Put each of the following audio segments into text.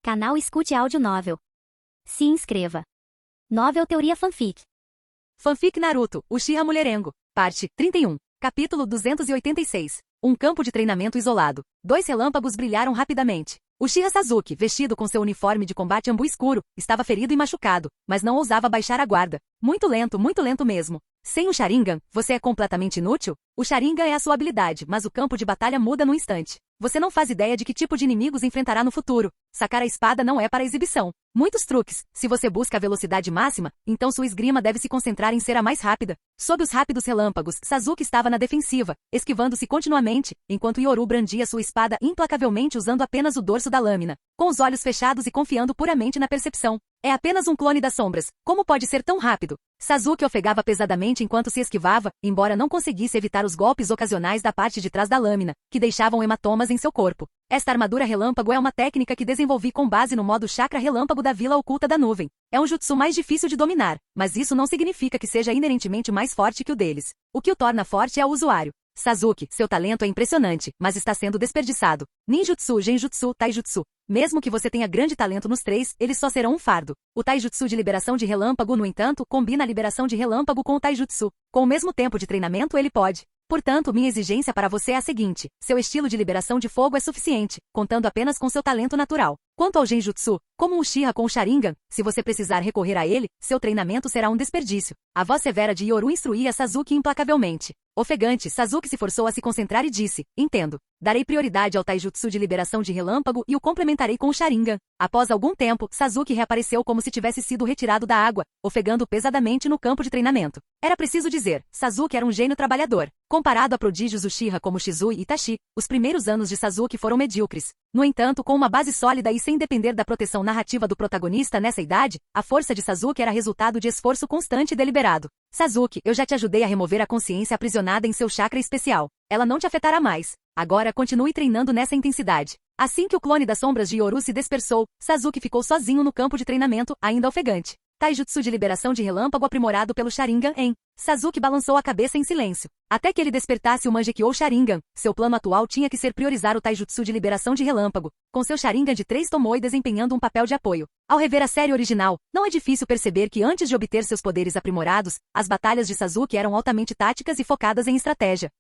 Canal Escute Áudio Novel. Se inscreva. Novel Teoria Fanfic. Fanfic Naruto, Uchiha Mulherengo, parte 31, capítulo 286. Um campo de treinamento isolado. Dois relâmpagos brilharam rapidamente. Uchiha Sasuke, vestido com seu uniforme de combate ambu escuro, estava ferido e machucado, mas não ousava baixar a guarda. Muito lento mesmo. Sem o Sharingan, você é completamente inútil? O Sharingan é a sua habilidade, mas o campo de batalha muda num instante. Você não faz ideia de que tipo de inimigos enfrentará no futuro. Sacar a espada não é para exibição. Muitos truques. Se você busca a velocidade máxima, então sua esgrima deve se concentrar em ser a mais rápida. Sob os rápidos relâmpagos, Sasuke estava na defensiva, esquivando-se continuamente, enquanto Yoru brandia sua espada implacavelmente usando apenas o dorso da lâmina, com os olhos fechados e confiando puramente na percepção. É apenas um clone das sombras. Como pode ser tão rápido? Sasuke ofegava pesadamente enquanto se esquivava, embora não conseguisse evitar os golpes ocasionais da parte de trás da lâmina, que deixavam hematomas em seu corpo. Esta armadura relâmpago é uma técnica que desenvolvi com base no modo chakra relâmpago da Vila Oculta da Nuvem. É um jutsu mais difícil de dominar, mas isso não significa que seja inerentemente mais forte que o deles. O que o torna forte é o usuário. Sasuke, seu talento é impressionante, mas está sendo desperdiçado. Ninjutsu, Genjutsu, Taijutsu. Mesmo que você tenha grande talento nos três, eles só serão um fardo. O Taijutsu de liberação de relâmpago, no entanto, combina a liberação de relâmpago com o Taijutsu. Com o mesmo tempo de treinamento ele pode. Portanto, minha exigência para você é a seguinte: seu estilo de liberação de fogo é suficiente, contando apenas com seu talento natural. Quanto ao Genjutsu, como um Uchiha com o Sharingan, se você precisar recorrer a ele, seu treinamento será um desperdício. A voz severa de Yoru instruía Sasuke implacavelmente. Ofegante, Sasuke se forçou a se concentrar e disse: entendo. Darei prioridade ao Taijutsu de liberação de relâmpago e o complementarei com o Sharingan. Após algum tempo, Sasuke reapareceu como se tivesse sido retirado da água, ofegando pesadamente no campo de treinamento. Era preciso dizer, Sasuke era um gênio trabalhador. Comparado a prodígios Uchiha como Shizui e Itachi, os primeiros anos de Sasuke foram medíocres. No entanto, com uma base sólida e sem depender da proteção narrativa do protagonista nessa idade, a força de Sasuke era resultado de esforço constante e deliberado. Sasuke, eu já te ajudei a remover a consciência aprisionada em seu chakra especial. Ela não te afetará mais. Agora continue treinando nessa intensidade. Assim que o clone das sombras de Yoru se dispersou, Sasuke ficou sozinho no campo de treinamento, ainda ofegante. Taijutsu de liberação de relâmpago aprimorado pelo Sharingan em. Sasuke balançou a cabeça em silêncio. Até que ele despertasse o Mangekyou Sharingan, seu plano atual tinha que ser priorizar o Taijutsu de liberação de relâmpago, com seu Sharingan de 3 Tomoe desempenhando um papel de apoio. Ao rever a série original, não é difícil perceber que antes de obter seus poderes aprimorados, as batalhas de Sasuke eram altamente táticas e focadas em estratégia.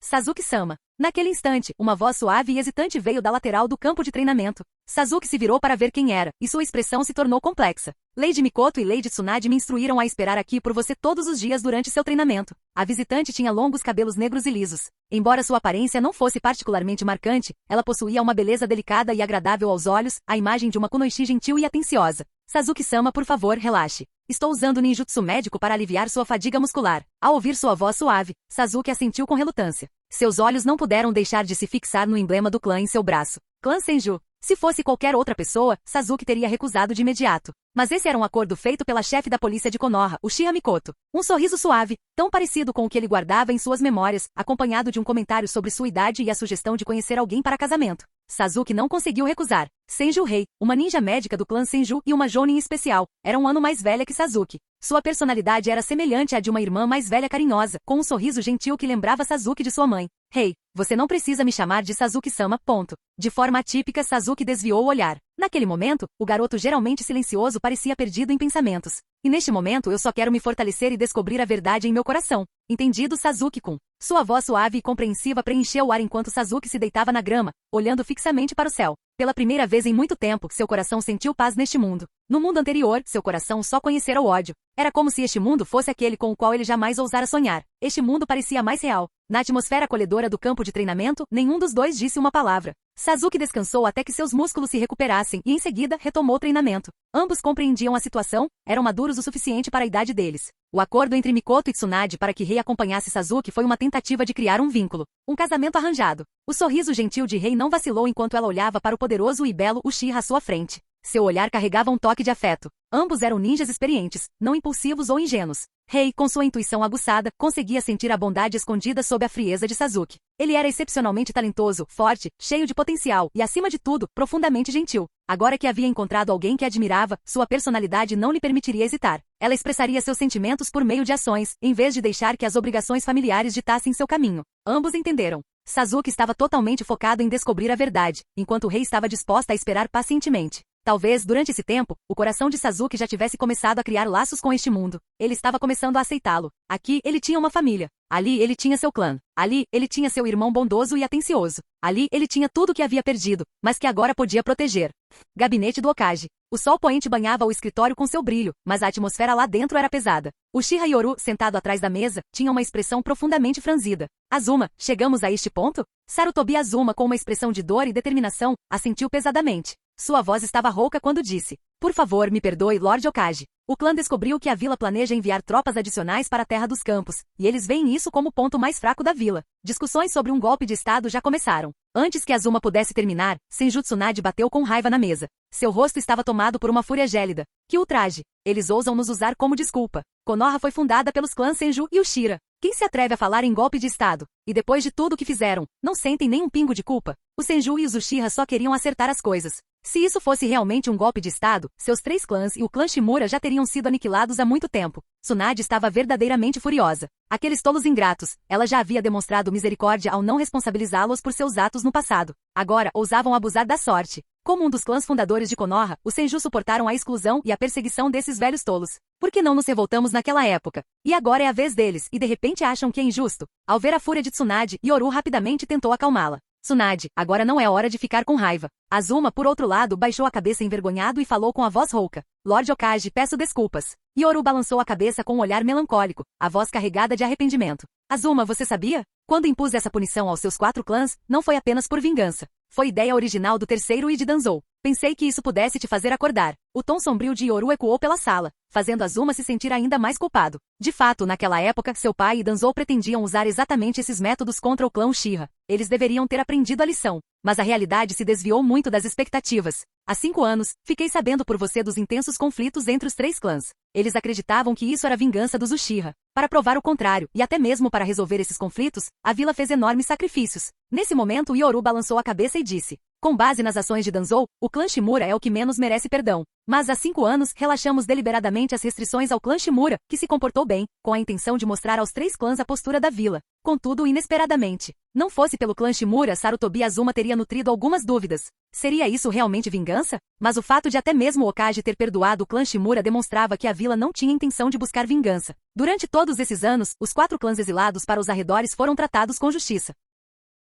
Sasuke-sama. Naquele instante, uma voz suave e hesitante veio da lateral do campo de treinamento. Sasuke se virou para ver quem era, e sua expressão se tornou complexa. Lady Mikoto e Lady Tsunade me instruíram a esperar aqui por você todos os dias durante seu treinamento. A visitante tinha longos cabelos negros e lisos. Embora sua aparência não fosse particularmente marcante, ela possuía uma beleza delicada e agradável aos olhos, a imagem de uma kunoichi gentil e atenciosa. Sasuke-sama, por favor, relaxe. Estou usando ninjutsu médico para aliviar sua fadiga muscular. Ao ouvir sua voz suave, Sasuke assentiu com relutância. Seus olhos não puderam deixar de se fixar no emblema do clã em seu braço. Clã Senju. Se fosse qualquer outra pessoa, Sasuke teria recusado de imediato. Mas esse era um acordo feito pela chefe da polícia de Konoha, Uchiha Mikoto. Um sorriso suave, tão parecido com o que ele guardava em suas memórias, acompanhado de um comentário sobre sua idade e a sugestão de conhecer alguém para casamento. Sasuke não conseguiu recusar. Senju Rei, uma ninja médica do clã Senju e uma Jounin especial, era um ano mais velha que Sasuke. Sua personalidade era semelhante à de uma irmã mais velha carinhosa, com um sorriso gentil que lembrava Sasuke de sua mãe. Rei, você não precisa me chamar de Sasuke-sama, ponto. De forma atípica, Sasuke desviou o olhar. Naquele momento, o garoto geralmente silencioso parecia perdido em pensamentos. E neste momento eu só quero me fortalecer e descobrir a verdade em meu coração. Entendido, Sasuke-kun? Sua voz suave e compreensiva preencheu o ar enquanto Sasuke se deitava na grama, olhando fixamente para o céu. Pela primeira vez em muito tempo, seu coração sentiu paz neste mundo. No mundo anterior, seu coração só conhecera o ódio. Era como se este mundo fosse aquele com o qual ele jamais ousara sonhar. Este mundo parecia mais real. Na atmosfera acolhedora do campo de treinamento, nenhum dos dois disse uma palavra. Sasuke descansou até que seus músculos se recuperassem e em seguida retomou o treinamento. Ambos compreendiam a situação, eram maduros o suficiente para a idade deles. O acordo entre Mikoto e Tsunade para que Rei acompanhasse Sasuke foi uma tentativa de criar um vínculo. Um casamento arranjado. O sorriso gentil de Rei não vacilou enquanto ela olhava para o poderoso e belo Uchiha à sua frente. Seu olhar carregava um toque de afeto. Ambos eram ninjas experientes, não impulsivos ou ingênuos. Rei, com sua intuição aguçada, conseguia sentir a bondade escondida sob a frieza de Sasuke. Ele era excepcionalmente talentoso, forte, cheio de potencial e, acima de tudo, profundamente gentil. Agora que havia encontrado alguém que admirava, sua personalidade não lhe permitiria hesitar. Ela expressaria seus sentimentos por meio de ações, em vez de deixar que as obrigações familiares ditassem seu caminho. Ambos entenderam. Sasuke estava totalmente focado em descobrir a verdade, enquanto o rei estava disposta a esperar pacientemente. Talvez, durante esse tempo, o coração de Sasuke já tivesse começado a criar laços com este mundo. Ele estava começando a aceitá-lo. Aqui, ele tinha uma família. Ali, ele tinha seu clã. Ali, ele tinha seu irmão bondoso e atencioso. Ali, ele tinha tudo o que havia perdido, mas que agora podia proteger. Gabinete do Hokage. O sol poente banhava o escritório com seu brilho, mas a atmosfera lá dentro era pesada. Uchiha Yoru, sentado atrás da mesa, tinha uma expressão profundamente franzida. Azuma, chegamos a este ponto? Sarutobi Azuma, com uma expressão de dor e determinação, assentiu pesadamente. Sua voz estava rouca quando disse: "Por favor, me perdoe, Lord Hokage. O clã descobriu que a vila planeja enviar tropas adicionais para a Terra dos Campos, e eles veem isso como o ponto mais fraco da vila. Discussões sobre um golpe de estado já começaram." Antes que Azuma pudesse terminar, Senju Tsunade bateu com raiva na mesa. Seu rosto estava tomado por uma fúria gélida. Que ultraje! Eles ousam nos usar como desculpa. Konoha foi fundada pelos clãs Senju e Uchiha. Quem se atreve a falar em golpe de estado? E depois de tudo o que fizeram, não sentem nem um pingo de culpa? Os Senju e os Uchiha só queriam acertar as coisas. Se isso fosse realmente um golpe de estado, seus 3 clãs e o clã Shimura já teriam sido aniquilados há muito tempo. Tsunade estava verdadeiramente furiosa. Aqueles tolos ingratos, ela já havia demonstrado misericórdia ao não responsabilizá-los por seus atos no passado. Agora, ousavam abusar da sorte. Como um dos clãs fundadores de Konoha, os Senju suportaram a exclusão e a perseguição desses velhos tolos. Por que não nos revoltamos naquela época? E agora é a vez deles, e de repente acham que é injusto? Ao ver a fúria de Tsunade, Yoru rapidamente tentou acalmá-la. Tsunade, agora não é hora de ficar com raiva. Azuma, por outro lado, baixou a cabeça envergonhado e falou com a voz rouca. Lord Hokage, peço desculpas. Yoru balançou a cabeça com um olhar melancólico, a voz carregada de arrependimento. Azuma, você sabia? Quando impus essa punição aos seus 4 clãs, não foi apenas por vingança. Foi ideia original do terceiro e de Danzou. Pensei que isso pudesse te fazer acordar. O tom sombrio de Yoru ecoou pela sala, fazendo Azuma se sentir ainda mais culpado. De fato, naquela época, seu pai e Danzou pretendiam usar exatamente esses métodos contra o clã Uchiha. Eles deveriam ter aprendido a lição. Mas a realidade se desviou muito das expectativas. Há 5 anos, fiquei sabendo por você dos intensos conflitos entre os 3 clãs. Eles acreditavam que isso era vingança dos Uchiha. Para provar o contrário, e até mesmo para resolver esses conflitos, a vila fez enormes sacrifícios. Nesse momento, Yoru balançou a cabeça e disse: com base nas ações de Danzou, o clã Shimura é o que menos merece perdão. Mas há 5 anos, relaxamos deliberadamente as restrições ao clã Shimura, que se comportou bem, com a intenção de mostrar aos 3 clãs a postura da vila. Contudo, inesperadamente, não fosse pelo clã Shimura, Sarutobi Azuma teria nutrido algumas dúvidas. Seria isso realmente vingança? Mas o fato de até mesmo o Hokage ter perdoado o clã Shimura demonstrava que a vila não tinha intenção de buscar vingança. Durante todos esses anos, os 4 clãs exilados para os arredores foram tratados com justiça.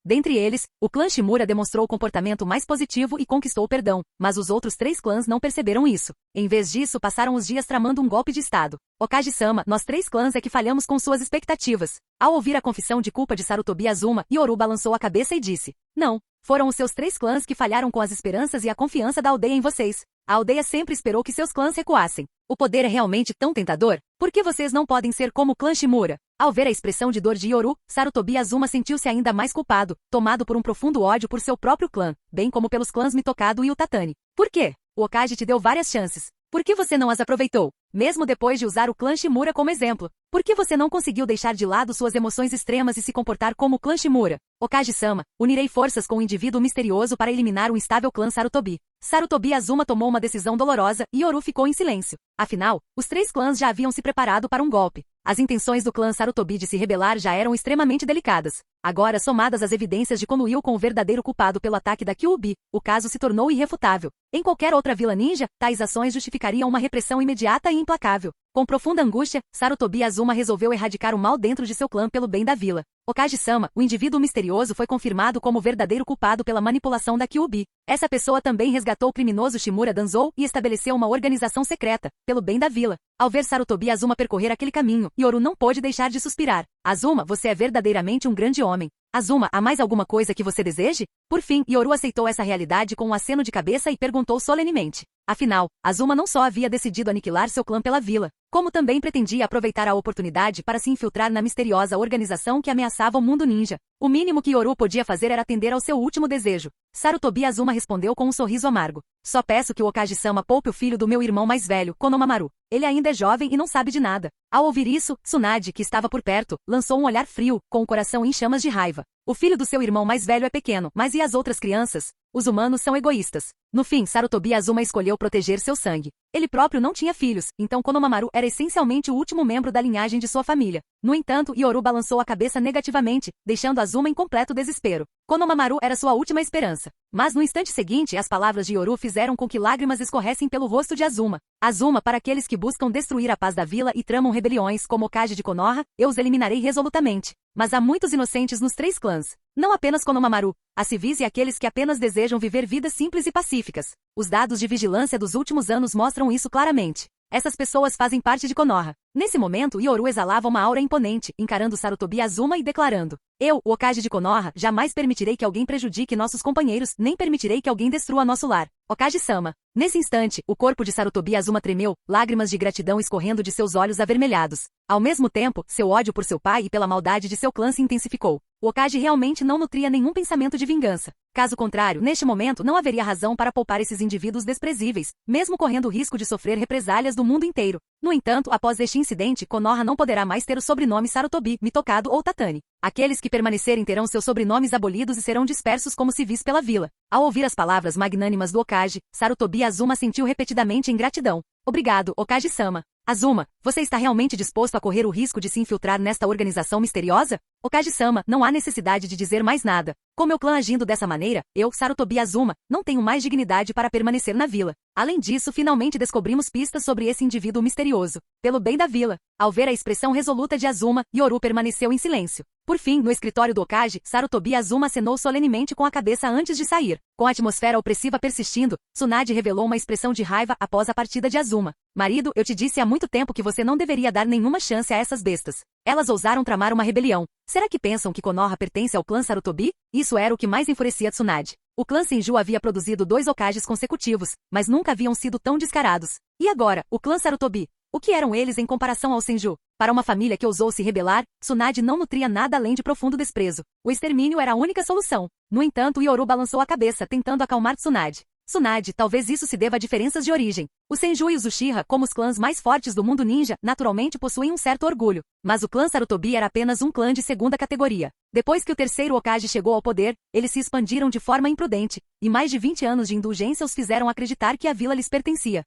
Dentre eles, o clã Shimura demonstrou o comportamento mais positivo e conquistou o perdão, mas os outros 3 clãs não perceberam isso. Em vez disso, passaram os dias tramando um golpe de estado. Hokage-sama, nós 3 clãs é que falhamos com suas expectativas. Ao ouvir a confissão de culpa de Sarutobi Azuma, Yoru balançou a cabeça e disse: não, foram os seus 3 clãs que falharam com as esperanças e a confiança da aldeia em vocês. A aldeia sempre esperou que seus clãs recuassem. O poder é realmente tão tentador? Por que vocês não podem ser como o clã Shimura? Ao ver a expressão de dor de Yoru, Sarutobi Azuma sentiu-se ainda mais culpado, tomado por um profundo ódio por seu próprio clã, bem como pelos clãs Mitokado e Utatani. Por quê? O Hokage te deu várias chances. Por que você não as aproveitou? Mesmo depois de usar o clã Shimura como exemplo. Por que você não conseguiu deixar de lado suas emoções extremas e se comportar como o clã Shimura? Hokage-sama, unirei forças com um indivíduo misterioso para eliminar o instável clã Sarutobi. Sarutobi Azuma tomou uma decisão dolorosa e Yoru ficou em silêncio. Afinal, os 3 clãs já haviam se preparado para um golpe. As intenções do clã Sarutobi de se rebelar já eram extremamente delicadas. Agora, somadas às evidências de Konoha com o verdadeiro culpado pelo ataque da Kyuubi, o caso se tornou irrefutável. Em qualquer outra vila ninja, tais ações justificariam uma repressão imediata e implacável. Com profunda angústia, Sarutobi Azuma resolveu erradicar o mal dentro de seu clã pelo bem da vila. Hokage-sama, o indivíduo misterioso foi confirmado como o verdadeiro culpado pela manipulação da Kyuubi. Essa pessoa também resgatou o criminoso Shimura Danzou e estabeleceu uma organização secreta, pelo bem da vila. Ao ver Sarutobi Azuma percorrer aquele caminho, Yoru não pôde deixar de suspirar. Azuma, você é verdadeiramente um grande homem. Azuma, há mais alguma coisa que você deseje? Por fim, Yoru aceitou essa realidade com um aceno de cabeça e perguntou solenemente. Afinal, Azuma não só havia decidido aniquilar seu clã pela vila, como também pretendia aproveitar a oportunidade para se infiltrar na misteriosa organização que ameaçava o mundo ninja. O mínimo que Yoru podia fazer era atender ao seu último desejo. Sarutobi Azuma respondeu com um sorriso amargo. Só peço que o Hokage-sama poupe o filho do meu irmão mais velho, Konohamaru. Ele ainda é jovem e não sabe de nada. Ao ouvir isso, Tsunade, que estava por perto, lançou um olhar frio, com o coração em chamas de raiva. O filho do seu irmão mais velho é pequeno, mas e as outras crianças? Os humanos são egoístas. No fim, Sarutobi Azuma escolheu proteger seu sangue. Ele próprio não tinha filhos, então Konohamaru era era essencialmente o último membro da linhagem de sua família. No entanto, Yoru balançou a cabeça negativamente, deixando Azuma em completo desespero. Konohamaru era sua última esperança. Mas no instante seguinte, as palavras de Yoru fizeram com que lágrimas escorressem pelo rosto de Azuma. Azuma, para aqueles que buscam destruir a paz da vila e tramam rebeliões como Hokage de Konoha, eu os eliminarei resolutamente. Mas há muitos inocentes nos 3 clãs. Não apenas Konohamaru, há civis e aqueles que apenas desejam viver vidas simples e pacíficas. Os dados de vigilância dos últimos anos mostram isso claramente. Essas pessoas fazem parte de Konoha. Nesse momento, Yoru exalava uma aura imponente, encarando Sarutobi Azuma e declarando: eu, o Hokage de Konoha, jamais permitirei que alguém prejudique nossos companheiros, nem permitirei que alguém destrua nosso lar. Hokage-sama. Nesse instante, o corpo de Sarutobi Azuma tremeu, lágrimas de gratidão escorrendo de seus olhos avermelhados. Ao mesmo tempo, seu ódio por seu pai e pela maldade de seu clã se intensificou. O Hokage realmente não nutria nenhum pensamento de vingança. Caso contrário, neste momento não haveria razão para poupar esses indivíduos desprezíveis, mesmo correndo o risco de sofrer represálias do mundo inteiro. No entanto, após este incidente, Konoha não poderá mais ter o sobrenome Sarutobi, Mitokado ou Tatani. Aqueles que permanecerem terão seus sobrenomes abolidos e serão dispersos como civis pela vila. Ao ouvir as palavras magnânimas do Hokage, Sarutobi Azuma sentiu repetidamente em gratidão. Obrigado, Hokage-sama. Azuma, você está realmente disposto a correr o risco de se infiltrar nesta organização misteriosa? Hokage-sama, não há necessidade de dizer mais nada. Com meu clã agindo dessa maneira, eu, Sarutobi Azuma, não tenho mais dignidade para permanecer na vila. Além disso, finalmente descobrimos pistas sobre esse indivíduo misterioso. Pelo bem da vila. Ao ver a expressão resoluta de Azuma, Yoru permaneceu em silêncio. Por fim, no escritório do Hokage, Sarutobi Azuma acenou solenemente com a cabeça antes de sair. Com a atmosfera opressiva persistindo, Tsunade revelou uma expressão de raiva após a partida de Azuma. Marido, eu te disse há muito tempo que você não deveria dar nenhuma chance a essas bestas. Elas ousaram tramar uma rebelião. Será que pensam que Konoha pertence ao clã Sarutobi? Isso era o que mais enfurecia Tsunade. O clã Senju havia produzido 2 Hokages consecutivos, mas nunca haviam sido tão descarados. E agora, o clã Sarutobi? O que eram eles em comparação ao Senju? Para uma família que ousou se rebelar, Tsunade não nutria nada além de profundo desprezo. O extermínio era a única solução. No entanto, Yoru balançou a cabeça, tentando acalmar Tsunade. Tsunade, talvez isso se deva a diferenças de origem. O Senju e os Uchiha, como os clãs mais fortes do mundo ninja, naturalmente possuem um certo orgulho. Mas o clã Sarutobi era apenas um clã de segunda categoria. Depois que o terceiro Hokage chegou ao poder, eles se expandiram de forma imprudente, e mais de 20 anos de indulgência os fizeram acreditar que a vila lhes pertencia.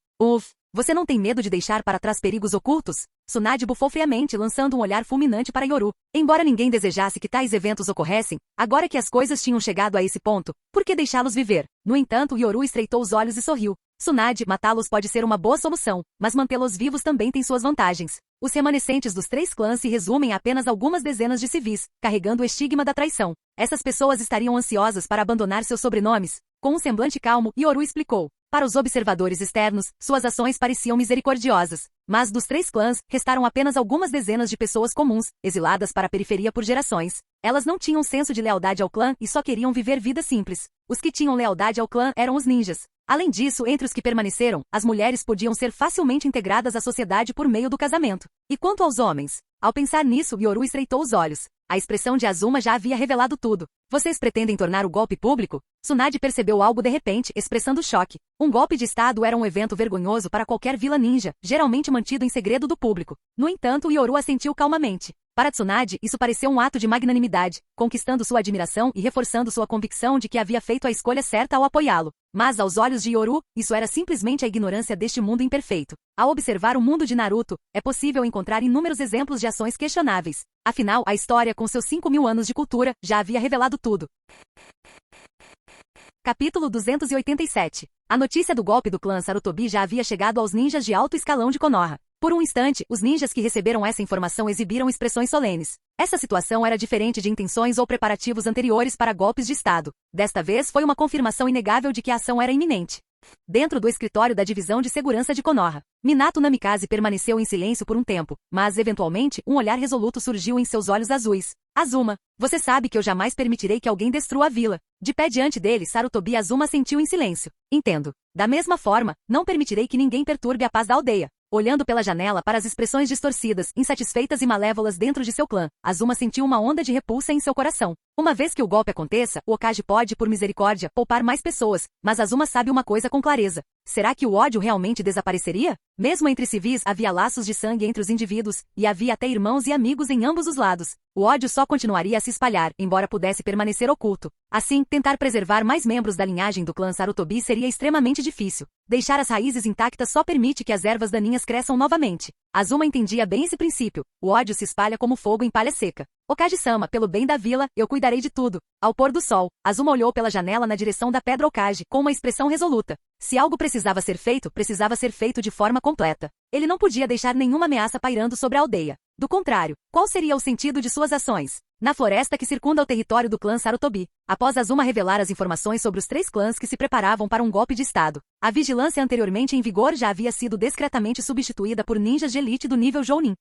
Você não tem medo de deixar para trás perigos ocultos? Tsunade bufou friamente, lançando um olhar fulminante para Yoru. Embora ninguém desejasse que tais eventos ocorressem, agora que as coisas tinham chegado a esse ponto, por que deixá-los viver? No entanto, Yoru estreitou os olhos e sorriu. Tsunade, matá-los pode ser uma boa solução, mas mantê-los vivos também tem suas vantagens. Os remanescentes dos 3 clãs se resumem a apenas algumas dezenas de civis, carregando o estigma da traição. Essas pessoas estariam ansiosas para abandonar seus sobrenomes. Com um semblante calmo, Yoru explicou. Para os observadores externos, suas ações pareciam misericordiosas. Mas dos 3 clãs, restaram apenas algumas dezenas de pessoas comuns, exiladas para a periferia por gerações. Elas não tinham senso de lealdade ao clã e só queriam viver vidas simples. Os que tinham lealdade ao clã eram os ninjas. Além disso, entre os que permaneceram, as mulheres podiam ser facilmente integradas à sociedade por meio do casamento. E quanto aos homens? Ao pensar nisso, Yoru estreitou os olhos. A expressão de Azuma já havia revelado tudo. Vocês pretendem tornar o golpe público? Tsunade percebeu algo de repente, expressando choque. Um golpe de estado era um evento vergonhoso para qualquer vila ninja, geralmente mantido em segredo do público. No entanto, Yoru assentiu calmamente. Para Tsunade, isso pareceu um ato de magnanimidade, conquistando sua admiração e reforçando sua convicção de que havia feito a escolha certa ao apoiá-lo. Mas, aos olhos de Yoru, isso era simplesmente a ignorância deste mundo imperfeito. Ao observar o mundo de Naruto, é possível encontrar inúmeros exemplos de ações questionáveis. Afinal, a história, com seus 5.000 anos de cultura, já havia revelado tudo. Capítulo 287. A notícia do golpe do clã Sarutobi já havia chegado aos ninjas de alto escalão de Konoha. Por um instante, os ninjas que receberam essa informação exibiram expressões solenes. Essa situação era diferente de intenções ou preparativos anteriores para golpes de estado. Desta vez foi uma confirmação inegável de que a ação era iminente. Dentro do escritório da divisão de segurança de Konoha, Minato Namikaze permaneceu em silêncio por um tempo, mas eventualmente um olhar resoluto surgiu em seus olhos azuis. Azuma, você sabe que eu jamais permitirei que alguém destrua a vila. De pé diante dele, Sarutobi Azuma assentiu em silêncio. Entendo. Da mesma forma, não permitirei que ninguém perturbe a paz da aldeia. Olhando pela janela para as expressões distorcidas, insatisfeitas e malévolas dentro de seu clã, Azuma sentiu uma onda de repulsa em seu coração. Uma vez que o golpe aconteça, o Hokage pode, por misericórdia, poupar mais pessoas, mas Azuma sabe uma coisa com clareza. Será que o ódio realmente desapareceria? Mesmo entre civis havia laços de sangue entre os indivíduos, e havia até irmãos e amigos em ambos os lados. O ódio só continuaria a se espalhar, embora pudesse permanecer oculto. Assim, tentar preservar mais membros da linhagem do clã Sarutobi seria extremamente difícil. Deixar as raízes intactas só permite que as ervas daninhas cresçam novamente. Azuma entendia bem esse princípio. O ódio se espalha como fogo em palha seca. Okage-sama, pelo bem da vila, eu cuidarei de tudo. Ao pôr do sol, Azuma olhou pela janela na direção da Pedra Okage, com uma expressão resoluta. Se algo precisava ser feito de forma completa. Ele não podia deixar nenhuma ameaça pairando sobre a aldeia. Do contrário, qual seria o sentido de suas ações? Na floresta que circunda o território do clã Sarutobi, após Azuma revelar as informações sobre os 3 clãs que se preparavam para um golpe de estado, a vigilância anteriormente em vigor já havia sido discretamente substituída por ninjas de elite do nível Jounin.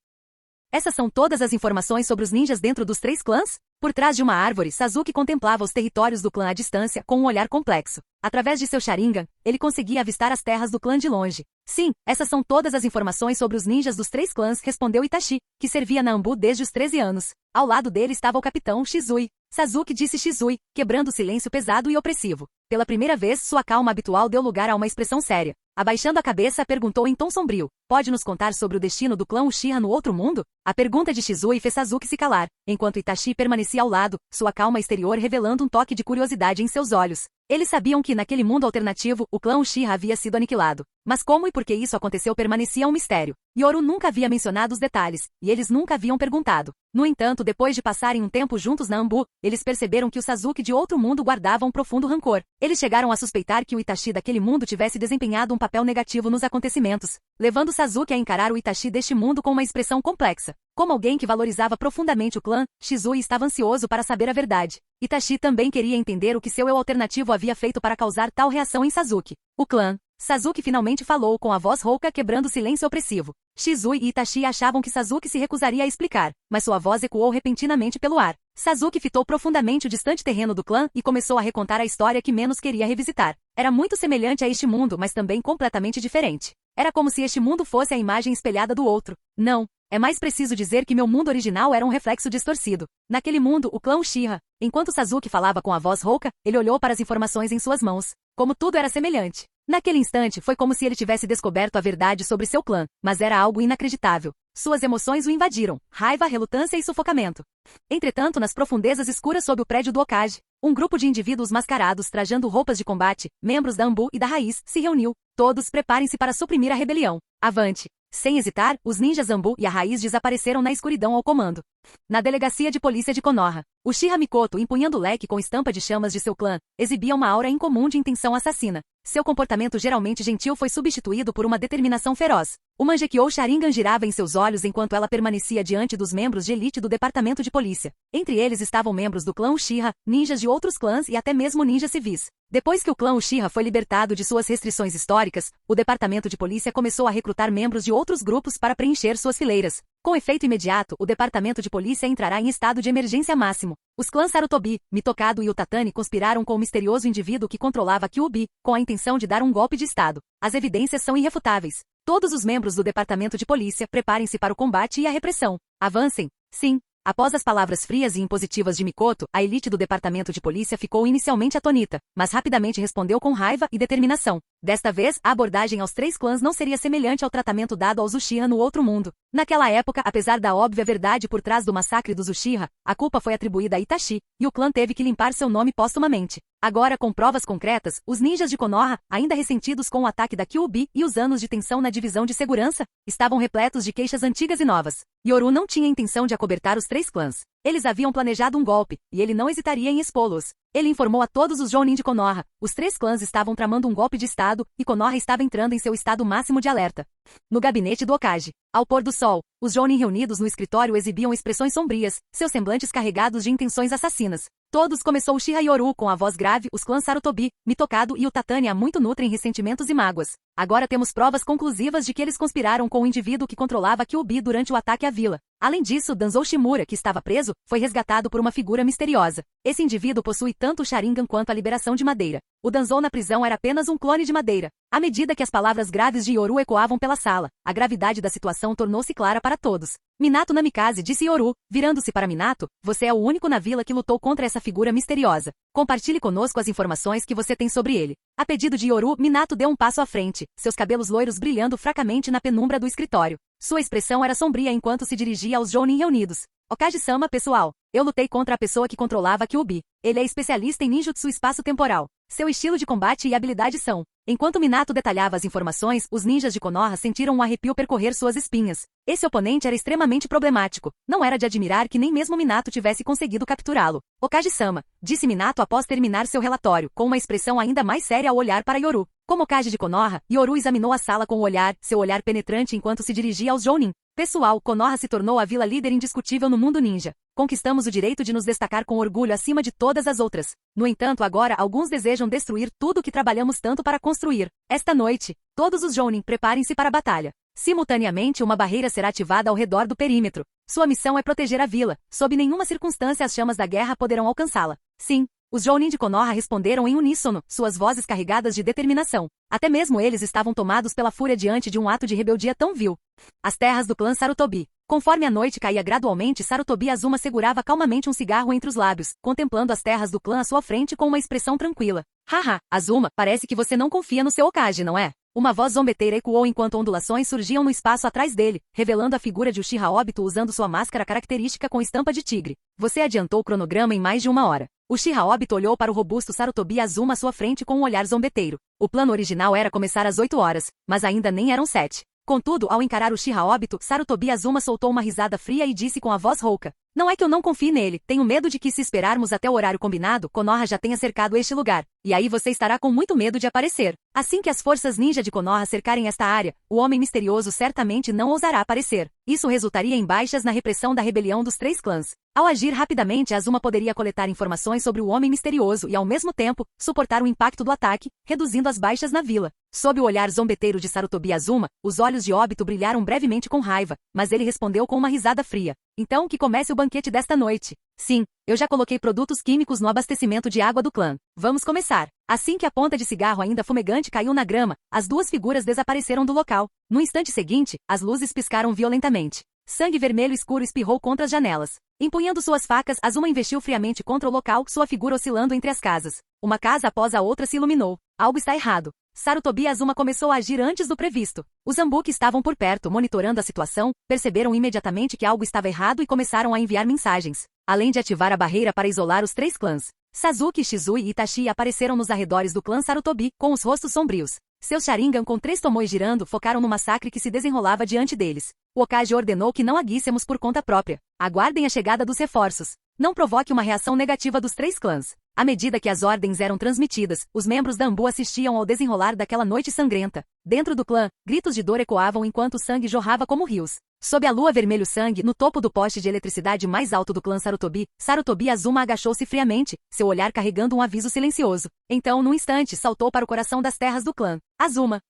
Essas são todas as informações sobre os ninjas dentro dos 3 clãs? Por trás de uma árvore, Sasuke contemplava os territórios do clã à distância com um olhar complexo. Através de seu Sharingan, ele conseguia avistar as terras do clã de longe. Sim, essas são todas as informações sobre os ninjas dos 3 clãs, respondeu Itachi, que servia na Anbu desde os 13 anos. Ao lado dele estava o capitão Shizui. Sasuke, disse Shizui, quebrando o silêncio pesado e opressivo. Pela primeira vez, sua calma habitual deu lugar a uma expressão séria. Abaixando a cabeça, perguntou em tom sombrio: pode nos contar sobre o destino do clã Uchiha no outro mundo? A pergunta de Shizui fez Sasuke se calar, enquanto Itachi permanecia ao lado, sua calma exterior revelando um toque de curiosidade em seus olhos. Eles sabiam que, naquele mundo alternativo, o clã Uchiha havia sido aniquilado. Mas como e por que isso aconteceu permanecia um mistério. Yoru nunca havia mencionado os detalhes, e eles nunca haviam perguntado. No entanto, depois de passarem um tempo juntos na Anbu, eles perceberam que o Sasuke de outro mundo guardava um profundo rancor. Eles chegaram a suspeitar que o Itachi daquele mundo tivesse desempenhado um papel negativo nos acontecimentos, levando Sasuke a encarar o Itachi deste mundo com uma expressão complexa. Como alguém que valorizava profundamente o clã, Shizui estava ansioso para saber a verdade. Itachi também queria entender o que seu eu alternativo havia feito para causar tal reação em Sasuke. O clã. Sasuke finalmente falou com a voz rouca, quebrando o silêncio opressivo. Shizui e Itachi achavam que Sasuke se recusaria a explicar, mas sua voz ecoou repentinamente pelo ar. Sasuke fitou profundamente o distante terreno do clã e começou a recontar a história que menos queria revisitar. Era muito semelhante a este mundo, mas também completamente diferente. Era como se este mundo fosse a imagem espelhada do outro. Não. É mais preciso dizer que meu mundo original era um reflexo distorcido. Naquele mundo, o clã Uchiha. Enquanto Sasuke falava com a voz rouca, ele olhou para as informações em suas mãos. Como tudo era semelhante. Naquele instante, foi como se ele tivesse descoberto a verdade sobre seu clã, mas era algo inacreditável. Suas emoções o invadiram, raiva, relutância e sufocamento. Entretanto, nas profundezas escuras sob o prédio do Okage, um grupo de indivíduos mascarados trajando roupas de combate, membros da Anbu e da Raiz, se reuniu. Todos preparem-se para suprimir a rebelião. Avante! Sem hesitar, os ninjas Anbu e a Raiz desapareceram na escuridão ao comando. Na delegacia de polícia de Konoha, Uchiha Mikoto, empunhando o leque com estampa de chamas de seu clã, exibia uma aura incomum de intenção assassina. Seu comportamento geralmente gentil foi substituído por uma determinação feroz. O Mangekyou Sharingan girava em seus olhos enquanto ela permanecia diante dos membros de elite do departamento de polícia. Entre eles estavam membros do clã Uchiha, ninjas de outros clãs e até mesmo ninjas civis. Depois que o clã Uchiha foi libertado de suas restrições históricas, o departamento de polícia começou a recrutar membros de outros grupos para preencher suas fileiras. Com efeito imediato, o departamento de polícia entrará em estado de emergência máximo. Os clãs Sarutobi, Mitokado e Utatani conspiraram com o misterioso indivíduo que controlava Kyuubi, com a intenção de dar um golpe de estado. As evidências são irrefutáveis. Todos os membros do departamento de polícia preparem-se para o combate e a repressão. Avancem. Sim. Após as palavras frias e impositivas de Mikoto, a elite do departamento de polícia ficou inicialmente atonita, mas rapidamente respondeu com raiva e determinação. Desta vez, a abordagem aos 3 clãs não seria semelhante ao tratamento dado aos Uchiha no outro mundo. Naquela época, apesar da óbvia verdade por trás do massacre dos Uchiha, a culpa foi atribuída a Itachi, e o clã teve que limpar seu nome póstumamente. Agora, com provas concretas, os ninjas de Konoha, ainda ressentidos com o ataque da Kyuubi e os anos de tensão na divisão de segurança, estavam repletos de queixas antigas e novas. Yoru não tinha intenção de acobertar os 3 clãs. Eles haviam planejado um golpe, e ele não hesitaria em expô-los. Ele informou a todos os Jounin de Konoha. Os 3 clãs estavam tramando um golpe de estado, e Konoha estava entrando em seu estado máximo de alerta. No gabinete do Okage, ao pôr do sol, os Jounin reunidos no escritório exibiam expressões sombrias, seus semblantes carregados de intenções assassinas. Todos, começou Uchiha Yoru com a voz grave, os clãs Sarutobi, Mitokado e Utatani há muito nutrem ressentimentos e mágoas. Agora temos provas conclusivas de que eles conspiraram com o indivíduo que controlava Kyuubi durante o ataque à vila. Além disso, Danzou Shimura, que estava preso, foi resgatado por uma figura misteriosa. Esse indivíduo possui tanto o Sharingan quanto a liberação de Madeira. O Danzou na prisão era apenas um clone de Madeira. À medida que as palavras graves de Yoru ecoavam pela sala, a gravidade da situação tornou-se clara para todos. Minato Namikaze, disse Yoru, virando-se para Minato, você é o único na vila que lutou contra essa figura misteriosa. Compartilhe conosco as informações que você tem sobre ele. A pedido de Yoru, Minato deu um passo à frente, seus cabelos loiros brilhando fracamente na penumbra do escritório. Sua expressão era sombria enquanto se dirigia aos Jounin reunidos. Okage-sama, pessoal, eu lutei contra a pessoa que controlava Kyuubi. Ele é especialista em ninjutsu espaço-temporal. Seu estilo de combate e habilidade são Enquanto Minato detalhava as informações, os ninjas de Konoha sentiram um arrepio percorrer suas espinhas. Esse oponente era extremamente problemático. Não era de admirar que nem mesmo Minato tivesse conseguido capturá-lo. Okage-sama, disse Minato após terminar seu relatório, com uma expressão ainda mais séria ao olhar para Yoru. Como Okage de Konoha, Yoru examinou a sala com o olhar, seu olhar penetrante enquanto se dirigia aos Jounin. Pessoal, Konoha se tornou a vila líder indiscutível no mundo ninja. Conquistamos o direito de nos destacar com orgulho acima de todas as outras. No entanto, agora alguns desejam destruir tudo o que trabalhamos tanto para construir. Esta noite, todos os Jounin preparem-se para a batalha. Simultaneamente, uma barreira será ativada ao redor do perímetro. Sua missão é proteger a vila. Sob nenhuma circunstância as chamas da guerra poderão alcançá-la. Sim. Os Jounin de Konoha responderam em uníssono, suas vozes carregadas de determinação. Até mesmo eles estavam tomados pela fúria diante de um ato de rebeldia tão vil. As terras do clã Sarutobi. Conforme a noite caía gradualmente, Sarutobi Azuma segurava calmamente um cigarro entre os lábios, contemplando as terras do clã à sua frente com uma expressão tranquila. Haha, Azuma, parece que você não confia no seu Okage, não é? Uma voz zombeteira ecoou enquanto ondulações surgiam no espaço atrás dele, revelando a figura de Uchiha Obito usando sua máscara característica com estampa de tigre. Você adiantou o cronograma em mais de 1 hora. Uchiha Obito olhou para o robusto Sarutobi Azuma à sua frente com um olhar zombeteiro. O plano original era começar às 8 horas, mas ainda nem eram 7. Contudo, ao encarar Uchiha Obito, Sarutobi Azuma soltou uma risada fria e disse com a voz rouca. Não é que eu não confie nele, tenho medo de que se esperarmos até o horário combinado, Konoha já tenha cercado este lugar. E aí você estará com muito medo de aparecer. Assim que as forças ninja de Konoha cercarem esta área, o homem misterioso certamente não ousará aparecer. Isso resultaria em baixas na repressão da rebelião dos 3 clãs. Ao agir rapidamente, Azuma poderia coletar informações sobre o homem misterioso e, ao mesmo tempo, suportar o impacto do ataque, reduzindo as baixas na vila. Sob o olhar zombeteiro de Sarutobi Azuma, os olhos de Obito brilharam brevemente com raiva, mas ele respondeu com uma risada fria. Então que comece o banquete desta noite. Sim, eu já coloquei produtos químicos no abastecimento de água do clã. Vamos começar. Assim que a ponta de cigarro ainda fumegante caiu na grama, as 2 figuras desapareceram do local. No instante seguinte, as luzes piscaram violentamente. Sangue vermelho escuro espirrou contra as janelas. Empunhando suas facas, Azuma investiu friamente contra o local, sua figura oscilando entre as casas. Uma casa após a outra se iluminou. Algo está errado. Sarutobi Azuma começou a agir antes do previsto. Os Zambuki estavam por perto, monitorando a situação, perceberam imediatamente que algo estava errado e começaram a enviar mensagens. Além de ativar a barreira para isolar os 3 clãs. Sasuke, Shizui e Itachi apareceram nos arredores do clã Sarutobi, com os rostos sombrios. Seus Sharingan com 3 tomoes girando focaram no massacre que se desenrolava diante deles. O Okage ordenou que não aguíssemos por conta própria. Aguardem a chegada dos reforços. Não provoque uma reação negativa dos 3 clãs. À medida que as ordens eram transmitidas, os membros da Anbu assistiam ao desenrolar daquela noite sangrenta. Dentro do clã, gritos de dor ecoavam enquanto o sangue jorrava como rios. Sob a lua vermelho sangue, no topo do poste de eletricidade mais alto do clã Sarutobi, Sarutobi Azuma agachou-se friamente, seu olhar carregando um aviso silencioso. Então, num instante, saltou para o coração das terras do clã. Azuma.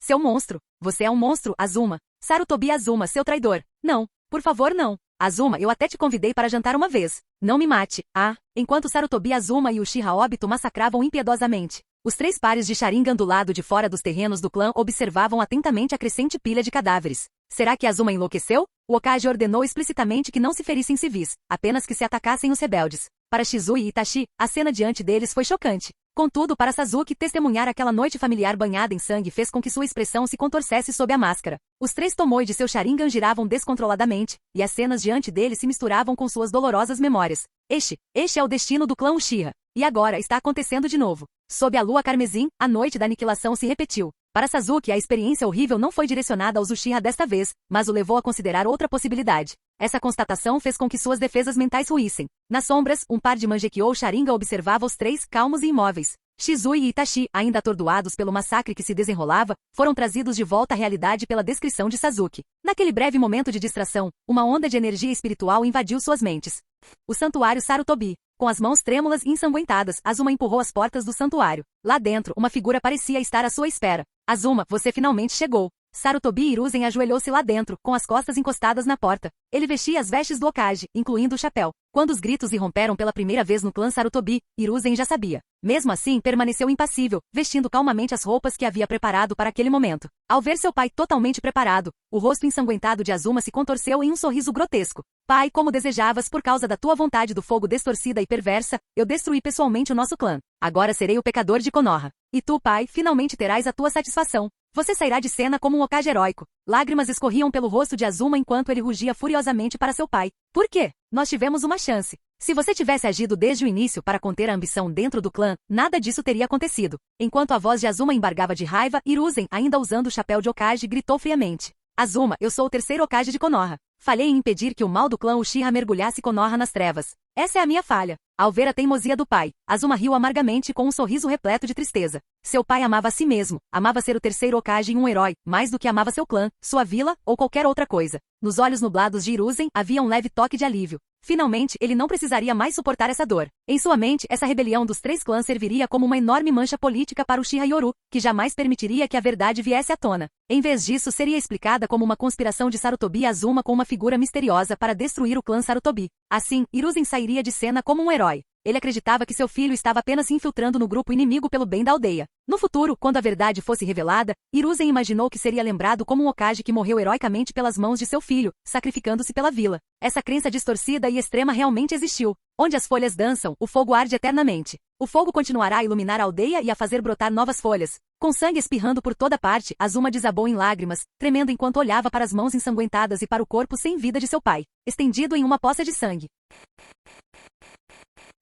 Seu monstro. Você é um monstro, Azuma. Sarutobi Azuma, seu traidor. Não. Por favor, não. Azuma, eu até te convidei para jantar uma vez. Não me mate. Ah. Enquanto Sarutobi Azuma e Uchiha Obito massacravam impiedosamente. Os 3 pares de Sharingan do lado de fora dos terrenos do clã observavam atentamente a crescente pilha de cadáveres. Será que Azuma enlouqueceu? O Okage ordenou explicitamente que não se ferissem civis, apenas que se atacassem os rebeldes. Para Shizui e Itachi, a cena diante deles foi chocante. Contudo, para Sasuke, testemunhar aquela noite familiar banhada em sangue fez com que sua expressão se contorcesse sob a máscara. Os 3 tomoe de seu Sharingan giravam descontroladamente, e as cenas diante dele se misturavam com suas dolorosas memórias. Este é o destino do clã Uchiha. E agora está acontecendo de novo. Sob a lua carmesim, a noite da aniquilação se repetiu. Para Sasuke, a experiência horrível não foi direcionada aos Uchiha desta vez, mas o levou a considerar outra possibilidade. Essa constatação fez com que suas defesas mentais ruíssem. Nas sombras, um par de Mangekyou Sharingan observava os 3, calmos e imóveis. Shizui e Itachi, ainda atordoados pelo massacre que se desenrolava, foram trazidos de volta à realidade pela descrição de Sasuke. Naquele breve momento de distração, uma onda de energia espiritual invadiu suas mentes. O santuário Sarutobi. Com as mãos trêmulas e ensanguentadas, Azuma empurrou as portas do santuário. Lá dentro, uma figura parecia estar à sua espera. Azuma, você finalmente chegou. Sarutobi Hiruzen ajoelhou-se lá dentro, com as costas encostadas na porta. Ele vestia as vestes do Okage, incluindo o chapéu. Quando os gritos irromperam pela primeira vez no clã Sarutobi, Hiruzen já sabia. Mesmo assim, permaneceu impassível, vestindo calmamente as roupas que havia preparado para aquele momento. Ao ver seu pai totalmente preparado, o rosto ensanguentado de Azuma se contorceu em um sorriso grotesco. Pai, como desejavas, por causa da tua vontade do fogo distorcida e perversa, eu destruí pessoalmente o nosso clã. Agora serei o pecador de Konoha. E tu, pai, finalmente terás a tua satisfação. Você sairá de cena como um Okage heróico. Lágrimas escorriam pelo rosto de Azuma enquanto ele rugia furiosamente para seu pai. Por quê? Nós tivemos uma chance. Se você tivesse agido desde o início para conter a ambição dentro do clã, nada disso teria acontecido. Enquanto a voz de Azuma embargava de raiva, Hiruzen, ainda usando o chapéu de Hokage, gritou friamente. Azuma, eu sou o terceiro Hokage de Konoha. Falhei em impedir que o mal do clã Uchiha mergulhasse Konoha nas trevas. Essa é a minha falha. Ao ver a teimosia do pai, Azuma riu amargamente com um sorriso repleto de tristeza. Seu pai amava a si mesmo, amava ser o terceiro Hokage e um herói, mais do que amava seu clã, sua vila, ou qualquer outra coisa. Nos olhos nublados de Hiruzen havia um leve toque de alívio. Finalmente, ele não precisaria mais suportar essa dor. Em sua mente, essa rebelião dos três clãs serviria como uma enorme mancha política para Uchiha Yoru, que jamais permitiria que a verdade viesse à tona. Em vez disso, seria explicada como uma conspiração de Sarutobi e Azuma com uma figura misteriosa para destruir o clã Sarutobi. Assim, Hiruzen sairia de cena como um herói. Ele acreditava que seu filho estava apenas se infiltrando no grupo inimigo pelo bem da aldeia. No futuro, quando a verdade fosse revelada, Hiruzen imaginou que seria lembrado como um Hokage que morreu heroicamente pelas mãos de seu filho, sacrificando-se pela vila. Essa crença distorcida e extrema realmente existiu. Onde as folhas dançam, o fogo arde eternamente. O fogo continuará a iluminar a aldeia e a fazer brotar novas folhas. Com sangue espirrando por toda parte, Azuma desabou em lágrimas, tremendo enquanto olhava para as mãos ensanguentadas e para o corpo sem vida de seu pai, estendido em uma poça de sangue.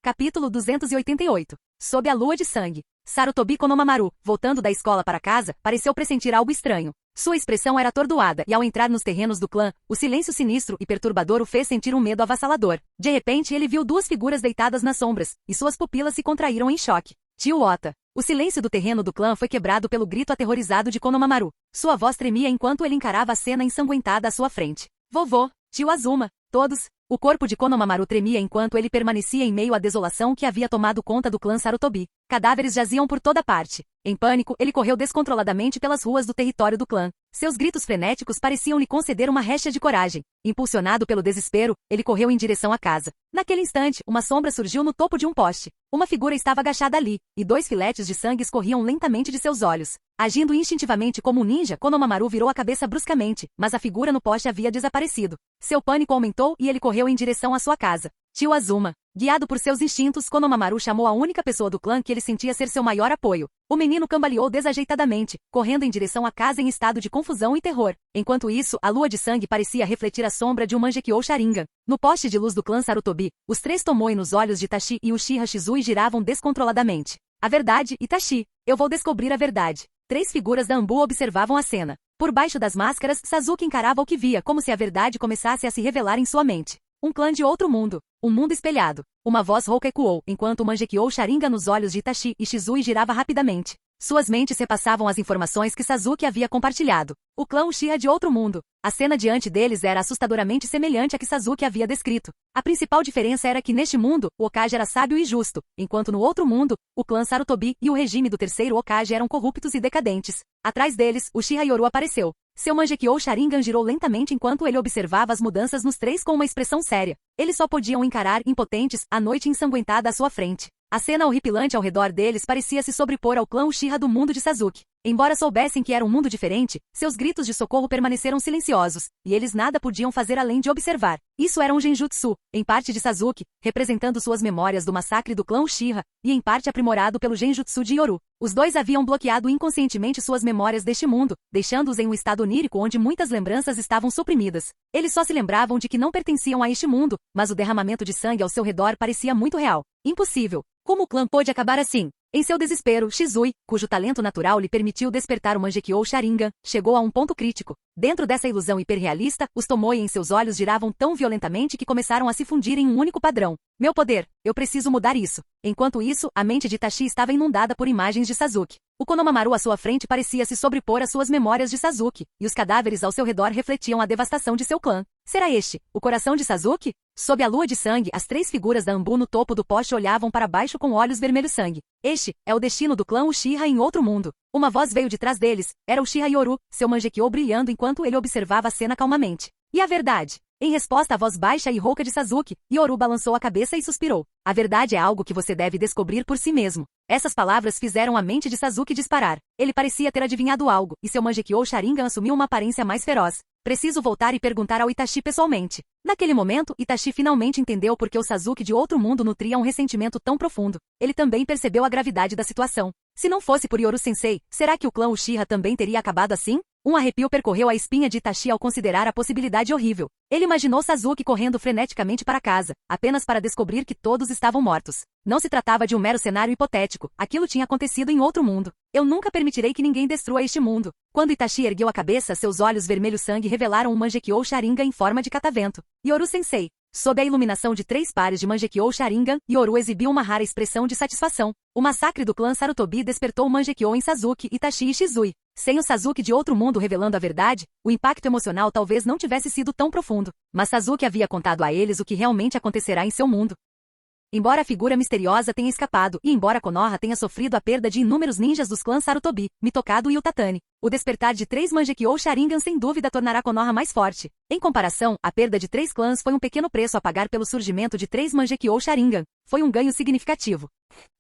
Capítulo 288. Sob a lua de sangue. Sarutobi Konohamaru, voltando da escola para casa, pareceu pressentir algo estranho. Sua expressão era atordoada e ao entrar nos terrenos do clã, o silêncio sinistro e perturbador o fez sentir um medo avassalador. De repente ele viu duas figuras deitadas nas sombras, e suas pupilas se contraíram em choque. Tio Ota. O silêncio do terreno do clã foi quebrado pelo grito aterrorizado de Konohamaru. Sua voz tremia enquanto ele encarava a cena ensanguentada à sua frente. Vovô, tio Azuma, todos... O corpo de Konohamaru tremia enquanto ele permanecia em meio à desolação que havia tomado conta do clã Sarutobi. Cadáveres jaziam por toda parte. Em pânico, ele correu descontroladamente pelas ruas do território do clã. Seus gritos frenéticos pareciam lhe conceder uma rédea de coragem. Impulsionado pelo desespero, ele correu em direção à casa. Naquele instante, uma sombra surgiu no topo de um poste. Uma figura estava agachada ali, e dois filetes de sangue escorriam lentamente de seus olhos. Agindo instintivamente como um ninja, Konohamaru virou a cabeça bruscamente, mas a figura no poste havia desaparecido. Seu pânico aumentou e ele correu em direção à sua casa. Tio Azuma. Guiado por seus instintos, Konohamaru chamou a única pessoa do clã que ele sentia ser seu maior apoio. O menino cambaleou desajeitadamente, correndo em direção à casa em estado de confusão e terror. Enquanto isso, a lua de sangue parecia refletir a sombra de um Mangekyou Sharingan. No poste de luz do clã Sarutobi, os três Tomoe nos olhos de Itachi e Uchiha Shizui giravam descontroladamente. A verdade, Itachi. Eu vou descobrir a verdade. Três figuras da Anbu observavam a cena. Por baixo das máscaras, Sasuke encarava o que via como se a verdade começasse a se revelar em sua mente. Um clã de outro mundo. Um mundo espelhado. Uma voz rouca ecoou, enquanto o Mangekyou Sharingan nos olhos de Itachi e Shizui girava rapidamente. Suas mentes repassavam as informações que Sasuke havia compartilhado. O clã Uchiha de outro mundo. A cena diante deles era assustadoramente semelhante à que Sasuke havia descrito. A principal diferença era que neste mundo, o Hokage era sábio e justo, enquanto no outro mundo, o clã Sarutobi e o regime do terceiro Hokage eram corruptos e decadentes. Atrás deles, Uchiha Yoru apareceu. Seu Mangekyou Sharingan girou lentamente enquanto ele observava as mudanças nos três com uma expressão séria. Eles só podiam encarar, impotentes, a noite ensanguentada à sua frente. A cena horripilante ao redor deles parecia se sobrepor ao clã Uchiha do mundo de Sasuke. Embora soubessem que era um mundo diferente, seus gritos de socorro permaneceram silenciosos, e eles nada podiam fazer além de observar. Isso era um genjutsu, em parte de Sasuke, representando suas memórias do massacre do clã Uchiha, e em parte aprimorado pelo genjutsu de Yoru. Os dois haviam bloqueado inconscientemente suas memórias deste mundo, deixando-os em um estado onírico onde muitas lembranças estavam suprimidas. Eles só se lembravam de que não pertenciam a este mundo, mas o derramamento de sangue ao seu redor parecia muito real. Impossível. Como o clã pôde acabar assim? Em seu desespero, Shizui, cujo talento natural lhe permitiu despertar o Mangekyou Sharingan, chegou a um ponto crítico. Dentro dessa ilusão hiperrealista, os Tomoe em seus olhos giravam tão violentamente que começaram a se fundir em um único padrão. Meu poder, eu preciso mudar isso. Enquanto isso, a mente de Itachi estava inundada por imagens de Sasuke. O Konohamaru à sua frente parecia se sobrepor às suas memórias de Sasuke, e os cadáveres ao seu redor refletiam a devastação de seu clã. Será este, o coração de Sasuke? Sob a lua de sangue, as três figuras da Anbu no topo do poste olhavam para baixo com olhos vermelhos sangue. Este é o destino do clã Uchiha em outro mundo. Uma voz veio de trás deles. Era Uchiha Yoru, seu Mangekyou brilhando enquanto ele observava a cena calmamente. E a verdade? Em resposta à voz baixa e rouca de Sasuke, Yoru balançou a cabeça e suspirou. A verdade é algo que você deve descobrir por si mesmo. Essas palavras fizeram a mente de Sasuke disparar. Ele parecia ter adivinhado algo, e seu Mangekyou Sharingan assumiu uma aparência mais feroz. Preciso voltar e perguntar ao Itachi pessoalmente. Naquele momento, Itachi finalmente entendeu por que o Sasuke de outro mundo nutria um ressentimento tão profundo. Ele também percebeu a gravidade da situação. Se não fosse por Yoru Sensei, será que o clã Uchiha também teria acabado assim? Um arrepio percorreu a espinha de Itachi ao considerar a possibilidade horrível. Ele imaginou Sasuke correndo freneticamente para casa, apenas para descobrir que todos estavam mortos. Não se tratava de um mero cenário hipotético, aquilo tinha acontecido em outro mundo. Eu nunca permitirei que ninguém destrua este mundo. Quando Itachi ergueu a cabeça, seus olhos vermelho-sangue revelaram um Mangekyou Sharingan em forma de catavento. Yoru-sensei. Sob a iluminação de 3 pares de Mangekyou Sharingan, Yoru exibiu uma rara expressão de satisfação. O massacre do clã Sarutobi despertou o Mangekyou em Sasuke, Itachi e Shizui. Sem o Sasuke de outro mundo revelando a verdade, o impacto emocional talvez não tivesse sido tão profundo. Mas Sasuke havia contado a eles o que realmente acontecerá em seu mundo. Embora a figura misteriosa tenha escapado e embora Konoha tenha sofrido a perda de inúmeros ninjas dos clãs Sarutobi, Mitokado e Utatani, o despertar de 3 Mangekyou Sharingan sem dúvida tornará Konoha mais forte. Em comparação, a perda de 3 clãs foi um pequeno preço a pagar pelo surgimento de 3 Mangekyou Sharingan. Foi um ganho significativo.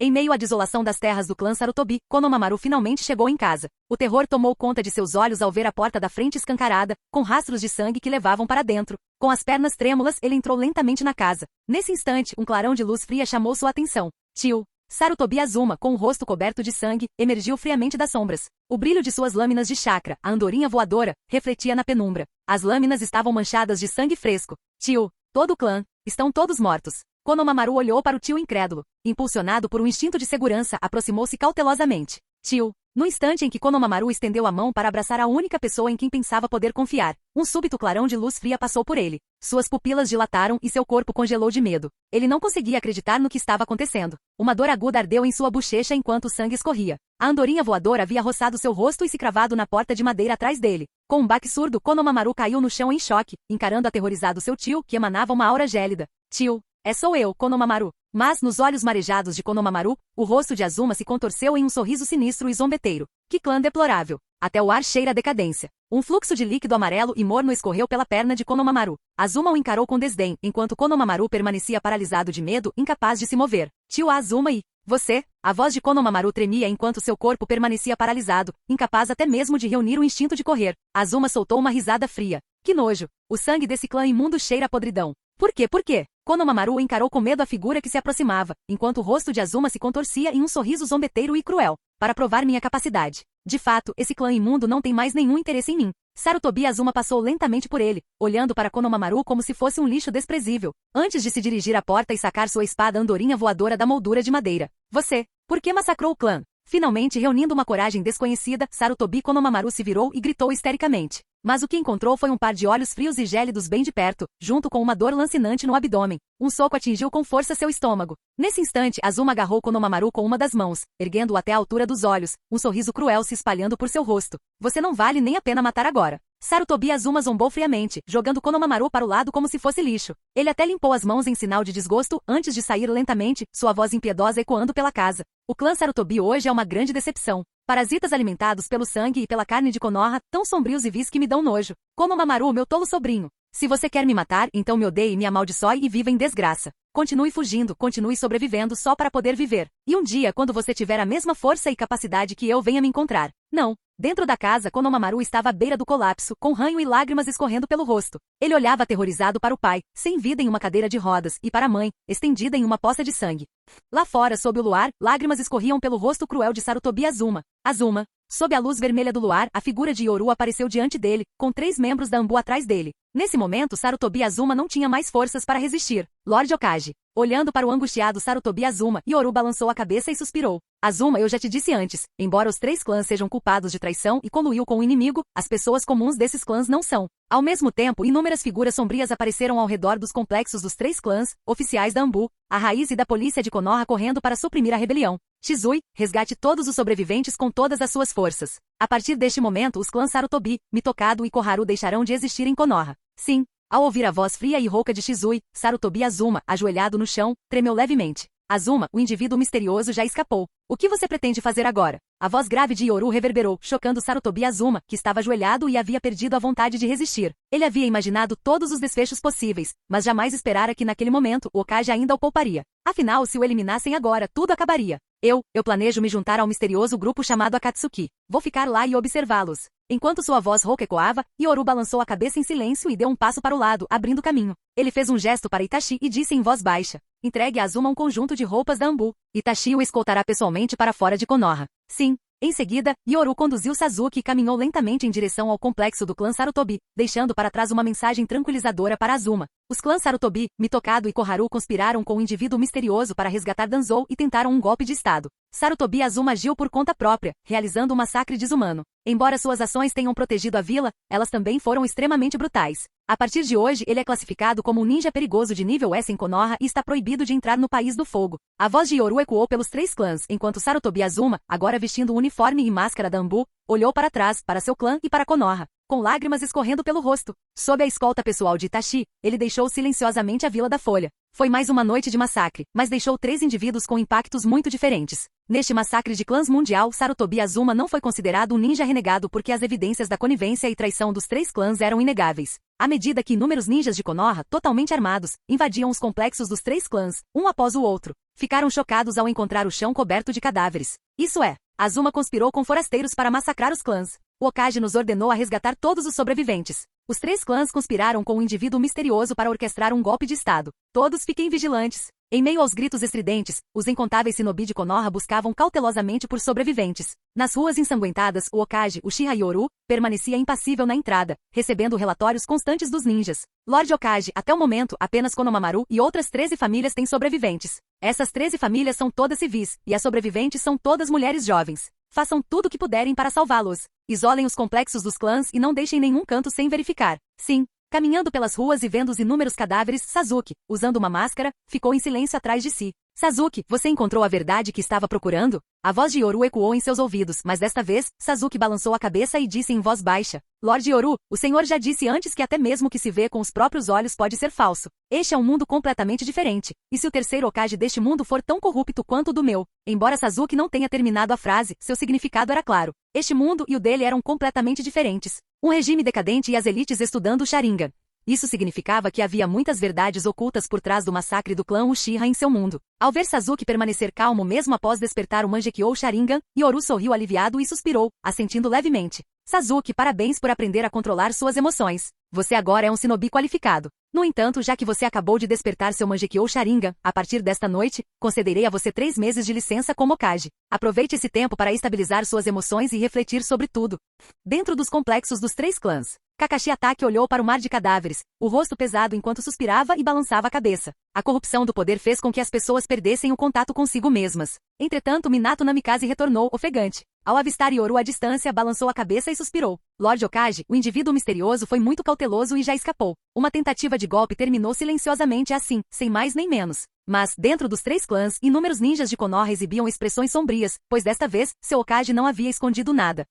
Em meio à desolação das terras do clã Sarutobi, Konohamaru finalmente chegou em casa. O terror tomou conta de seus olhos ao ver a porta da frente escancarada, com rastros de sangue que levavam para dentro. Com as pernas trêmulas, ele entrou lentamente na casa. Nesse instante, um clarão de luz fria chamou sua atenção. Tio. Sarutobi Azuma, com o rosto coberto de sangue, emergiu friamente das sombras. O brilho de suas lâminas de chakra, a andorinha voadora, refletia na penumbra. As lâminas estavam manchadas de sangue fresco. Tio. Todo o clã. Estão todos mortos. Konohamaru olhou para o tio incrédulo. Impulsionado por um instinto de segurança, aproximou-se cautelosamente. Tio. No instante em que Konohamaru estendeu a mão para abraçar a única pessoa em quem pensava poder confiar, um súbito clarão de luz fria passou por ele. Suas pupilas dilataram e seu corpo congelou de medo. Ele não conseguia acreditar no que estava acontecendo. Uma dor aguda ardeu em sua bochecha enquanto o sangue escorria. A andorinha voadora havia roçado seu rosto e se cravado na porta de madeira atrás dele. Com um baque surdo, Konohamaru caiu no chão em choque, encarando aterrorizado seu tio, que emanava uma aura gélida. Tio. Sou eu, Konohamaru. Mas, nos olhos marejados de Konohamaru, o rosto de Azuma se contorceu em um sorriso sinistro e zombeteiro. Que clã deplorável. Até o ar cheira a decadência. Um fluxo de líquido amarelo e morno escorreu pela perna de Konohamaru. Azuma o encarou com desdém, enquanto Konohamaru permanecia paralisado de medo, incapaz de se mover. Tio Azuma e... Você? A voz de Konohamaru tremia enquanto seu corpo permanecia paralisado, incapaz até mesmo de reunir o instinto de correr. Azuma soltou uma risada fria. Que nojo. O sangue desse clã imundo cheira a podridão. Por quê? Por quê? Konohamaru encarou com medo a figura que se aproximava, enquanto o rosto de Azuma se contorcia em um sorriso zombeteiro e cruel. Para provar minha capacidade. De fato, esse clã imundo não tem mais nenhum interesse em mim. Sarutobi Azuma passou lentamente por ele, olhando para Konohamaru como se fosse um lixo desprezível, antes de se dirigir à porta e sacar sua espada andorinha voadora da moldura de madeira. Você, por que massacrou o clã? Finalmente, reunindo uma coragem desconhecida, Sarutobi Konohamaru se virou e gritou histericamente. Mas o que encontrou foi um par de olhos frios e gélidos bem de perto, junto com uma dor lancinante no abdômen. Um soco atingiu com força seu estômago. Nesse instante, Azuma agarrou Konohamaru com uma das mãos, erguendo-o até a altura dos olhos, um sorriso cruel se espalhando por seu rosto. Você não vale nem a pena matar agora. Sarutobi Azuma zombou friamente, jogando Konohamaru para o lado como se fosse lixo. Ele até limpou as mãos em sinal de desgosto, antes de sair lentamente, sua voz impiedosa ecoando pela casa. O clã Sarutobi hoje é uma grande decepção. Parasitas alimentados pelo sangue e pela carne de Konoha, tão sombrios e vis que me dão nojo. Konohamaru, meu tolo sobrinho. Se você quer me matar, então me odeie e me amaldiçoe e viva em desgraça. Continue fugindo, continue sobrevivendo só para poder viver. E um dia, quando você tiver a mesma força e capacidade que eu, venha me encontrar. Não. Dentro da casa, Konohamaru estava à beira do colapso, com ranho e lágrimas escorrendo pelo rosto. Ele olhava aterrorizado para o pai, sem vida em uma cadeira de rodas, e para a mãe, estendida em uma poça de sangue. Lá fora, sob o luar, lágrimas escorriam pelo rosto cruel de Sarutobi Azuma. Azuma. Sob a luz vermelha do luar, a figura de Yoru apareceu diante dele, com 3 membros da Anbu atrás dele. Nesse momento, Sarutobi Azuma não tinha mais forças para resistir. Lord Okage. Olhando para o angustiado Sarutobi Azuma, Yoru balançou a cabeça e suspirou. Azuma, eu já te disse antes, embora os 3 clãs sejam culpados de traição e coluiu com o inimigo, as pessoas comuns desses clãs não são. Ao mesmo tempo, inúmeras figuras sombrias apareceram ao redor dos complexos dos 3 clãs, oficiais da Anbu, a raiz e da polícia de Konoha correndo para suprimir a rebelião. Shizui, resgate todos os sobreviventes com todas as suas forças. A partir deste momento, os clãs Sarutobi, Mitokado e Koharu deixarão de existir em Konoha. Sim. Ao ouvir a voz fria e rouca de Shizui, Sarutobi Azuma, ajoelhado no chão, tremeu levemente. Azuma, o indivíduo misterioso já escapou. O que você pretende fazer agora? A voz grave de Yoru reverberou, chocando Sarutobi Azuma, que estava ajoelhado e havia perdido a vontade de resistir. Ele havia imaginado todos os desfechos possíveis, mas jamais esperara que naquele momento o Okage ainda o pouparia. Afinal, se o eliminassem agora, tudo acabaria. Eu planejo me juntar ao misterioso grupo chamado Akatsuki. Vou ficar lá e observá-los. Enquanto sua voz rouca ecoava, Yoru balançou a cabeça em silêncio e deu um passo para o lado, abrindo caminho. Ele fez um gesto para Itachi e disse em voz baixa. Entregue a Azuma um conjunto de roupas da Anbu. Itachi o escoltará pessoalmente para fora de Konoha. Sim. Em seguida, Yoru conduziu Sasuke e caminhou lentamente em direção ao complexo do clã Sarutobi, deixando para trás uma mensagem tranquilizadora para Azuma. Os clãs Sarutobi, Mitokado e Koharu conspiraram com um indivíduo misterioso para resgatar Danzou e tentaram um golpe de estado. Sarutobi e Azuma agiu por conta própria, realizando um massacre desumano. Embora suas ações tenham protegido a vila, elas também foram extremamente brutais. A partir de hoje, ele é classificado como um ninja perigoso de nível S em Konoha e está proibido de entrar no País do Fogo. A voz de Yoru ecoou pelos 3 clãs, enquanto Sarutobi Azuma, agora vestindo o uniforme e máscara da Anbu, olhou para trás, para seu clã e para Konoha, com lágrimas escorrendo pelo rosto. Sob a escolta pessoal de Itachi, ele deixou silenciosamente a Vila da Folha. Foi mais uma noite de massacre, mas deixou 3 indivíduos com impactos muito diferentes. Neste massacre de clãs mundial, Sarutobi Azuma não foi considerado um ninja renegado porque as evidências da conivência e traição dos 3 clãs eram inegáveis. À medida que inúmeros ninjas de Konoha, totalmente armados, invadiam os complexos dos 3 clãs, um após o outro, ficaram chocados ao encontrar o chão coberto de cadáveres. Isso é, Azuma conspirou com forasteiros para massacrar os clãs. O Hokage nos ordenou a resgatar todos os sobreviventes. Os 3 clãs conspiraram com um indivíduo misterioso para orquestrar um golpe de estado. Todos fiquem vigilantes. Em meio aos gritos estridentes, os incontáveis shinobi de Konoha buscavam cautelosamente por sobreviventes. Nas ruas ensanguentadas, o Hokage, Uchiha Yoru, permanecia impassível na entrada, recebendo relatórios constantes dos ninjas. Lord Hokage, até o momento, apenas Konohamaru e outras 13 famílias têm sobreviventes. Essas 13 famílias são todas civis, e as sobreviventes são todas mulheres jovens. Façam tudo o que puderem para salvá-los. Isolem os complexos dos clãs e não deixem nenhum canto sem verificar. Sim. Caminhando pelas ruas e vendo os inúmeros cadáveres, Sasuke, usando uma máscara, ficou em silêncio atrás de si. Sasuke, você encontrou a verdade que estava procurando? A voz de Yoru ecoou em seus ouvidos, mas desta vez, Sasuke balançou a cabeça e disse em voz baixa: Lord Yoru, o senhor já disse antes que até mesmo o que se vê com os próprios olhos pode ser falso. Este é um mundo completamente diferente. E se o terceiro Hokage deste mundo for tão corrupto quanto o do meu? Embora Sasuke não tenha terminado a frase, seu significado era claro. Este mundo e o dele eram completamente diferentes. Um regime decadente e as elites estudando o Sharingan. Isso significava que havia muitas verdades ocultas por trás do massacre do clã Uchiha em seu mundo. Ao ver Sasuke permanecer calmo mesmo após despertar o Mangekyou Sharingan, Yoru sorriu aliviado e suspirou, assentindo levemente. Sasuke, parabéns por aprender a controlar suas emoções. Você agora é um shinobi qualificado. No entanto, já que você acabou de despertar seu Mangekyou Sharingan, a partir desta noite, concederei a você 3 meses de licença como Hokage. Aproveite esse tempo para estabilizar suas emoções e refletir sobre tudo. Dentro dos complexos dos 3 clãs, Kakashi Hatake olhou para o mar de cadáveres, o rosto pesado enquanto suspirava e balançava a cabeça. A corrupção do poder fez com que as pessoas perdessem o contato consigo mesmas. Entretanto, Minato Namikaze retornou, ofegante. Ao avistar Yoru à distância, balançou a cabeça e suspirou. Lord Hokage, o indivíduo misterioso foi muito cauteloso e já escapou. Uma tentativa de golpe terminou silenciosamente assim, sem mais nem menos. Mas, dentro dos 3 clãs, inúmeros ninjas de Konoha exibiam expressões sombrias, pois desta vez, seu Hokage não havia escondido nada.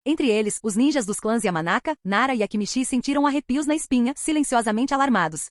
Entre eles, os ninjas dos clãs Yamanaka, Nara e Akimichi sentiram arrepios na espinha, silenciosamente alarmados.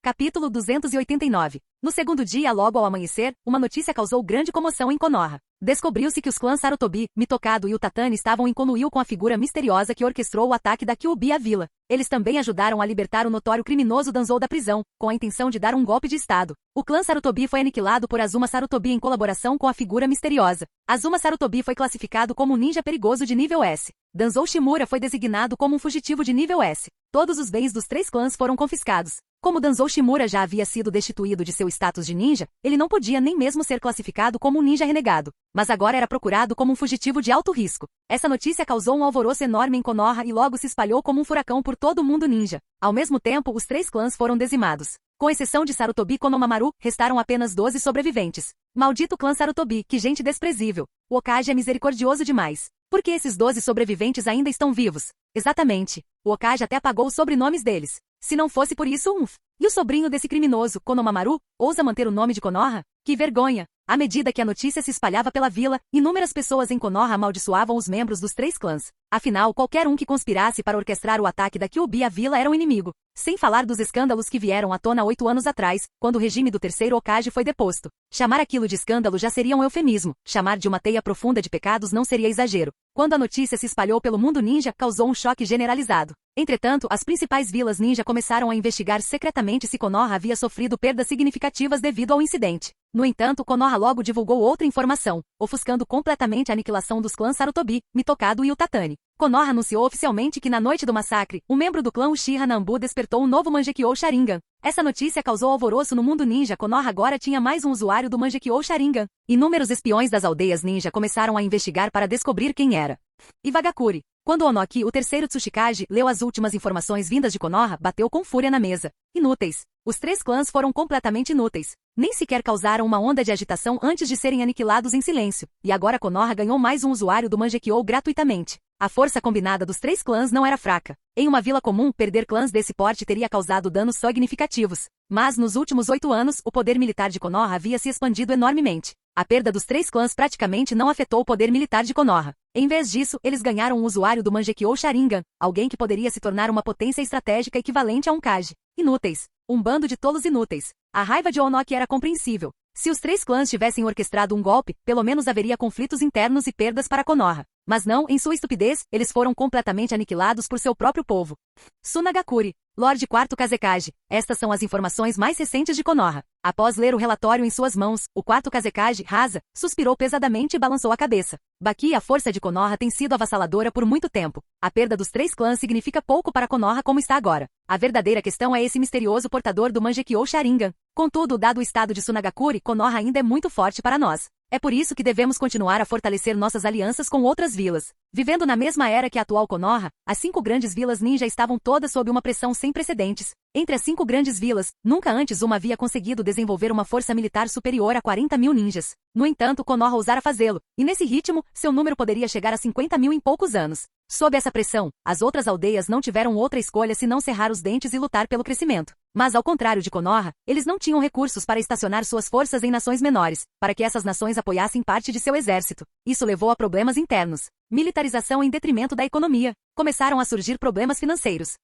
Capítulo 289. No segundo dia, logo ao amanhecer, uma notícia causou grande comoção em Konoha. Descobriu-se que os clãs Sarutobi, Mitokado e Utatani estavam em conluio com a figura misteriosa que orquestrou o ataque da Kyuubi à vila. Eles também ajudaram a libertar o notório criminoso Danzou da prisão, com a intenção de dar um golpe de estado. O clã Sarutobi foi aniquilado por Azuma Sarutobi em colaboração com a figura misteriosa. Azuma Sarutobi foi classificado como um ninja perigoso de nível S. Danzou Shimura foi designado como um fugitivo de nível S. Todos os bens dos 3 clãs foram confiscados. Como Danzou Shimura já havia sido destituído de seu status de ninja, ele não podia nem mesmo ser classificado como um ninja renegado, mas agora era procurado como um fugitivo de alto risco. Essa notícia causou um alvoroço enorme em Konoha e logo se espalhou como um furacão por todo o mundo ninja. Ao mesmo tempo, os 3 clãs foram dizimados. Com exceção de Sarutobi e Konohamaru, restaram apenas 12 sobreviventes. Maldito clã Sarutobi, que gente desprezível. O Hokage é misericordioso demais. Por que esses 12 sobreviventes ainda estão vivos? Exatamente. O Hokage até apagou os sobrenomes deles. Se não fosse por isso, E o sobrinho desse criminoso, Konohamaru, ousa manter o nome de Konoha? Que vergonha! À medida que a notícia se espalhava pela vila, inúmeras pessoas em Konoha amaldiçoavam os membros dos 3 clãs. Afinal, qualquer um que conspirasse para orquestrar o ataque da Kyuubi à vila era um inimigo. Sem falar dos escândalos que vieram à tona 8 anos atrás, quando o regime do terceiro Hokage foi deposto. Chamar aquilo de escândalo já seria um eufemismo. Chamar de uma teia profunda de pecados não seria exagero. Quando a notícia se espalhou pelo mundo ninja, causou um choque generalizado. Entretanto, as principais vilas ninja começaram a investigar secretamente se Konoha havia sofrido perdas significativas devido ao incidente. No entanto, Konoha logo divulgou outra informação, ofuscando completamente a aniquilação dos clãs Sarutobi, Mitokado e Utatani. Konoha anunciou oficialmente que na noite do massacre, um membro do clã Uchiha Nambu despertou um novo Mangekyou Sharingan. Essa notícia causou alvoroço no mundo ninja. Konoha agora tinha mais um usuário do Mangekyou Sharingan. Inúmeros espiões das aldeias ninja começaram a investigar para descobrir quem era. Iwagakure. Quando Onoki, o terceiro Tsuchikage, leu as últimas informações vindas de Konoha, bateu com fúria na mesa. Inúteis. Os 3 clãs foram completamente inúteis. Nem sequer causaram uma onda de agitação antes de serem aniquilados em silêncio. E agora Konoha ganhou mais um usuário do Mangekyou gratuitamente. A força combinada dos 3 clãs não era fraca. Em uma vila comum, perder clãs desse porte teria causado danos significativos. Mas nos últimos 8 anos, o poder militar de Konoha havia se expandido enormemente. A perda dos 3 clãs praticamente não afetou o poder militar de Konoha. Em vez disso, eles ganharam um usuário do Mangekyou Sharingan, alguém que poderia se tornar uma potência estratégica equivalente a um Kage. Inúteis. Um bando de tolos inúteis. A raiva de Onoki era compreensível. Se os 3 clãs tivessem orquestrado um golpe, pelo menos haveria conflitos internos e perdas para Konoha. Mas não, em sua estupidez, eles foram completamente aniquilados por seu próprio povo. Tsunagakure. Lorde IV Kazekage. Estas são as informações mais recentes de Konoha. Após ler o relatório em suas mãos, o quarto Kazekage, Rasa, suspirou pesadamente e balançou a cabeça. Baki, a força de Konoha tem sido avassaladora por muito tempo. A perda dos 3 clãs significa pouco para Konoha como está agora. A verdadeira questão é esse misterioso portador do Mangekyou Sharingan. Contudo, dado o estado de Tsunagakure, Konoha ainda é muito forte para nós. É por isso que devemos continuar a fortalecer nossas alianças com outras vilas. Vivendo na mesma era que a atual Konoha, as 5 grandes vilas ninja estavam todas sob uma pressão sem precedentes. Entre as 5 grandes vilas, nunca antes uma havia conseguido desenvolver uma força militar superior a 40 mil ninjas. No entanto, Konoha ousara fazê-lo, e nesse ritmo, seu número poderia chegar a 50 mil em poucos anos. Sob essa pressão, as outras aldeias não tiveram outra escolha senão cerrar os dentes e lutar pelo crescimento. Mas ao contrário de Konoha, eles não tinham recursos para estacionar suas forças em nações menores, para que essas nações apoiassem parte de seu exército. Isso levou a problemas internos. Militarização em detrimento da economia. Começaram a surgir problemas financeiros.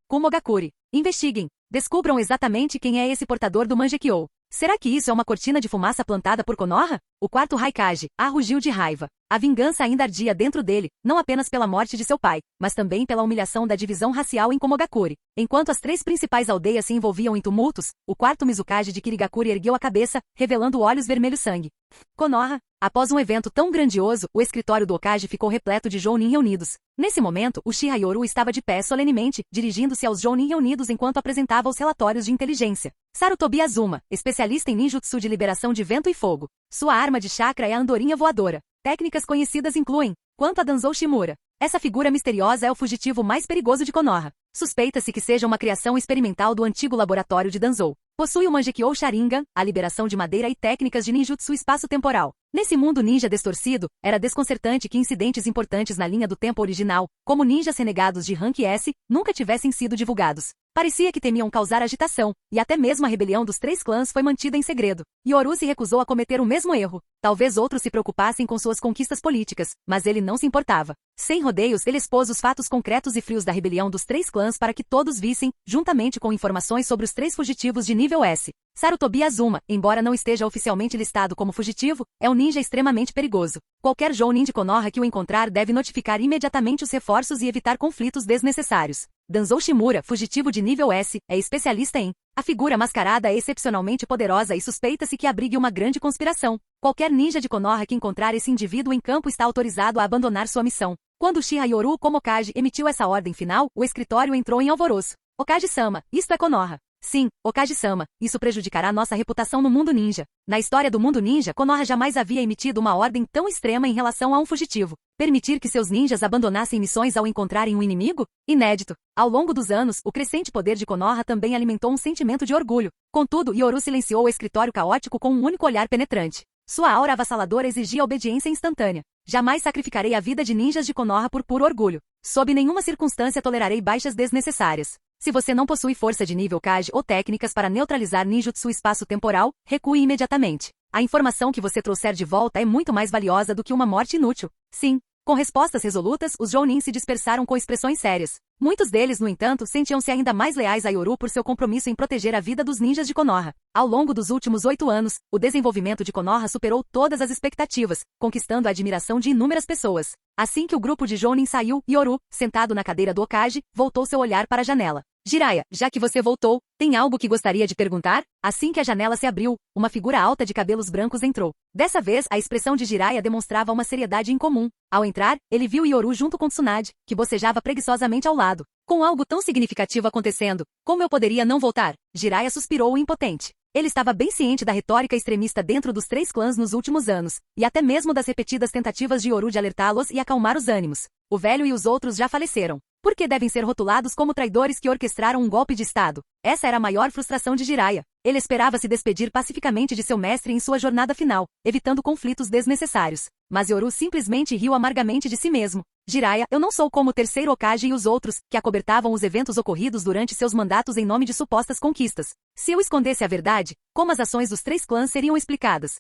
Kumogakure. Investiguem. Descubram exatamente quem é esse portador do Mangekyou. Será que isso é uma cortina de fumaça plantada por Konoha? O quarto Raikage, rugiu de raiva. A vingança ainda ardia dentro dele, não apenas pela morte de seu pai, mas também pela humilhação da divisão racial em Kumogakure. Enquanto as 3 principais aldeias se envolviam em tumultos, o quarto Mizukage de Kirigakure ergueu a cabeça, revelando olhos vermelhos sangue. Konoha. Após um evento tão grandioso, o escritório do Hokage ficou repleto de Jounin reunidos. Nesse momento, Uchiha Yoru estava de pé solenemente, dirigindo-se aos Jounin reunidos enquanto apresentava os relatórios de inteligência. Sarutobi Azuma, especialista em ninjutsu de liberação de vento e fogo. Sua arma de chakra é a andorinha voadora. Técnicas conhecidas incluem: quanto a Danzou Shimura. Essa figura misteriosa é o fugitivo mais perigoso de Konoha. Suspeita-se que seja uma criação experimental do antigo laboratório de Danzou. Possui o Mangekyou Sharingan, a liberação de madeira e técnicas de ninjutsu espaço-temporal. Nesse mundo ninja distorcido, era desconcertante que incidentes importantes na linha do tempo original, como ninjas renegados de rank S, nunca tivessem sido divulgados. Parecia que temiam causar agitação, e até mesmo a rebelião dos 3 clãs foi mantida em segredo. Yoru se recusou a cometer o mesmo erro. Talvez outros se preocupassem com suas conquistas políticas, mas ele não se importava. Sem rodeios, ele expôs os fatos concretos e frios da rebelião dos 3 clãs para que todos vissem, juntamente com informações sobre os 3 fugitivos de nível S. Sarutobi Azuma, embora não esteja oficialmente listado como fugitivo, é um ninja extremamente perigoso. Qualquer Jounin de Konoha que o encontrar deve notificar imediatamente os reforços e evitar conflitos desnecessários. Danzou Shimura, fugitivo de nível S, é especialista em... A figura mascarada é excepcionalmente poderosa e suspeita-se que abrigue uma grande conspiração. Qualquer ninja de Konoha que encontrar esse indivíduo em campo está autorizado a abandonar sua missão. Quando Uchiha Yoru Komokage emitiu essa ordem final, o escritório entrou em alvoroço. Hokage-sama, isto é Konoha. Sim, Hokage-sama, isso prejudicará nossa reputação no mundo ninja. Na história do mundo ninja, Konoha jamais havia emitido uma ordem tão extrema em relação a um fugitivo. Permitir que seus ninjas abandonassem missões ao encontrarem um inimigo? Inédito. Ao longo dos anos, o crescente poder de Konoha também alimentou um sentimento de orgulho. Contudo, Yoru silenciou o escritório caótico com um único olhar penetrante. Sua aura avassaladora exigia obediência instantânea. Jamais sacrificarei a vida de ninjas de Konoha por puro orgulho. Sob nenhuma circunstância tolerarei baixas desnecessárias. Se você não possui força de nível Kage ou técnicas para neutralizar ninjutsu espaço-temporal, recue imediatamente. A informação que você trouxer de volta é muito mais valiosa do que uma morte inútil. Sim. Com respostas resolutas, os Jounin se dispersaram com expressões sérias. Muitos deles, no entanto, sentiam-se ainda mais leais a Yoru por seu compromisso em proteger a vida dos ninjas de Konoha. Ao longo dos últimos 8 anos, o desenvolvimento de Konoha superou todas as expectativas, conquistando a admiração de inúmeras pessoas. Assim que o grupo de Jounin saiu, Yoru, sentado na cadeira do Hokage, voltou seu olhar para a janela. Jiraiya, já que você voltou, tem algo que gostaria de perguntar? Assim que a janela se abriu, uma figura alta de cabelos brancos entrou. Dessa vez, a expressão de Jiraiya demonstrava uma seriedade incomum. Ao entrar, ele viu Yoru junto com Tsunade, que bocejava preguiçosamente ao lado. Com algo tão significativo acontecendo, como eu poderia não voltar? Jiraiya suspirou impotente. Ele estava bem ciente da retórica extremista dentro dos 3 clãs nos últimos anos, e até mesmo das repetidas tentativas de Yoru de alertá-los e acalmar os ânimos. O velho e os outros já faleceram. Por que devem ser rotulados como traidores que orquestraram um golpe de Estado? Essa era a maior frustração de Jiraiya. Ele esperava se despedir pacificamente de seu mestre em sua jornada final, evitando conflitos desnecessários. Mas Yoru simplesmente riu amargamente de si mesmo. Jiraiya, eu não sou como o terceiro Hokage e os outros, que acobertavam os eventos ocorridos durante seus mandatos em nome de supostas conquistas. Se eu escondesse a verdade, como as ações dos 3 clãs seriam explicadas?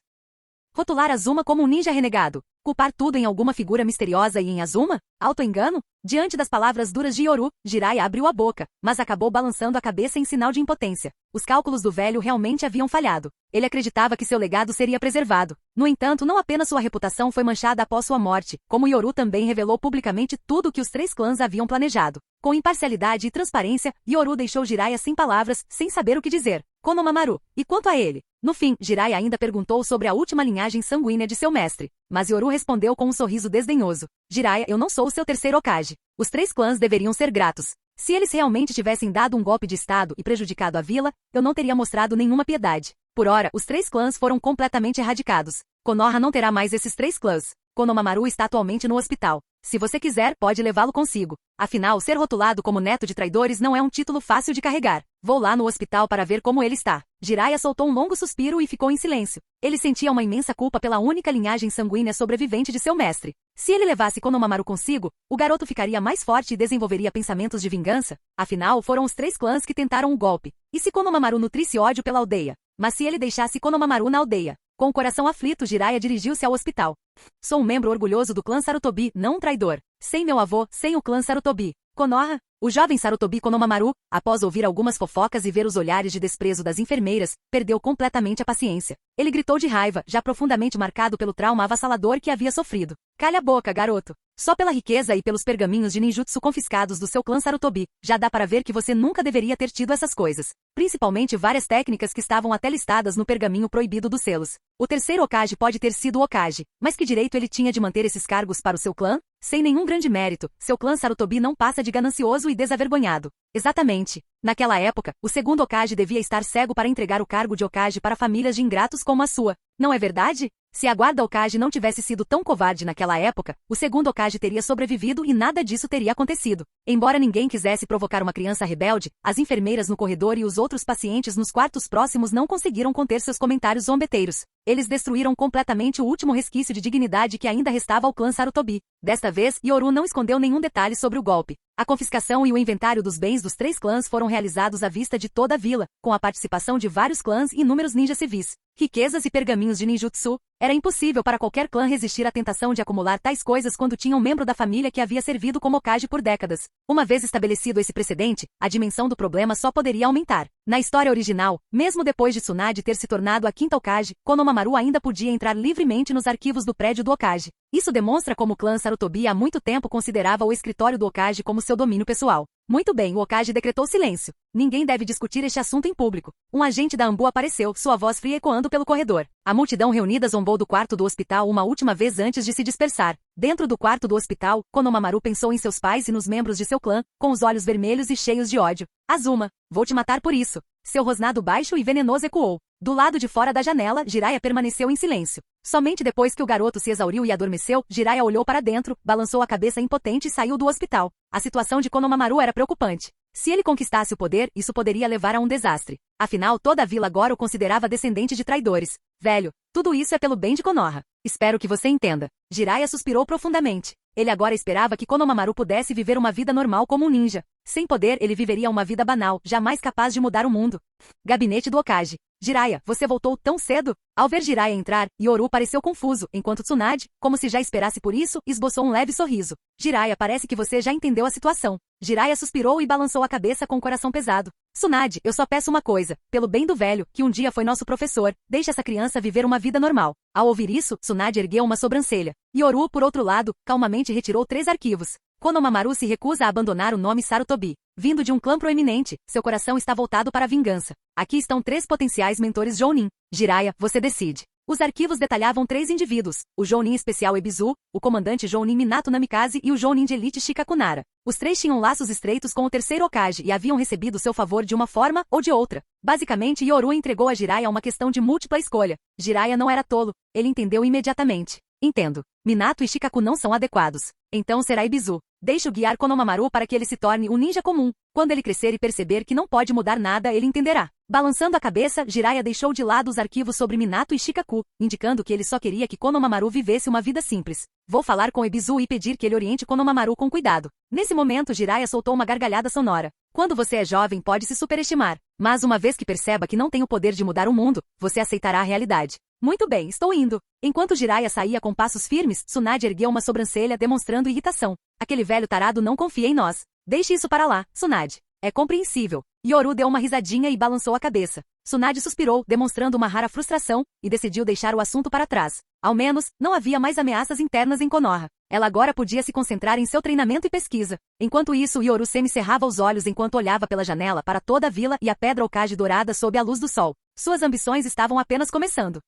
Rotular Azuma como um ninja renegado. Culpar tudo em alguma figura misteriosa e em Azuma? Auto-engano? Diante das palavras duras de Yoru, Jiraiya abriu a boca, mas acabou balançando a cabeça em sinal de impotência. Os cálculos do velho realmente haviam falhado. Ele acreditava que seu legado seria preservado. No entanto, não apenas sua reputação foi manchada após sua morte, como Yoru também revelou publicamente tudo o que os 3 clãs haviam planejado. Com imparcialidade e transparência, Yoru deixou Jiraiya sem palavras, sem saber o que dizer. Konohamaru, e quanto a ele? No fim, Jiraiya ainda perguntou sobre a última linhagem sanguínea de seu mestre, mas Yoru respondeu com um sorriso desdenhoso. Jiraiya, eu não sou o seu terceiro Hokage. Os 3 clãs deveriam ser gratos. Se eles realmente tivessem dado um golpe de Estado e prejudicado a vila, eu não teria mostrado nenhuma piedade. Por ora, os 3 clãs foram completamente erradicados. Konoha não terá mais esses 3 clãs. Konohamaru está atualmente no hospital. Se você quiser, pode levá-lo consigo. Afinal, ser rotulado como neto de traidores não é um título fácil de carregar. Vou lá no hospital para ver como ele está. Jiraiya soltou um longo suspiro e ficou em silêncio. Ele sentia uma imensa culpa pela única linhagem sanguínea sobrevivente de seu mestre. Se ele levasse Konohamaru consigo, o garoto ficaria mais forte e desenvolveria pensamentos de vingança. Afinal, foram os 3 clãs que tentaram o golpe. E se Konohamaru nutrisse ódio pela aldeia? Mas se ele deixasse Konohamaru na aldeia? Com o coração aflito, Jiraiya dirigiu-se ao hospital. Sou um membro orgulhoso do clã Sarutobi, não um traidor. Sem meu avô, sem o clã Sarutobi. Konoha? O jovem Sarutobi Konohamaru, após ouvir algumas fofocas e ver os olhares de desprezo das enfermeiras, perdeu completamente a paciência. Ele gritou de raiva, já profundamente marcado pelo trauma avassalador que havia sofrido. Calha a boca, garoto. Só pela riqueza e pelos pergaminhos de ninjutsu confiscados do seu clã Sarutobi, já dá para ver que você nunca deveria ter tido essas coisas. Principalmente várias técnicas que estavam até listadas no pergaminho proibido dos selos. O terceiro Hokage pode ter sido o Hokage, mas que direito ele tinha de manter esses cargos para o seu clã? Sem nenhum grande mérito, seu clã Sarutobi não passa de ganancioso e desavergonhado. Exatamente. Naquela época, o segundo Hokage devia estar cego para entregar o cargo de Hokage para famílias de ingratos como a sua. Não é verdade? Se a guarda Hokage não tivesse sido tão covarde naquela época, o segundo Hokage teria sobrevivido e nada disso teria acontecido. Embora ninguém quisesse provocar uma criança rebelde, as enfermeiras no corredor e os outros pacientes nos quartos próximos não conseguiram conter seus comentários zombeteiros. Eles destruíram completamente o último resquício de dignidade que ainda restava ao clã Sarutobi. Desta vez, Yoru não escondeu nenhum detalhe sobre o golpe. A confiscação e o inventário dos bens dos 3 clãs foram realizados à vista de toda a vila, com a participação de vários clãs e inúmeros ninjas civis. Riquezas e pergaminhos de ninjutsu. Era impossível para qualquer clã resistir à tentação de acumular tais coisas quando tinha um membro da família que havia servido como Hokage por décadas. Uma vez estabelecido esse precedente, a dimensão do problema só poderia aumentar. Na história original, mesmo depois de Tsunade ter se tornado a 5ª Hokage, Konohamaru ainda podia entrar livremente nos arquivos do prédio do Hokage. Isso demonstra como o clã Sarutobi há muito tempo considerava o escritório do Hokage como seu domínio pessoal. Muito bem, o Hokage decretou silêncio. Ninguém deve discutir este assunto em público. Um agente da Anbu apareceu, sua voz fria ecoando pelo corredor. A multidão reunida zombou do quarto do hospital uma última vez antes de se dispersar. Dentro do quarto do hospital, Konohamaru pensou em seus pais e nos membros de seu clã, com os olhos vermelhos e cheios de ódio. Azuma, vou te matar por isso. Seu rosnado baixo e venenoso ecoou. Do lado de fora da janela, Jiraiya permaneceu em silêncio. Somente depois que o garoto se exauriu e adormeceu, Jiraiya olhou para dentro, balançou a cabeça impotente e saiu do hospital. A situação de Konohamaru era preocupante. Se ele conquistasse o poder, isso poderia levar a um desastre. Afinal, toda a vila agora o considerava descendente de traidores. Velho, tudo isso é pelo bem de Konoha. Espero que você entenda. Jiraiya suspirou profundamente. Ele agora esperava que Konohamaru pudesse viver uma vida normal como um ninja. Sem poder, ele viveria uma vida banal, jamais capaz de mudar o mundo. Gabinete do Hokage. Jiraiya, você voltou tão cedo? Ao ver Jiraiya entrar, Yoru pareceu confuso, enquanto Tsunade, como se já esperasse por isso, esboçou um leve sorriso. Jiraiya, parece que você já entendeu a situação. Jiraiya suspirou e balançou a cabeça com o coração pesado. Tsunade, eu só peço uma coisa, pelo bem do velho, que um dia foi nosso professor, deixe essa criança viver uma vida normal. Ao ouvir isso, Tsunade ergueu uma sobrancelha. Yoru, por outro lado, calmamente retirou 3 arquivos. Konohamaru se recusa a abandonar o nome Sarutobi. Vindo de um clã proeminente, seu coração está voltado para a vingança. Aqui estão 3 potenciais mentores Jounin. Jiraiya, você decide. Os arquivos detalhavam 3 indivíduos, o Jounin especial Ebizu, o comandante Jounin Minato Namikaze e o Jounin de elite Shikakunara. Os 3 tinham laços estreitos com o terceiro Hokage e haviam recebido seu favor de uma forma ou de outra. Basicamente, Yoru entregou a Jiraiya uma questão de múltipla escolha. Jiraiya não era tolo, ele entendeu imediatamente. Entendo. Minato e Shikaku não são adequados. Então será Ebizu. Deixe-o guiar Konohamaru para que ele se torne um ninja comum. Quando ele crescer e perceber que não pode mudar nada, ele entenderá. Balançando a cabeça, Jiraiya deixou de lado os arquivos sobre Minato e Shikaku, indicando que ele só queria que Konohamaru vivesse uma vida simples. Vou falar com Ebizu e pedir que ele oriente Konohamaru com cuidado. Nesse momento, Jiraiya soltou uma gargalhada sonora. Quando você é jovem, pode se superestimar. Mas uma vez que perceba que não tem o poder de mudar o mundo, você aceitará a realidade. Muito bem, estou indo. Enquanto Jiraiya saía com passos firmes, Tsunade ergueu uma sobrancelha demonstrando irritação. Aquele velho tarado não confia em nós. Deixe isso para lá, Tsunade. É compreensível. Yoru deu uma risadinha e balançou a cabeça. Tsunade suspirou, demonstrando uma rara frustração, e decidiu deixar o assunto para trás. Ao menos, não havia mais ameaças internas em Konoha. Ela agora podia se concentrar em seu treinamento e pesquisa. Enquanto isso, Yoru semicerrava os olhos enquanto olhava pela janela para toda a vila e a pedra Hokage dourada sob a luz do sol. Suas ambições estavam apenas começando.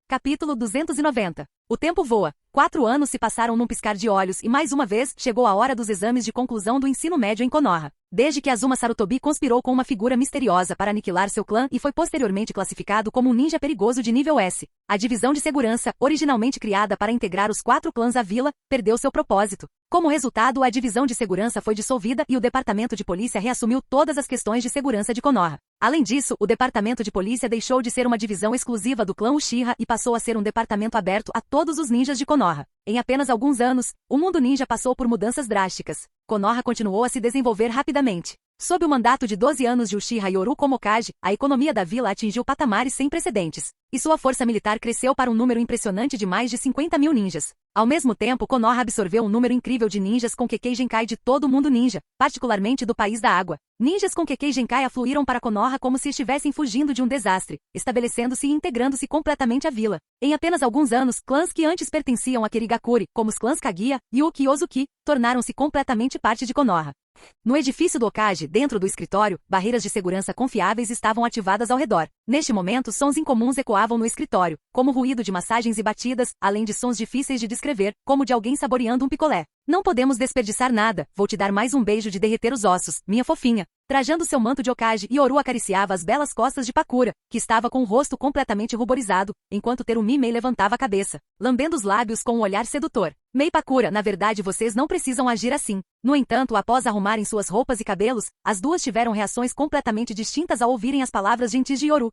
Capítulo 290. O tempo voa. 4 anos se passaram num piscar de olhos e mais uma vez chegou a hora dos exames de conclusão do ensino médio em Konoha. Desde que Azuma Sarutobi conspirou com uma figura misteriosa para aniquilar seu clã e foi posteriormente classificado como um ninja perigoso de nível S, a divisão de segurança, originalmente criada para integrar os 4 clãs à vila, perdeu seu propósito. Como resultado, a divisão de segurança foi dissolvida e o departamento de polícia reassumiu todas as questões de segurança de Konoha. Além disso, o departamento de polícia deixou de ser uma divisão exclusiva do clã Uchiha e passou a ser um departamento aberto a todos os ninjas de Konoha. Em apenas alguns anos, o mundo ninja passou por mudanças drásticas. Konoha continuou a se desenvolver rapidamente. Sob o mandato de 12 anos de Uchiha Yoru como Hokage, a economia da vila atingiu patamares sem precedentes, e sua força militar cresceu para um número impressionante de mais de 50 mil ninjas. Ao mesmo tempo, Konoha absorveu um número incrível de ninjas com Kekkei Genkai de todo o mundo ninja, particularmente do País da Água. Ninjas com Kekkei Genkai afluíram para Konoha como se estivessem fugindo de um desastre, estabelecendo-se e integrando-se completamente à vila. Em apenas alguns anos, clãs que antes pertenciam a Kirigakuri, como os clãs Kaguya, Yuki e Ozuki, tornaram-se completamente parte de Konoha. No edifício do Hokage, dentro do escritório, barreiras de segurança confiáveis estavam ativadas ao redor. Neste momento, sons incomuns ecoavam no escritório, como o ruído de massagens e batidas, além de sons difíceis de descrever, como de alguém saboreando um picolé. Não podemos desperdiçar nada, vou te dar mais um beijo de derreter os ossos, minha fofinha. Trajando seu manto de Hokage, Yoru acariciava as belas costas de Pakura, que estava com o rosto completamente ruborizado, enquanto Terumi Mei levantava a cabeça, lambendo os lábios com um olhar sedutor. Mei Pakura, na verdade vocês não precisam agir assim. No entanto, após arrumarem suas roupas e cabelos, as duas tiveram reações completamente distintas ao ouvirem as palavras gentis de Yoru.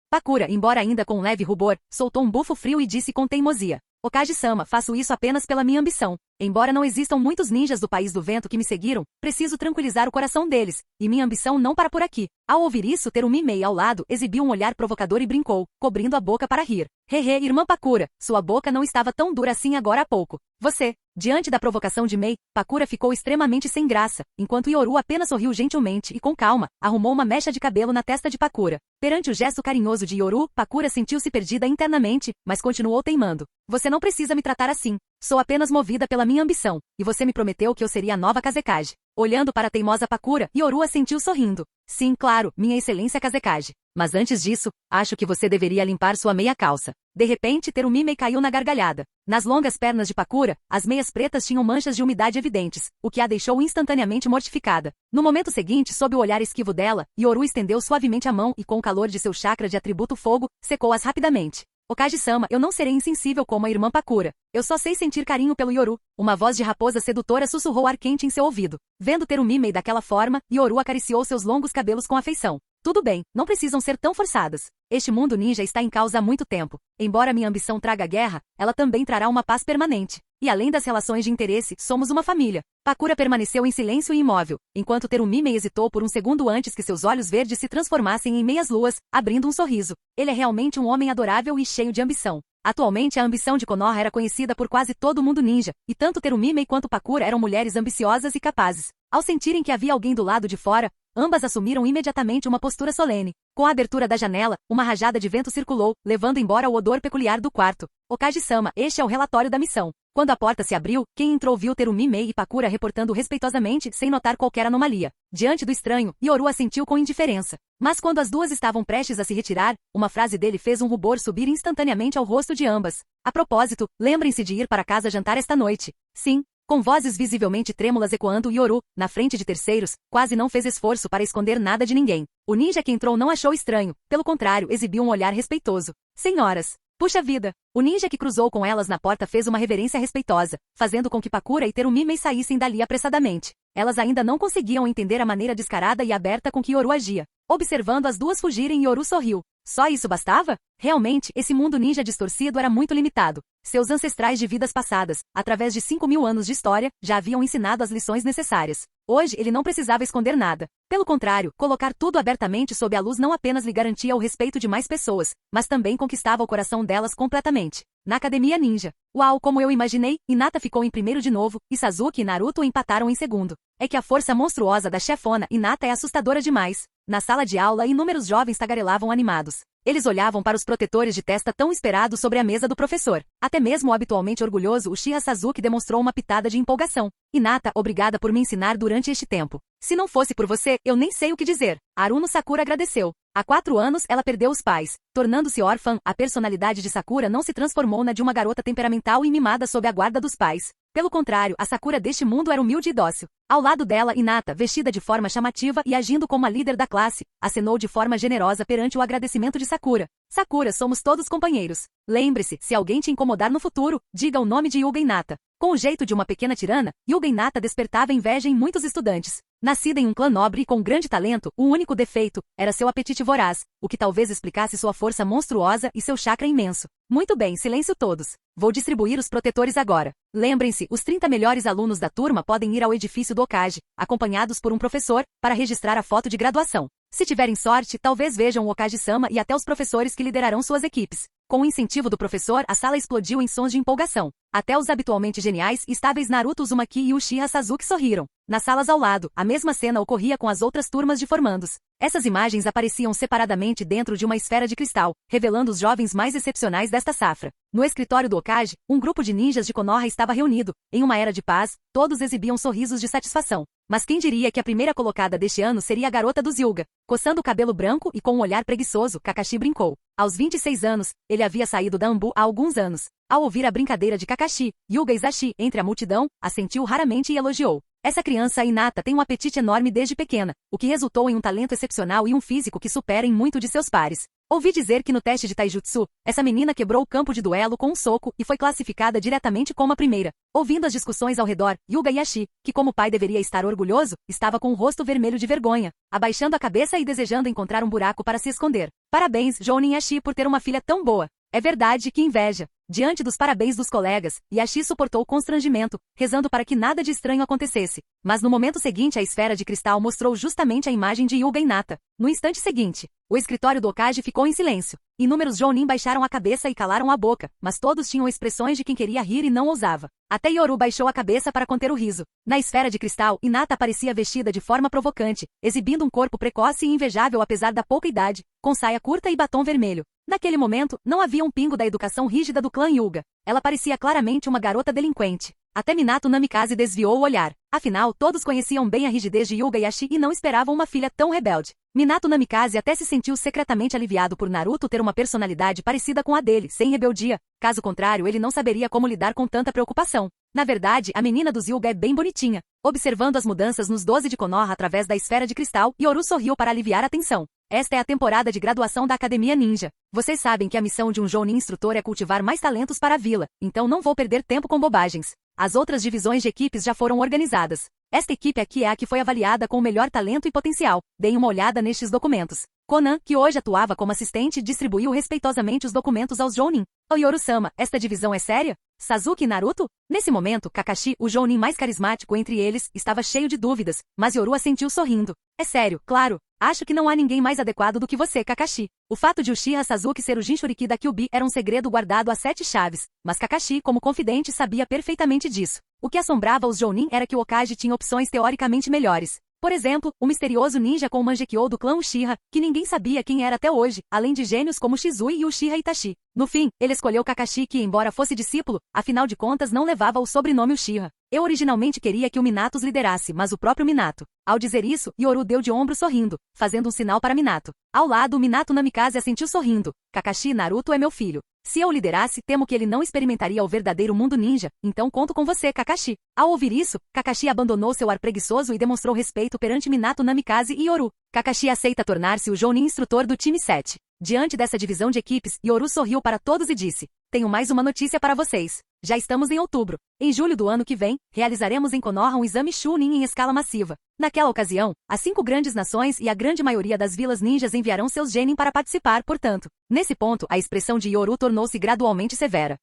Pakura, embora ainda com um leve rubor, soltou um bufo frio e disse com teimosia. Hokage-sama, faço isso apenas pela minha ambição. Embora não existam muitos ninjas do País do Vento que me seguiram, preciso tranquilizar o coração deles, e minha ambição não para por aqui. Ao ouvir isso, Terumi Mei ao lado exibiu um olhar provocador e brincou, cobrindo a boca para rir. Hehe, irmã Pakura, sua boca não estava tão dura assim agora há pouco. Você. Diante da provocação de Mei, Pakura ficou extremamente sem graça, enquanto Yoru apenas sorriu gentilmente e com calma, arrumou uma mecha de cabelo na testa de Pakura. Perante o gesto carinhoso de Yoru, Pakura sentiu-se perdida internamente, mas continuou teimando. Você não precisa me tratar assim. Sou apenas movida pela minha ambição, e você me prometeu que eu seria a nova Kazekage. Olhando para a teimosa Pakura, Yoru assentiu sorrindo. Sim, claro, minha excelência Kazekage. Mas antes disso, acho que você deveria limpar sua meia calça. De repente, Terumi Mei caiu na gargalhada. Nas longas pernas de Pakura, as meias pretas tinham manchas de umidade evidentes, o que a deixou instantaneamente mortificada. No momento seguinte, sob o olhar esquivo dela, Yoru estendeu suavemente a mão e com o calor de seu chakra de atributo fogo, secou-as rapidamente. Hokage-sama, eu não serei insensível como a irmã Pakura. Eu só sei sentir carinho pelo Yoru. Uma voz de raposa sedutora sussurrou ar quente em seu ouvido. Vendo Terumi Mei daquela forma, Yoru acariciou seus longos cabelos com afeição. Tudo bem, não precisam ser tão forçadas. Este mundo ninja está em causa há muito tempo. Embora minha ambição traga guerra, ela também trará uma paz permanente. E além das relações de interesse, somos uma família. Pakura permaneceu em silêncio e imóvel, enquanto Terumi Mei hesitou por um segundo antes que seus olhos verdes se transformassem em meias luas, abrindo um sorriso. Ele é realmente um homem adorável e cheio de ambição. Atualmente a ambição de Konoha era conhecida por quase todo mundo ninja, e tanto Terumi Mei quanto Pakura eram mulheres ambiciosas e capazes. Ao sentirem que havia alguém do lado de fora, ambas assumiram imediatamente uma postura solene. Com a abertura da janela, uma rajada de vento circulou, levando embora o odor peculiar do quarto. Hokage-sama, este é o relatório da missão. Quando a porta se abriu, quem entrou viu Terumi Mei e Pakura reportando respeitosamente sem notar qualquer anomalia. Diante do estranho, Yoru assentiu com indiferença. Mas quando as duas estavam prestes a se retirar, uma frase dele fez um rubor subir instantaneamente ao rosto de ambas. A propósito, lembrem-se de ir para casa jantar esta noite. Sim. Com vozes visivelmente trêmulas ecoando, Yoru, na frente de terceiros, quase não fez esforço para esconder nada de ninguém. O ninja que entrou não achou estranho, pelo contrário, exibiu um olhar respeitoso. Senhoras! Puxa vida! O ninja que cruzou com elas na porta fez uma reverência respeitosa, fazendo com que Pakura e Terumi Mei saíssem dali apressadamente. Elas ainda não conseguiam entender a maneira descarada e aberta com que Yoru agia. Observando as duas fugirem, Yoru sorriu. Só isso bastava? Realmente, esse mundo ninja distorcido era muito limitado. Seus ancestrais de vidas passadas, através de 5.000 anos de história, já haviam ensinado as lições necessárias. Hoje ele não precisava esconder nada. Pelo contrário, colocar tudo abertamente sob a luz não apenas lhe garantia o respeito de mais pessoas, mas também conquistava o coração delas completamente. Na Academia Ninja. Uau, como eu imaginei, Hinata ficou em primeiro de novo, e Sasuke e Naruto empataram em segundo. É que a força monstruosa da chefona Hinata é assustadora demais. Na sala de aula, inúmeros jovens tagarelavam animados. Eles olhavam para os protetores de testa tão esperados sobre a mesa do professor. Até mesmo o habitualmente orgulhoso Uchiha Sasuke demonstrou uma pitada de empolgação. Hinata, obrigada por me ensinar durante este tempo. Se não fosse por você, eu nem sei o que dizer. Haruno Sakura agradeceu. Há 4 anos, ela perdeu os pais. Tornando-se órfã, a personalidade de Sakura não se transformou na de uma garota temperamental e mimada sob a guarda dos pais. Pelo contrário, a Sakura deste mundo era humilde e dócil. Ao lado dela, Hinata, vestida de forma chamativa e agindo como a líder da classe, acenou de forma generosa perante o agradecimento de Sakura. Sakura, somos todos companheiros. Lembre-se, se alguém te incomodar no futuro, diga o nome de Yuga Hinata. Com o jeito de uma pequena tirana, Yuga Hinata despertava inveja em muitos estudantes. Nascida em um clã nobre e com grande talento, o único defeito era seu apetite voraz, o que talvez explicasse sua força monstruosa e seu chakra imenso. Muito bem, silêncio todos. Vou distribuir os protetores agora. Lembrem-se, os 30 melhores alunos da turma podem ir ao edifício do Hokage, acompanhados por um professor, para registrar a foto de graduação. Se tiverem sorte, talvez vejam o Hokage-sama e até os professores que liderarão suas equipes. Com o incentivo do professor, a sala explodiu em sons de empolgação. Até os habitualmente geniais e estáveis Naruto Uzumaki e Uchiha Sasuke sorriram. Nas salas ao lado, a mesma cena ocorria com as outras turmas de formandos. Essas imagens apareciam separadamente dentro de uma esfera de cristal, revelando os jovens mais excepcionais desta safra. No escritório do Hokage, um grupo de ninjas de Konoha estava reunido. Em uma era de paz, todos exibiam sorrisos de satisfação. Mas quem diria que a primeira colocada deste ano seria a garota dos Hyuga? Coçando o cabelo branco e com um olhar preguiçoso, Kakashi brincou. Aos 26 anos, ele havia saído da Ambu há alguns anos. Ao ouvir a brincadeira de Kakashi, Hyuga Izashi, entre a multidão, assentiu raramente e elogiou. Essa criança Hinata tem um apetite enorme desde pequena, o que resultou em um talento excepcional e um físico que supera em muito de seus pares. Ouvi dizer que no teste de Taijutsu, essa menina quebrou o campo de duelo com um soco e foi classificada diretamente como a primeira. Ouvindo as discussões ao redor, Yuga Yashi, que como pai deveria estar orgulhoso, estava com o rosto vermelho de vergonha, abaixando a cabeça e desejando encontrar um buraco para se esconder. Parabéns, Jounin Yashi, por ter uma filha tão boa. É verdade, que inveja. Diante dos parabéns dos colegas, Yashi suportou o constrangimento, rezando para que nada de estranho acontecesse. Mas no momento seguinte a esfera de cristal mostrou justamente a imagem de Yuga Hinata. No instante seguinte, o escritório do Hokage ficou em silêncio. Inúmeros Jounin baixaram a cabeça e calaram a boca, mas todos tinham expressões de quem queria rir e não ousava. Até Yoru baixou a cabeça para conter o riso. Na esfera de cristal, Hinata parecia vestida de forma provocante, exibindo um corpo precoce e invejável apesar da pouca idade, com saia curta e batom vermelho. Naquele momento, não havia um pingo da educação rígida do clã Hyuga. Ela parecia claramente uma garota delinquente. Até Minato Namikaze desviou o olhar. Afinal, todos conheciam bem a rigidez de Yuga Yashi e não esperavam uma filha tão rebelde. Minato Namikaze até se sentiu secretamente aliviado por Naruto ter uma personalidade parecida com a dele, sem rebeldia. Caso contrário, ele não saberia como lidar com tanta preocupação. Na verdade, a menina dos Hyuga é bem bonitinha. Observando as mudanças nos 12 de Konoha através da esfera de cristal, Yoru sorriu para aliviar a tensão. Esta é a temporada de graduação da Academia Ninja. Vocês sabem que a missão de um Jounin instrutor é cultivar mais talentos para a vila, então não vou perder tempo com bobagens. As outras divisões de equipes já foram organizadas. Esta equipe aqui é a que foi avaliada com o melhor talento e potencial. Deem uma olhada nestes documentos. Konan, que hoje atuava como assistente, distribuiu respeitosamente os documentos aos Jounin. Yoru-sama, esta divisão é séria? Sasuke e Naruto? Nesse momento, Kakashi, o Jounin mais carismático entre eles, estava cheio de dúvidas, mas Yoru assentiu sorrindo. É sério, claro. Acho que não há ninguém mais adequado do que você, Kakashi. O fato de Uchiha Sasuke ser o Jinchuriki da Kyuubi era um segredo guardado a 7 chaves, mas Kakashi, como confidente, sabia perfeitamente disso. O que assombrava os Jounin era que o Hokage tinha opções teoricamente melhores. Por exemplo, o misterioso ninja com o Mangekyou do clã Uchiha, que ninguém sabia quem era até hoje, além de gênios como Shizui e Uchiha Itachi. No fim, ele escolheu Kakashi que, embora fosse discípulo, afinal de contas não levava o sobrenome Uchiha. Eu originalmente queria que o Minato os liderasse, mas o próprio Minato. Ao dizer isso, Yoru deu de ombro sorrindo, fazendo um sinal para Minato. Ao lado, Minato Namikaze assentiu sorrindo. Kakashi Naruto é meu filho. Se eu o liderasse, temo que ele não experimentaria o verdadeiro mundo ninja, então conto com você, Kakashi. Ao ouvir isso, Kakashi abandonou seu ar preguiçoso e demonstrou respeito perante Minato Namikaze e Yoru. Kakashi aceita tornar-se o Jounin instrutor do time 7. Diante dessa divisão de equipes, Yoru sorriu para todos e disse: tenho mais uma notícia para vocês. Já estamos em outubro. Em julho do ano que vem, realizaremos em Konoha um exame Chunin em escala massiva. Naquela ocasião, as 5 grandes nações e a grande maioria das vilas ninjas enviarão seus genin para participar, portanto. Nesse ponto, a expressão de Yoru tornou-se gradualmente severa.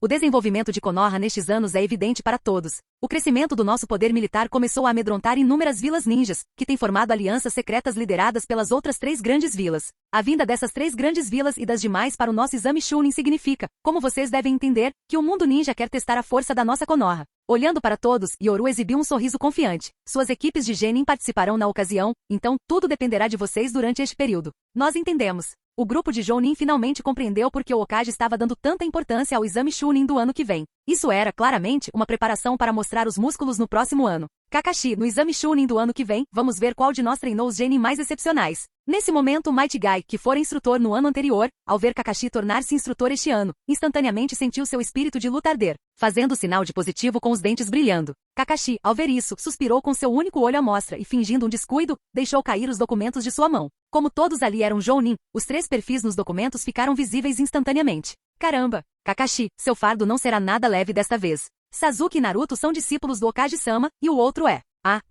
O desenvolvimento de Konoha nestes anos é evidente para todos. O crescimento do nosso poder militar começou a amedrontar inúmeras vilas ninjas, que têm formado alianças secretas lideradas pelas outras 3 grandes vilas. A vinda dessas 3 grandes vilas e das demais para o nosso exame Chunin significa, como vocês devem entender, que o mundo ninja quer testar a força da nossa Konoha. Olhando para todos, Yoru exibiu um sorriso confiante. Suas equipes de genin participarão na ocasião, então tudo dependerá de vocês durante este período. Nós entendemos. O grupo de Jounin finalmente compreendeu por que o Hokage estava dando tanta importância ao exame Chunin do ano que vem. Isso era, claramente, uma preparação para mostrar os músculos no próximo ano. Kakashi, no exame Chunin do ano que vem, vamos ver qual de nós treinou os genin mais excepcionais. Nesse momento, Might Guy, que fora instrutor no ano anterior, ao ver Kakashi tornar-se instrutor este ano, instantaneamente sentiu seu espírito de luta arder, fazendo sinal de positivo com os dentes brilhando. Kakashi, ao ver isso, suspirou com seu único olho à mostra e, fingindo um descuido, deixou cair os documentos de sua mão. Como todos ali eram Jounin, os 3 perfis nos documentos ficaram visíveis instantaneamente. Caramba! Kakashi, seu fardo não será nada leve desta vez. Sasuke e Naruto são discípulos do Hokage-sama, e o outro é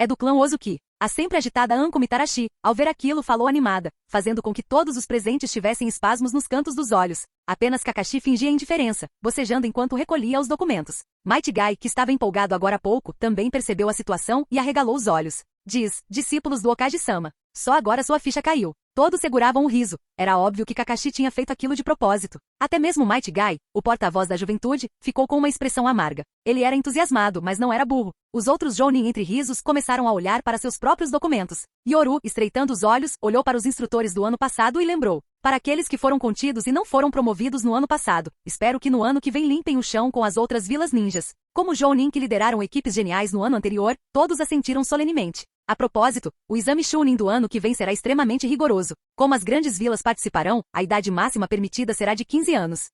do clã Ozuki. A sempre agitada Anko Mitarashi, ao ver aquilo, falou animada, fazendo com que todos os presentes tivessem espasmos nos cantos dos olhos. Apenas Kakashi fingia indiferença, bocejando enquanto recolhia os documentos. Might Guy, que estava empolgado agora há pouco, também percebeu a situação e arregalou os olhos. Discípulos do Hokage-sama. Só agora sua ficha caiu. Todos seguravam o riso. Era óbvio que Kakashi tinha feito aquilo de propósito. Até mesmo Might Guy, o porta-voz da juventude, ficou com uma expressão amarga. Ele era entusiasmado, mas não era burro. Os outros Jounin entre risos começaram a olhar para seus próprios documentos. Yoru, estreitando os olhos, olhou para os instrutores do ano passado e lembrou. Para aqueles que foram contidos e não foram promovidos no ano passado, espero que no ano que vem limpem o chão com as outras vilas ninjas. Como Jounin que lideraram equipes geniais no ano anterior, todos assentiram solenemente. A propósito, o exame Chunin do ano que vem será extremamente rigoroso. Como as grandes vilas participarão, a idade máxima permitida será de 15 anos.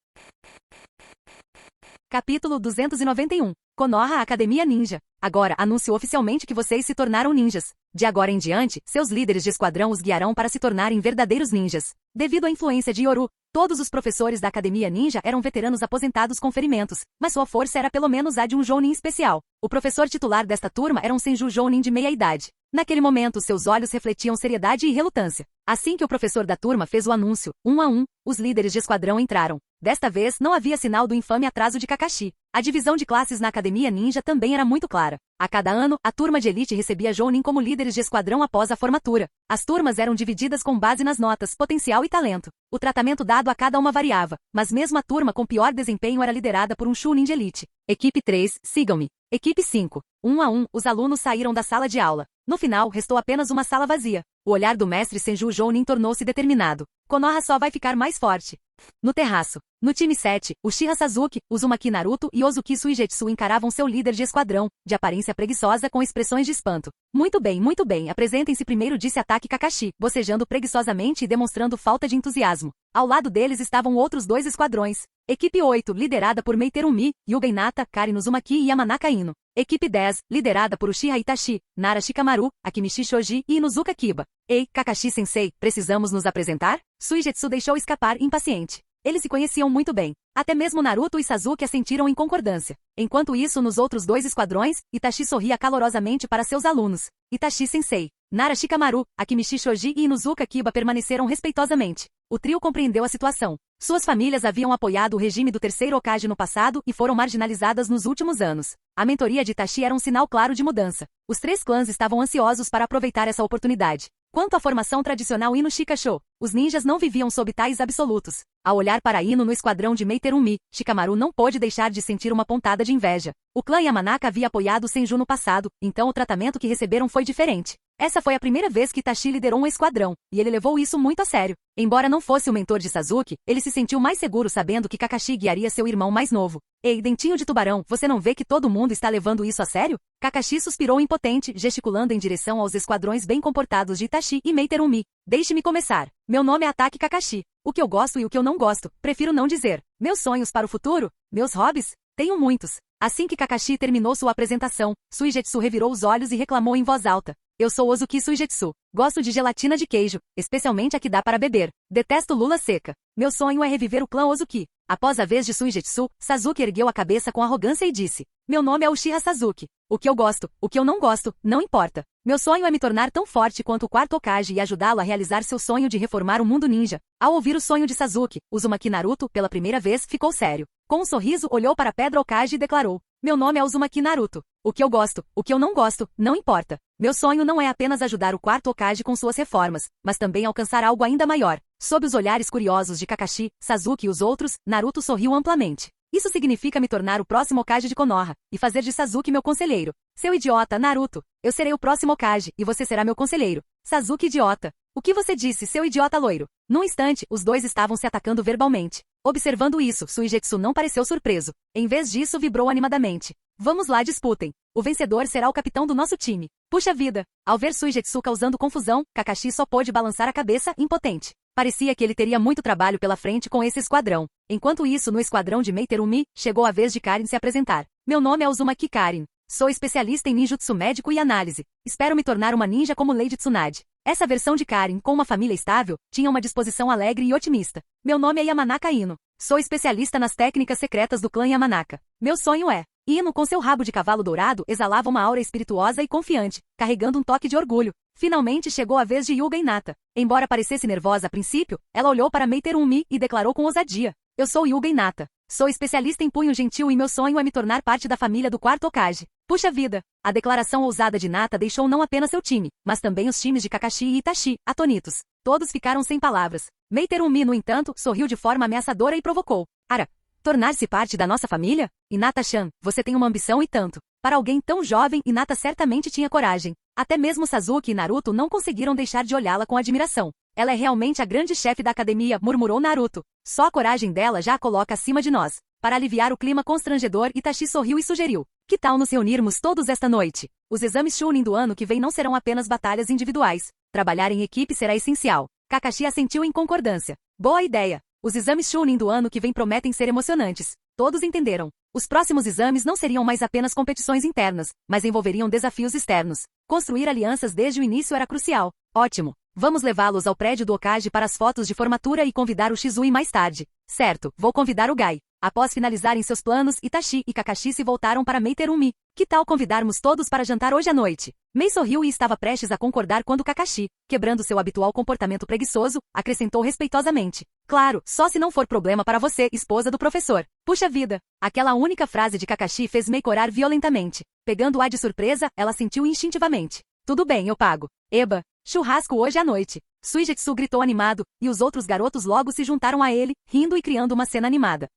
Capítulo 291. Konoha Academia Ninja. Agora, anuncio oficialmente que vocês se tornaram ninjas. De agora em diante, seus líderes de esquadrão os guiarão para se tornarem verdadeiros ninjas. Devido à influência de Yoru, todos os professores da Academia Ninja eram veteranos aposentados com ferimentos, mas sua força era pelo menos a de um Jounin especial. O professor titular desta turma era um Senju Jounin de meia idade. Naquele momento, seus olhos refletiam seriedade e relutância. Assim que o professor da turma fez o anúncio, 1 a 1, os líderes de esquadrão entraram. Desta vez, não havia sinal do infame atraso de Kakashi. A divisão de classes na Academia Ninja também era muito clara. A cada ano, a turma de elite recebia Jounin como líderes de esquadrão após a formatura. As turmas eram divididas com base nas notas, potencial e talento. O tratamento dado a cada uma variava, mas mesmo a turma com pior desempenho era liderada por um Chunin de elite. Equipe 3, sigam-me. Equipe 5. 1 a 1, os alunos saíram da sala de aula. No final, restou apenas uma sala vazia. O olhar do mestre Senju Jounin tornou-se determinado. Konoha só vai ficar mais forte. No terraço. No time 7, Uchiha Sasuke, Uzumaki Naruto e Ozuki Suigetsu encaravam seu líder de esquadrão, de aparência preguiçosa com expressões de espanto. Muito bem, apresentem-se primeiro, disse Ataque Kakashi, bocejando preguiçosamente e demonstrando falta de entusiasmo. Ao lado deles estavam outros 2 esquadrões. Equipe 8, liderada por Meiterumi, Yuga Hinata, Karin Uzumaki e Yamanaka Ino. Equipe 10, liderada por Uchiha Itachi, Nara Shikamaru, Akimichi Shoji e Inuzuka Kiba. Ei, Kakashi-sensei, precisamos nos apresentar? Suigetsu deixou escapar, impaciente. Eles se conheciam muito bem. Até mesmo Naruto e Sasuke assentiram em concordância. Enquanto isso, nos outros 2 esquadrões, Itachi sorria calorosamente para seus alunos. Itachi-sensei, Nara Shikamaru, Akimichi Shoji e Inuzuka Kiba permaneceram respeitosamente. O trio compreendeu a situação. Suas famílias haviam apoiado o regime do terceiro Hokage no passado e foram marginalizadas nos últimos anos. A mentoria de Itachi era um sinal claro de mudança. Os 3 clãs estavam ansiosos para aproveitar essa oportunidade. Quanto à formação tradicional Ino Shikasho, os ninjas não viviam sob tais absolutos. Ao olhar para Ino no esquadrão de Meiterumi, Shikamaru não pôde deixar de sentir uma pontada de inveja. O clã Yamanaka havia apoiado o Senju no passado, então o tratamento que receberam foi diferente. Essa foi a primeira vez que Itachi liderou um esquadrão, e ele levou isso muito a sério. Embora não fosse o mentor de Sasuke, ele se sentiu mais seguro sabendo que Kakashi guiaria seu irmão mais novo. Ei, dentinho de tubarão, você não vê que todo mundo está levando isso a sério? Kakashi suspirou impotente, gesticulando em direção aos esquadrões bem comportados de Itachi e Meiterumi. Deixe-me começar. Meu nome é Ataque Kakashi. O que eu gosto e o que eu não gosto, prefiro não dizer. Meus sonhos para o futuro? Meus hobbies? Tenho muitos. Assim que Kakashi terminou sua apresentação, Suigetsu revirou os olhos e reclamou em voz alta. Eu sou Ozuki Suigetsu. Gosto de gelatina de queijo, especialmente a que dá para beber. Detesto lula seca. Meu sonho é reviver o clã Ozuki. Após a vez de Suigetsu, Sasuke ergueu a cabeça com arrogância e disse. Meu nome é Uchiha Sasuke. O que eu gosto, o que eu não gosto, não importa. Meu sonho é me tornar tão forte quanto o quarto Hokage e ajudá-lo a realizar seu sonho de reformar o mundo ninja. Ao ouvir o sonho de Sasuke, Uzumaki Naruto, pela primeira vez, ficou sério. Com um sorriso, olhou para a Pedra Hokage e declarou. Meu nome é Uzumaki Naruto. O que eu gosto, o que eu não gosto, não importa. Meu sonho não é apenas ajudar o quarto Hokage com suas reformas, mas também alcançar algo ainda maior. Sob os olhares curiosos de Kakashi, Sasuke e os outros, Naruto sorriu amplamente. Isso significa me tornar o próximo Hokage de Konoha, e fazer de Sasuke meu conselheiro. Seu idiota, Naruto. Eu serei o próximo Hokage, e você será meu conselheiro. Sasuke idiota. O que você disse, seu idiota loiro? Num instante, os dois estavam se atacando verbalmente. Observando isso, Suigetsu não pareceu surpreso. Em vez disso, vibrou animadamente. Vamos lá, disputem. O vencedor será o capitão do nosso time. Puxa vida! Ao ver Suigetsu causando confusão, Kakashi só pôde balançar a cabeça, impotente. Parecia que ele teria muito trabalho pela frente com esse esquadrão. Enquanto isso, no esquadrão de Meiterumi, chegou a vez de Karin se apresentar. Meu nome é Uzumaki Karin. Sou especialista em ninjutsu médico e análise. Espero me tornar uma ninja como Lady Tsunade. Essa versão de Karin, com uma família estável, tinha uma disposição alegre e otimista. Meu nome é Yamanaka Ino. Sou especialista nas técnicas secretas do clã Yamanaka. Meu sonho é... Ino, com seu rabo de cavalo dourado, exalava uma aura espirituosa e confiante, carregando um toque de orgulho. Finalmente chegou a vez de Yuga Hinata. Embora parecesse nervosa a princípio, ela olhou para Meiterumi e declarou com ousadia. Eu sou Yuga Hinata. Sou especialista em punho gentil e meu sonho é me tornar parte da família do quarto Hokage. Puxa vida! A declaração ousada de Hinata deixou não apenas seu time, mas também os times de Kakashi e Itachi, atonitos. Todos ficaram sem palavras. Meiterumi, no entanto, sorriu de forma ameaçadora e provocou. Ara, tornar-se parte da nossa família? Hinata-chan, você tem uma ambição e tanto. Para alguém tão jovem, Hinata certamente tinha coragem. Até mesmo Sasuke e Naruto não conseguiram deixar de olhá-la com admiração. Ela é realmente a grande chefe da academia, murmurou Naruto. Só a coragem dela já a coloca acima de nós. Para aliviar o clima constrangedor, Itachi sorriu e sugeriu. Que tal nos reunirmos todos esta noite? Os exames Chunin do ano que vem não serão apenas batalhas individuais. Trabalhar em equipe será essencial. Kakashi assentiu em concordância. Boa ideia. Os exames Chunin do ano que vem prometem ser emocionantes. Todos entenderam. Os próximos exames não seriam mais apenas competições internas, mas envolveriam desafios externos. Construir alianças desde o início era crucial. Ótimo. Vamos levá-los ao prédio do Hokage para as fotos de formatura e convidar o Shizui mais tarde. Certo, vou convidar o Gai. Após finalizarem seus planos, Itachi e Kakashi se voltaram para Meiterumi. Que tal convidarmos todos para jantar hoje à noite? Mei sorriu e estava prestes a concordar quando Kakashi, quebrando seu habitual comportamento preguiçoso, acrescentou respeitosamente. Claro, só se não for problema para você, esposa do professor. Puxa vida! Aquela única frase de Kakashi fez Mei corar violentamente. Pegando-a de surpresa, ela sentiu instintivamente. Tudo bem, eu pago. Eba, churrasco hoje à noite. Suigetsu gritou animado, e os outros garotos logo se juntaram a ele, rindo e criando uma cena animada.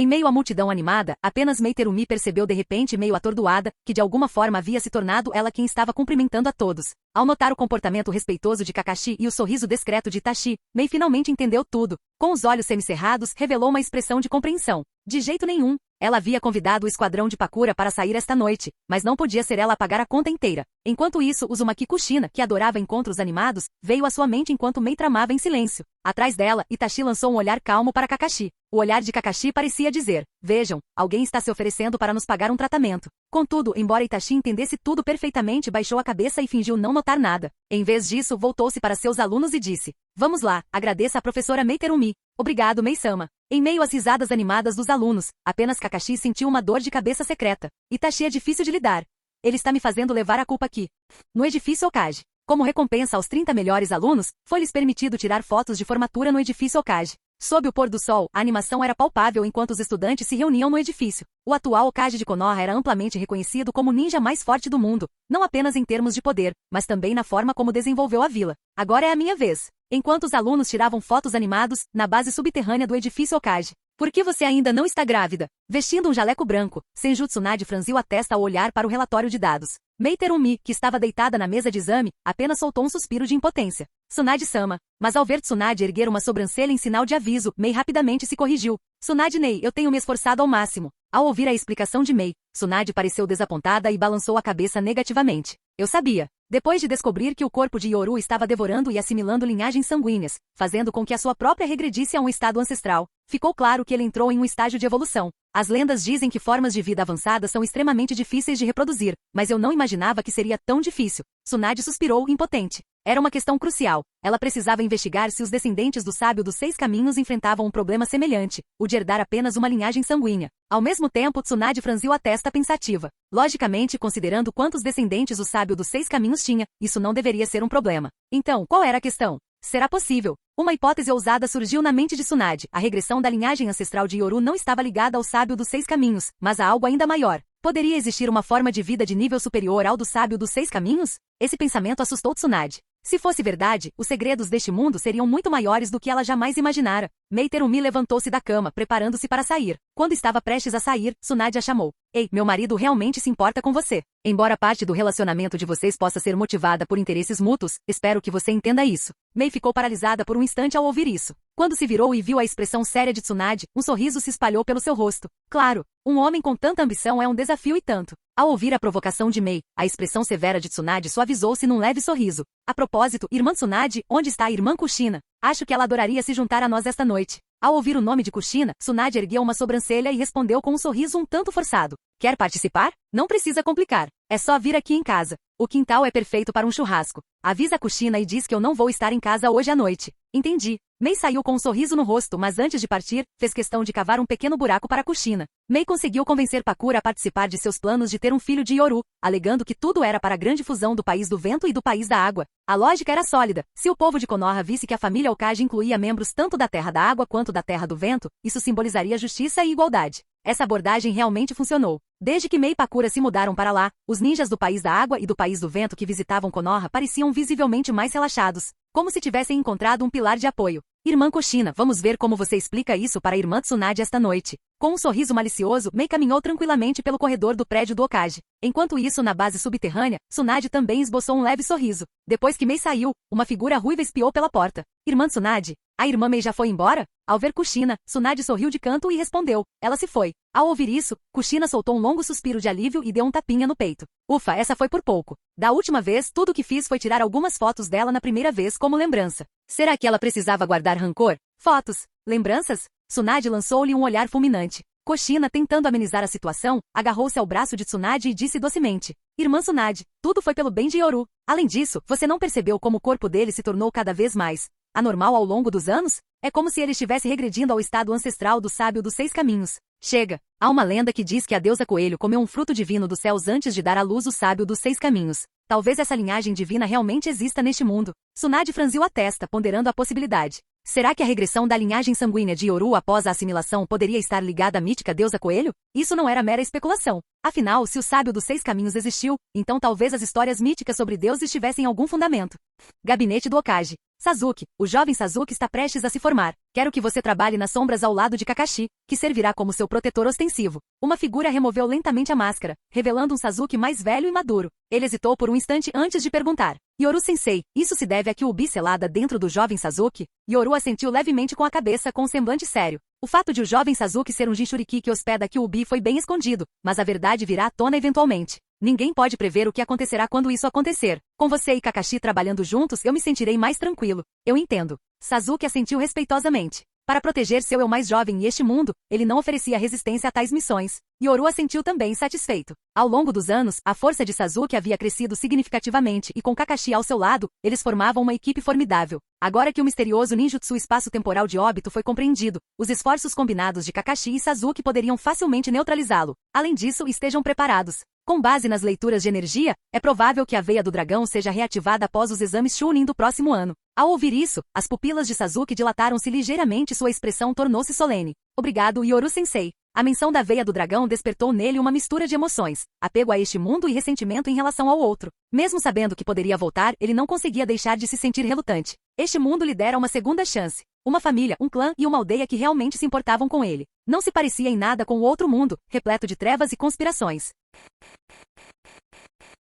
Em meio à multidão animada, apenas Meiterumi percebeu de repente meio atordoada, que de alguma forma havia se tornado ela quem estava cumprimentando a todos. Ao notar o comportamento respeitoso de Kakashi e o sorriso discreto de Itachi, Mei finalmente entendeu tudo. Com os olhos semicerrados, revelou uma expressão de compreensão. De jeito nenhum. Ela havia convidado o esquadrão de Pakura para sair esta noite, mas não podia ser ela a pagar a conta inteira. Enquanto isso, Uzumaki Kushina, que adorava encontros animados, veio à sua mente enquanto Mei tramava em silêncio. Atrás dela, Itachi lançou um olhar calmo para Kakashi. O olhar de Kakashi parecia dizer, vejam, alguém está se oferecendo para nos pagar um tratamento. Contudo, embora Itachi entendesse tudo perfeitamente, baixou a cabeça e fingiu não notar nada. Em vez disso, voltou-se para seus alunos e disse, vamos lá, agradeça a professora Meiterumi. Obrigado, Mei-sama. Em meio às risadas animadas dos alunos, apenas Kakashi sentiu uma dor de cabeça secreta. Itachi é difícil de lidar. Ele está me fazendo levar a culpa aqui. No edifício Hokage. Como recompensa aos 30 melhores alunos, foi-lhes permitido tirar fotos de formatura no edifício Hokage. Sob o pôr do sol, a animação era palpável enquanto os estudantes se reuniam no edifício. O atual Hokage de Konoha era amplamente reconhecido como o ninja mais forte do mundo, não apenas em termos de poder, mas também na forma como desenvolveu a vila. Agora é a minha vez. Enquanto os alunos tiravam fotos animados, na base subterrânea do edifício Hokage. Por que você ainda não está grávida? Vestindo um jaleco branco, Senju Tsunade franziu a testa ao olhar para o relatório de dados. Mei Terumi, que estava deitada na mesa de exame, apenas soltou um suspiro de impotência. Tsunade-sama. Mas ao ver Tsunade erguer uma sobrancelha em sinal de aviso, Mei rapidamente se corrigiu. Tsunade-nei, eu tenho me esforçado ao máximo. Ao ouvir a explicação de Mei, Tsunade pareceu desapontada e balançou a cabeça negativamente. Eu sabia. Depois de descobrir que o corpo de Yoru estava devorando e assimilando linhagens sanguíneas, fazendo com que a sua própria regredisse a um estado ancestral, ficou claro que ele entrou em um estágio de evolução. As lendas dizem que formas de vida avançadas são extremamente difíceis de reproduzir, mas eu não imaginava que seria tão difícil. Tsunade suspirou, impotente. Era uma questão crucial. Ela precisava investigar se os descendentes do sábio dos 6 caminhos enfrentavam um problema semelhante, o de herdar apenas uma linhagem sanguínea. Ao mesmo tempo, Tsunade franziu a testa pensativa. Logicamente, considerando quantos descendentes o sábio dos 6 caminhos tinha, isso não deveria ser um problema. Então, qual era a questão? Será possível? Uma hipótese ousada surgiu na mente de Tsunade. A regressão da linhagem ancestral de Yoru não estava ligada ao sábio dos 6 caminhos, mas a algo ainda maior. Poderia existir uma forma de vida de nível superior ao do sábio dos 6 caminhos? Esse pensamento assustou Tsunade. Se fosse verdade, os segredos deste mundo seriam muito maiores do que ela jamais imaginara. Mei Terumi levantou-se da cama, preparando-se para sair. Quando estava prestes a sair, Tsunade a chamou. Ei, meu marido realmente se importa com você. Embora parte do relacionamento de vocês possa ser motivada por interesses mútuos, espero que você entenda isso. Mei ficou paralisada por um instante ao ouvir isso. Quando se virou e viu a expressão séria de Tsunade, um sorriso se espalhou pelo seu rosto. Claro, um homem com tanta ambição é um desafio e tanto. Ao ouvir a provocação de Mei, a expressão severa de Tsunade suavizou-se num leve sorriso. A propósito, irmã Tsunade, onde está a irmã Kushina? Acho que ela adoraria se juntar a nós esta noite. Ao ouvir o nome de Kushina, Tsunade ergueu uma sobrancelha e respondeu com um sorriso um tanto forçado. Quer participar? Não precisa complicar. É só vir aqui em casa. O quintal é perfeito para um churrasco. Avisa a Kushina e diz que eu não vou estar em casa hoje à noite. Entendi. Mei saiu com um sorriso no rosto, mas antes de partir, fez questão de cavar um pequeno buraco para Kushina. Mei conseguiu convencer Pakura a participar de seus planos de ter um filho de Yoru, alegando que tudo era para a grande fusão do País do Vento e do País da Água. A lógica era sólida. Se o povo de Konoha visse que a família Okage incluía membros tanto da Terra da Água quanto da Terra do Vento, isso simbolizaria justiça e igualdade. Essa abordagem realmente funcionou. Desde que Mei e Pakura se mudaram para lá, os ninjas do País da Água e do País do Vento que visitavam Konoha pareciam visivelmente mais relaxados, como se tivessem encontrado um pilar de apoio. Irmã Kushina, vamos ver como você explica isso para a irmã Tsunade esta noite. Com um sorriso malicioso, Mei caminhou tranquilamente pelo corredor do prédio do Okage. Enquanto isso, na base subterrânea, Tsunade também esboçou um leve sorriso. Depois que Mei saiu, uma figura ruiva espiou pela porta. Irmã Tsunade? A irmã Mei já foi embora? Ao ver Kushina, Tsunade sorriu de canto e respondeu. Ela se foi. Ao ouvir isso, Kushina soltou um longo suspiro de alívio e deu um tapinha no peito. Ufa, essa foi por pouco. Da última vez, tudo o que fiz foi tirar algumas fotos dela na primeira vez como lembrança. Será que ela precisava guardar rancor? Fotos? Lembranças? Tsunade lançou-lhe um olhar fulminante. Kushina, tentando amenizar a situação, agarrou-se ao braço de Tsunade e disse docemente. Irmã Tsunade, tudo foi pelo bem de Yoru. Além disso, você não percebeu como o corpo dele se tornou cada vez mais anormal ao longo dos anos? É como se ele estivesse regredindo ao estado ancestral do sábio dos 6 caminhos. Chega! Há uma lenda que diz que a deusa Coelho comeu um fruto divino dos céus antes de dar à luz o sábio dos 6 caminhos. Talvez essa linhagem divina realmente exista neste mundo. Tsunade franziu a testa, ponderando a possibilidade. Será que a regressão da linhagem sanguínea de Yoru após a assimilação poderia estar ligada à mítica deusa Coelho? Isso não era mera especulação. Afinal, se o sábio dos 6 caminhos existiu, então talvez as histórias míticas sobre deuses tivessem algum fundamento. Gabinete do Okage. Sasuke, o jovem Sasuke está prestes a se formar. Quero que você trabalhe nas sombras ao lado de Kakashi, que servirá como seu protetor ostensivo. Uma figura removeu lentamente a máscara, revelando um Sasuke mais velho e maduro. Ele hesitou por um instante antes de perguntar. Yoru-sensei, isso se deve a Kyuubi selada dentro do jovem Sasuke? Yoru assentiu levemente com a cabeça com um semblante sério. O fato de o jovem Sasuke ser um Jinchuriki que hospeda Kyuubi foi bem escondido, mas a verdade virá à tona eventualmente. Ninguém pode prever o que acontecerá quando isso acontecer. Com você e Kakashi trabalhando juntos, eu me sentirei mais tranquilo. Eu entendo. Sasuke assentiu respeitosamente. Para proteger seu eu mais jovem e este mundo, ele não oferecia resistência a tais missões. Yoru assentiu também satisfeito. Ao longo dos anos, a força de Sasuke havia crescido significativamente e com Kakashi ao seu lado, eles formavam uma equipe formidável. Agora que o misterioso ninjutsu espaço-temporal de Obito foi compreendido, os esforços combinados de Kakashi e Sasuke poderiam facilmente neutralizá-lo. Além disso, estejam preparados. Com base nas leituras de energia, é provável que a veia do dragão seja reativada após os exames Chunin do próximo ano. Ao ouvir isso, as pupilas de Sasuke dilataram-se ligeiramente e sua expressão tornou-se solene. Obrigado, Yoru-sensei. A menção da veia do dragão despertou nele uma mistura de emoções, apego a este mundo e ressentimento em relação ao outro. Mesmo sabendo que poderia voltar, ele não conseguia deixar de se sentir relutante. Este mundo lhe dera uma segunda chance. Uma família, um clã e uma aldeia que realmente se importavam com ele. Não se parecia em nada com o outro mundo, repleto de trevas e conspirações.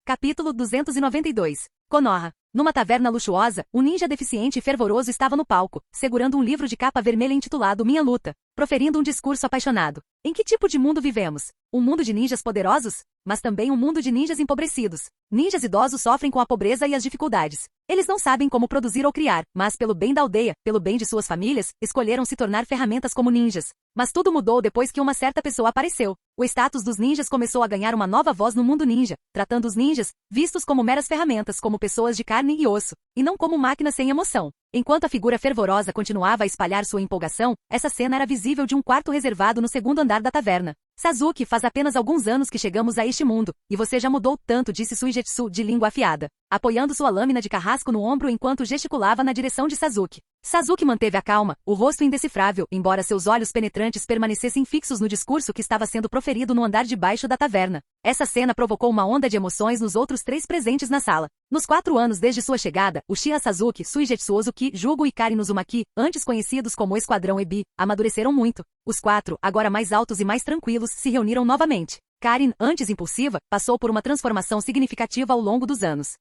Capítulo 292. Konoha. Numa taverna luxuosa, um ninja deficiente e fervoroso estava no palco, segurando um livro de capa vermelha intitulado Minha Luta, proferindo um discurso apaixonado. Em que tipo de mundo vivemos? Um mundo de ninjas poderosos? Mas também um mundo de ninjas empobrecidos. Ninjas idosos sofrem com a pobreza e as dificuldades. Eles não sabem como produzir ou criar, mas pelo bem da aldeia, pelo bem de suas famílias, escolheram se tornar ferramentas como ninjas. Mas tudo mudou depois que uma certa pessoa apareceu. O status dos ninjas começou a ganhar uma nova voz no mundo ninja, tratando os ninjas, vistos como meras ferramentas, como pessoas de carne e osso, e não como máquinas sem emoção. Enquanto a figura fervorosa continuava a espalhar sua empolgação, essa cena era visível de um quarto reservado no segundo andar da taverna. Sasuke, faz apenas alguns anos que chegamos a este mundo, e você já mudou tanto, disse Suigetsu de língua afiada, apoiando sua lâmina de carrasco no ombro enquanto gesticulava na direção de Sasuke. Sasuke manteve a calma, o rosto indecifrável, embora seus olhos penetrantes permanecessem fixos no discurso que estava sendo proferido no andar de baixo da taverna. Essa cena provocou uma onda de emoções nos outros três presentes na sala. Nos 4 anos desde sua chegada, Uchiha Sasuke, Suigetsu Ozuki, Jugo e Karin Uzumaki, antes conhecidos como Esquadrão Ebi, amadureceram muito. Os 4, agora mais altos e mais tranquilos, se reuniram novamente. Karin, antes impulsiva, passou por uma transformação significativa ao longo dos anos.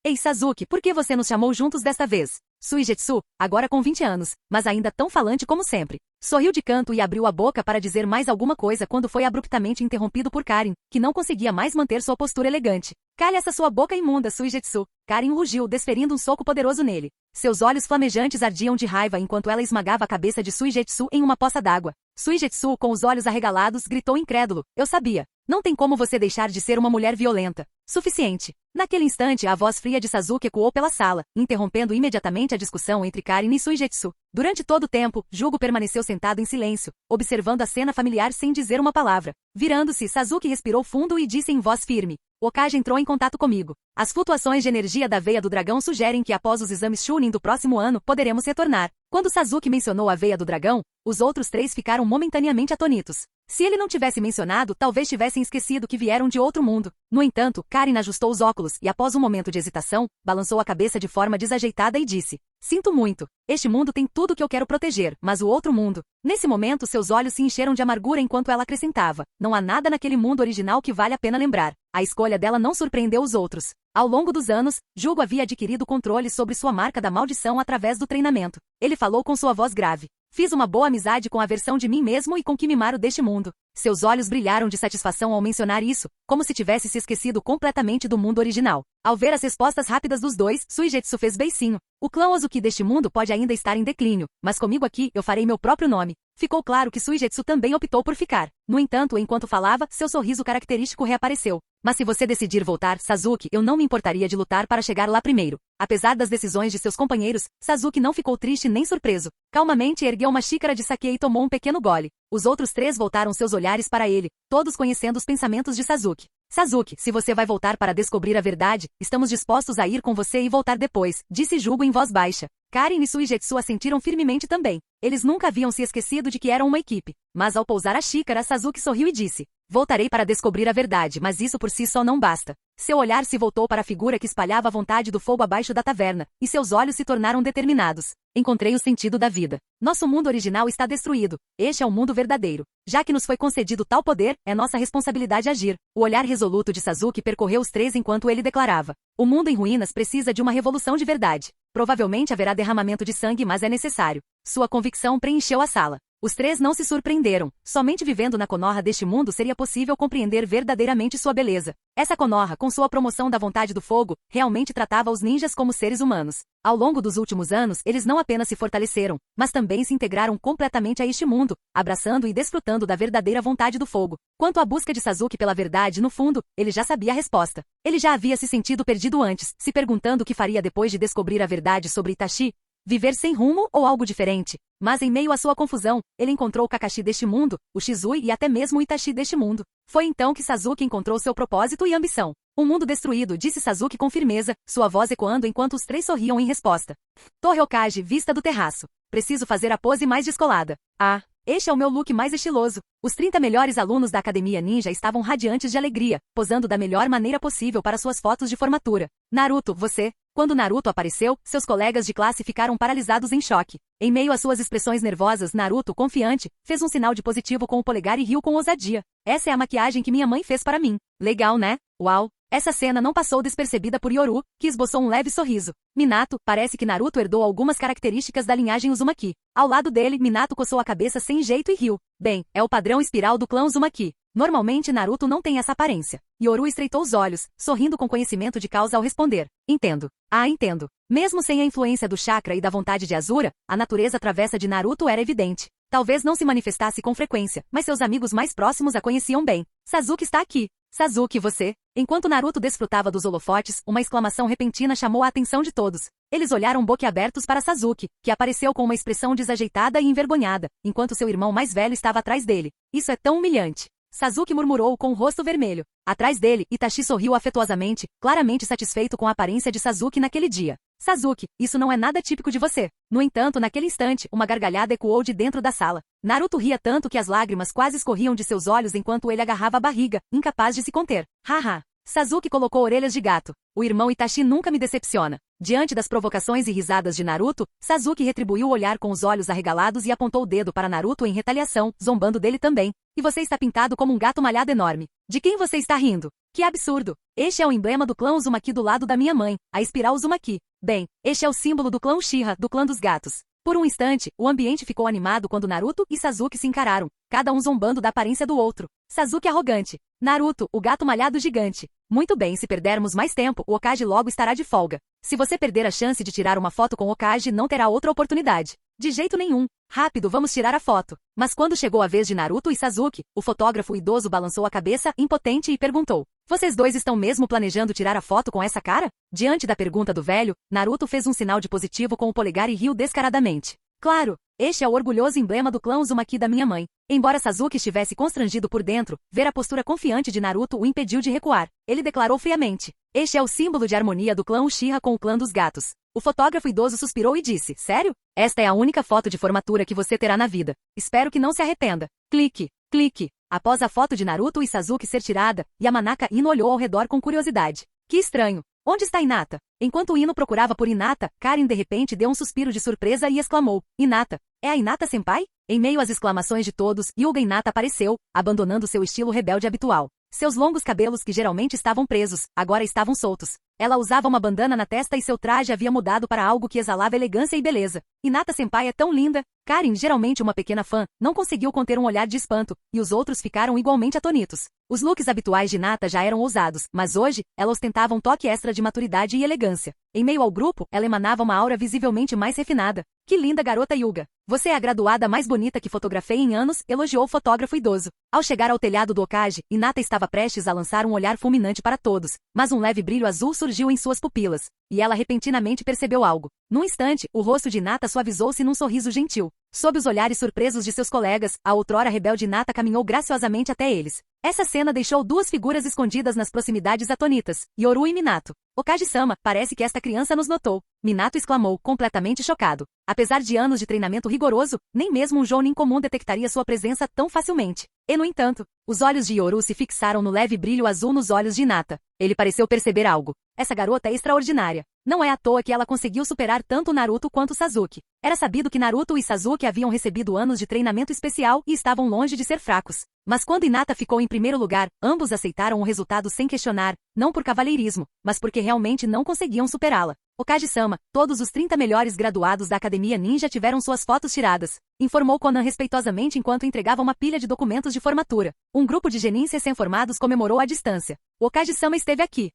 Ei Sasuke, por que você nos chamou juntos desta vez? Suigetsu, agora com 20 anos, mas ainda tão falante como sempre, sorriu de canto e abriu a boca para dizer mais alguma coisa quando foi abruptamente interrompido por Karin, que não conseguia mais manter sua postura elegante. Cale essa sua boca imunda, Suigetsu. Karin rugiu, desferindo um soco poderoso nele. Seus olhos flamejantes ardiam de raiva enquanto ela esmagava a cabeça de Suigetsu em uma poça d'água. Suigetsu, com os olhos arregalados, gritou incrédulo. Eu sabia. Não tem como você deixar de ser uma mulher violenta. Suficiente. Naquele instante, a voz fria de Sasuke ecoou pela sala, interrompendo imediatamente a discussão entre Karin e Suigetsu. Durante todo o tempo, Jugo permaneceu sentado em silêncio, observando a cena familiar sem dizer uma palavra. Virando-se, Sasuke respirou fundo e disse em voz firme. O Hokage entrou em contato comigo. As flutuações de energia da veia do dragão sugerem que após os exames Chunin do próximo ano, poderemos retornar. Quando Sasuke mencionou a veia do dragão, os outros 3 ficaram momentaneamente atônitos. Se ele não tivesse mencionado, talvez tivessem esquecido que vieram de outro mundo. No entanto, Karin ajustou os óculos e após um momento de hesitação, balançou a cabeça de forma desajeitada e disse. Sinto muito. Este mundo tem tudo que eu quero proteger, mas o outro mundo... Nesse momento, seus olhos se encheram de amargura enquanto ela acrescentava. Não há nada naquele mundo original que vale a pena lembrar. A escolha dela não surpreendeu os outros. Ao longo dos anos, Jugo havia adquirido controle sobre sua marca da maldição através do treinamento. Ele falou com sua voz grave. Fiz uma boa amizade com a versão de mim mesmo e com Kimimaro deste mundo. Seus olhos brilharam de satisfação ao mencionar isso, como se tivesse se esquecido completamente do mundo original. Ao ver as respostas rápidas dos dois, Suigetsu fez beicinho. O clã Ozuki deste mundo pode ainda estar em declínio, mas comigo aqui eu farei meu próprio nome. Ficou claro que Suigetsu também optou por ficar. No entanto, enquanto falava, seu sorriso característico reapareceu. Mas se você decidir voltar, Sasuke, eu não me importaria de lutar para chegar lá primeiro. Apesar das decisões de seus companheiros, Sasuke não ficou triste nem surpreso. Calmamente ergueu uma xícara de saquê e tomou um pequeno gole. Os outros 3 voltaram seus olhares para ele, todos conhecendo os pensamentos de Sasuke. Sasuke, se você vai voltar para descobrir a verdade, estamos dispostos a ir com você e voltar depois, disse Jugo em voz baixa. Karin e Suigetsu assentiram firmemente também. Eles nunca haviam se esquecido de que eram uma equipe. Mas ao pousar a xícara, Sasuke sorriu e disse. Voltarei para descobrir a verdade, mas isso por si só não basta. Seu olhar se voltou para a figura que espalhava a vontade do fogo abaixo da taverna, e seus olhos se tornaram determinados. Encontrei o sentido da vida. Nosso mundo original está destruído. Este é o mundo verdadeiro. Já que nos foi concedido tal poder, é nossa responsabilidade agir. O olhar resoluto de Sasuke percorreu os 3 enquanto ele declarava. O mundo em ruínas precisa de uma revolução de verdade. Provavelmente haverá derramamento de sangue, mas é necessário. Sua convicção preencheu a sala. Os 3 não se surpreenderam. Somente vivendo na Konoha deste mundo seria possível compreender verdadeiramente sua beleza. Essa Konoha, com sua promoção da vontade do fogo, realmente tratava os ninjas como seres humanos. Ao longo dos últimos anos, eles não apenas se fortaleceram, mas também se integraram completamente a este mundo, abraçando e desfrutando da verdadeira vontade do fogo. Quanto à busca de Sasuke pela verdade, no fundo, ele já sabia a resposta. Ele já havia se sentido perdido antes, se perguntando o que faria depois de descobrir a verdade sobre Itachi. Viver sem rumo ou algo diferente? Mas em meio à sua confusão, ele encontrou o Kakashi deste mundo, o Shizui e até mesmo o Itachi deste mundo. Foi então que Sasuke encontrou seu propósito e ambição. Um mundo destruído, disse Sasuke com firmeza, sua voz ecoando enquanto os 3 sorriam em resposta. Torre Hokage, vista do terraço. Preciso fazer a pose mais descolada. Ah, este é o meu look mais estiloso. Os 30 melhores alunos da Academia Ninja estavam radiantes de alegria, posando da melhor maneira possível para suas fotos de formatura. Naruto, você... Quando Naruto apareceu, seus colegas de classe ficaram paralisados em choque. Em meio às suas expressões nervosas, Naruto, confiante, fez um sinal de positivo com o polegar e riu com ousadia. Essa é a maquiagem que minha mãe fez para mim. Legal, né? Uau! Essa cena não passou despercebida por Yoru, que esboçou um leve sorriso. Minato, parece que Naruto herdou algumas características da linhagem Uzumaki. Ao lado dele, Minato coçou a cabeça sem jeito e riu. Bem, é o padrão espiral do clã Uzumaki. Normalmente Naruto não tem essa aparência. Yoru estreitou os olhos, sorrindo com conhecimento de causa ao responder. Entendo. Ah, entendo. Mesmo sem a influência do chakra e da vontade de Asura, a natureza travessa de Naruto era evidente. Talvez não se manifestasse com frequência, mas seus amigos mais próximos a conheciam bem. Sasuke está aqui. Sasuke, você? Enquanto Naruto desfrutava dos holofotes, uma exclamação repentina chamou a atenção de todos. Eles olharam boquiabertos para Sasuke, que apareceu com uma expressão desajeitada e envergonhada, enquanto seu irmão mais velho estava atrás dele. Isso é tão humilhante. Sasuke murmurou com o rosto vermelho. Atrás dele, Itachi sorriu afetuosamente, claramente satisfeito com a aparência de Sasuke naquele dia. Sasuke, isso não é nada típico de você. No entanto, naquele instante, uma gargalhada ecoou de dentro da sala. Naruto ria tanto que as lágrimas quase escorriam de seus olhos enquanto ele agarrava a barriga, incapaz de se conter. Haha. Sasuke colocou orelhas de gato. O irmão Itachi nunca me decepciona. Diante das provocações e risadas de Naruto, Sasuke retribuiu o olhar com os olhos arregalados e apontou o dedo para Naruto em retaliação, zombando dele também. E você está pintado como um gato malhado enorme. De quem você está rindo? Que absurdo! Este é o emblema do clã Uzumaki do lado da minha mãe, a espiral Uzumaki. Bem, este é o símbolo do clã Uchiha, do clã dos gatos. Por um instante, o ambiente ficou animado quando Naruto e Sasuke se encararam, cada um zombando da aparência do outro. Sasuke arrogante. Naruto, o gato malhado gigante. Muito bem, se perdermos mais tempo, o Hokage logo estará de folga. Se você perder a chance de tirar uma foto com o Hokage, não terá outra oportunidade. De jeito nenhum. Rápido, vamos tirar a foto. Mas quando chegou a vez de Naruto e Sasuke, o fotógrafo idoso balançou a cabeça, impotente, e perguntou: vocês dois estão mesmo planejando tirar a foto com essa cara? Diante da pergunta do velho, Naruto fez um sinal de positivo com o polegar e riu descaradamente. Claro, este é o orgulhoso emblema do clã Uzumaki da minha mãe. Embora Sasuke estivesse constrangido por dentro, ver a postura confiante de Naruto o impediu de recuar. Ele declarou friamente: este é o símbolo de harmonia do clã Uchiha com o clã dos gatos. O fotógrafo idoso suspirou e disse: sério? Esta é a única foto de formatura que você terá na vida. Espero que não se arrependa. Clique, clique. Após a foto de Naruto e Sasuke ser tirada, Yamanaka Ino olhou ao redor com curiosidade. Que estranho. Onde está Hinata? Enquanto Ino procurava por Hinata, Karin de repente deu um suspiro de surpresa e exclamou: Hinata, é a Hinata-senpai? Em meio às exclamações de todos, Hyuga Hinata apareceu, abandonando seu estilo rebelde habitual. Seus longos cabelos que geralmente estavam presos, agora estavam soltos. Ela usava uma bandana na testa e seu traje havia mudado para algo que exalava elegância e beleza. Hinata-senpai é tão linda. Karin, geralmente uma pequena fã, não conseguiu conter um olhar de espanto, e os outros ficaram igualmente atonitos. Os looks habituais de Hinata já eram ousados, mas hoje, ela ostentava um toque extra de maturidade e elegância. Em meio ao grupo, ela emanava uma aura visivelmente mais refinada. Que linda garota Hyuga! Você é a graduada mais bonita que fotografei em anos, elogiou o fotógrafo idoso. Ao chegar ao telhado do Hokage, Hinata estava prestes a lançar um olhar fulminante para todos, mas um leve brilho azul surgiu em suas pupilas, e ela repentinamente percebeu algo. Num instante, o rosto de Hinata suavizou-se num sorriso gentil. Sob os olhares surpresos de seus colegas, a outrora rebelde Hinata caminhou graciosamente até eles. Essa cena deixou duas figuras escondidas nas proximidades atonitas, Yoru e Minato. Hokage-sama, parece que esta criança nos notou. Minato exclamou, completamente chocado. Apesar de anos de treinamento rigoroso, nem mesmo um Jounin comum detectaria sua presença tão facilmente. E, no entanto, os olhos de Yoru se fixaram no leve brilho azul nos olhos de Hinata. Ele pareceu perceber algo. Essa garota é extraordinária. Não é à toa que ela conseguiu superar tanto Naruto quanto Sasuke. Era sabido que Naruto e Sasuke haviam recebido anos de treinamento especial e estavam longe de ser fracos. Mas quando Hinata ficou em primeiro lugar, ambos aceitaram o resultado sem questionar, não por cavalheirismo, mas porque realmente não conseguiam superá-la. Hokage-sama, todos os 30 melhores graduados da Academia Ninja tiveram suas fotos tiradas, informou Konan respeitosamente enquanto entregava uma pilha de documentos de formatura. Um grupo de genins recém-formados comemorou à distância. O Hokage-sama esteve aqui.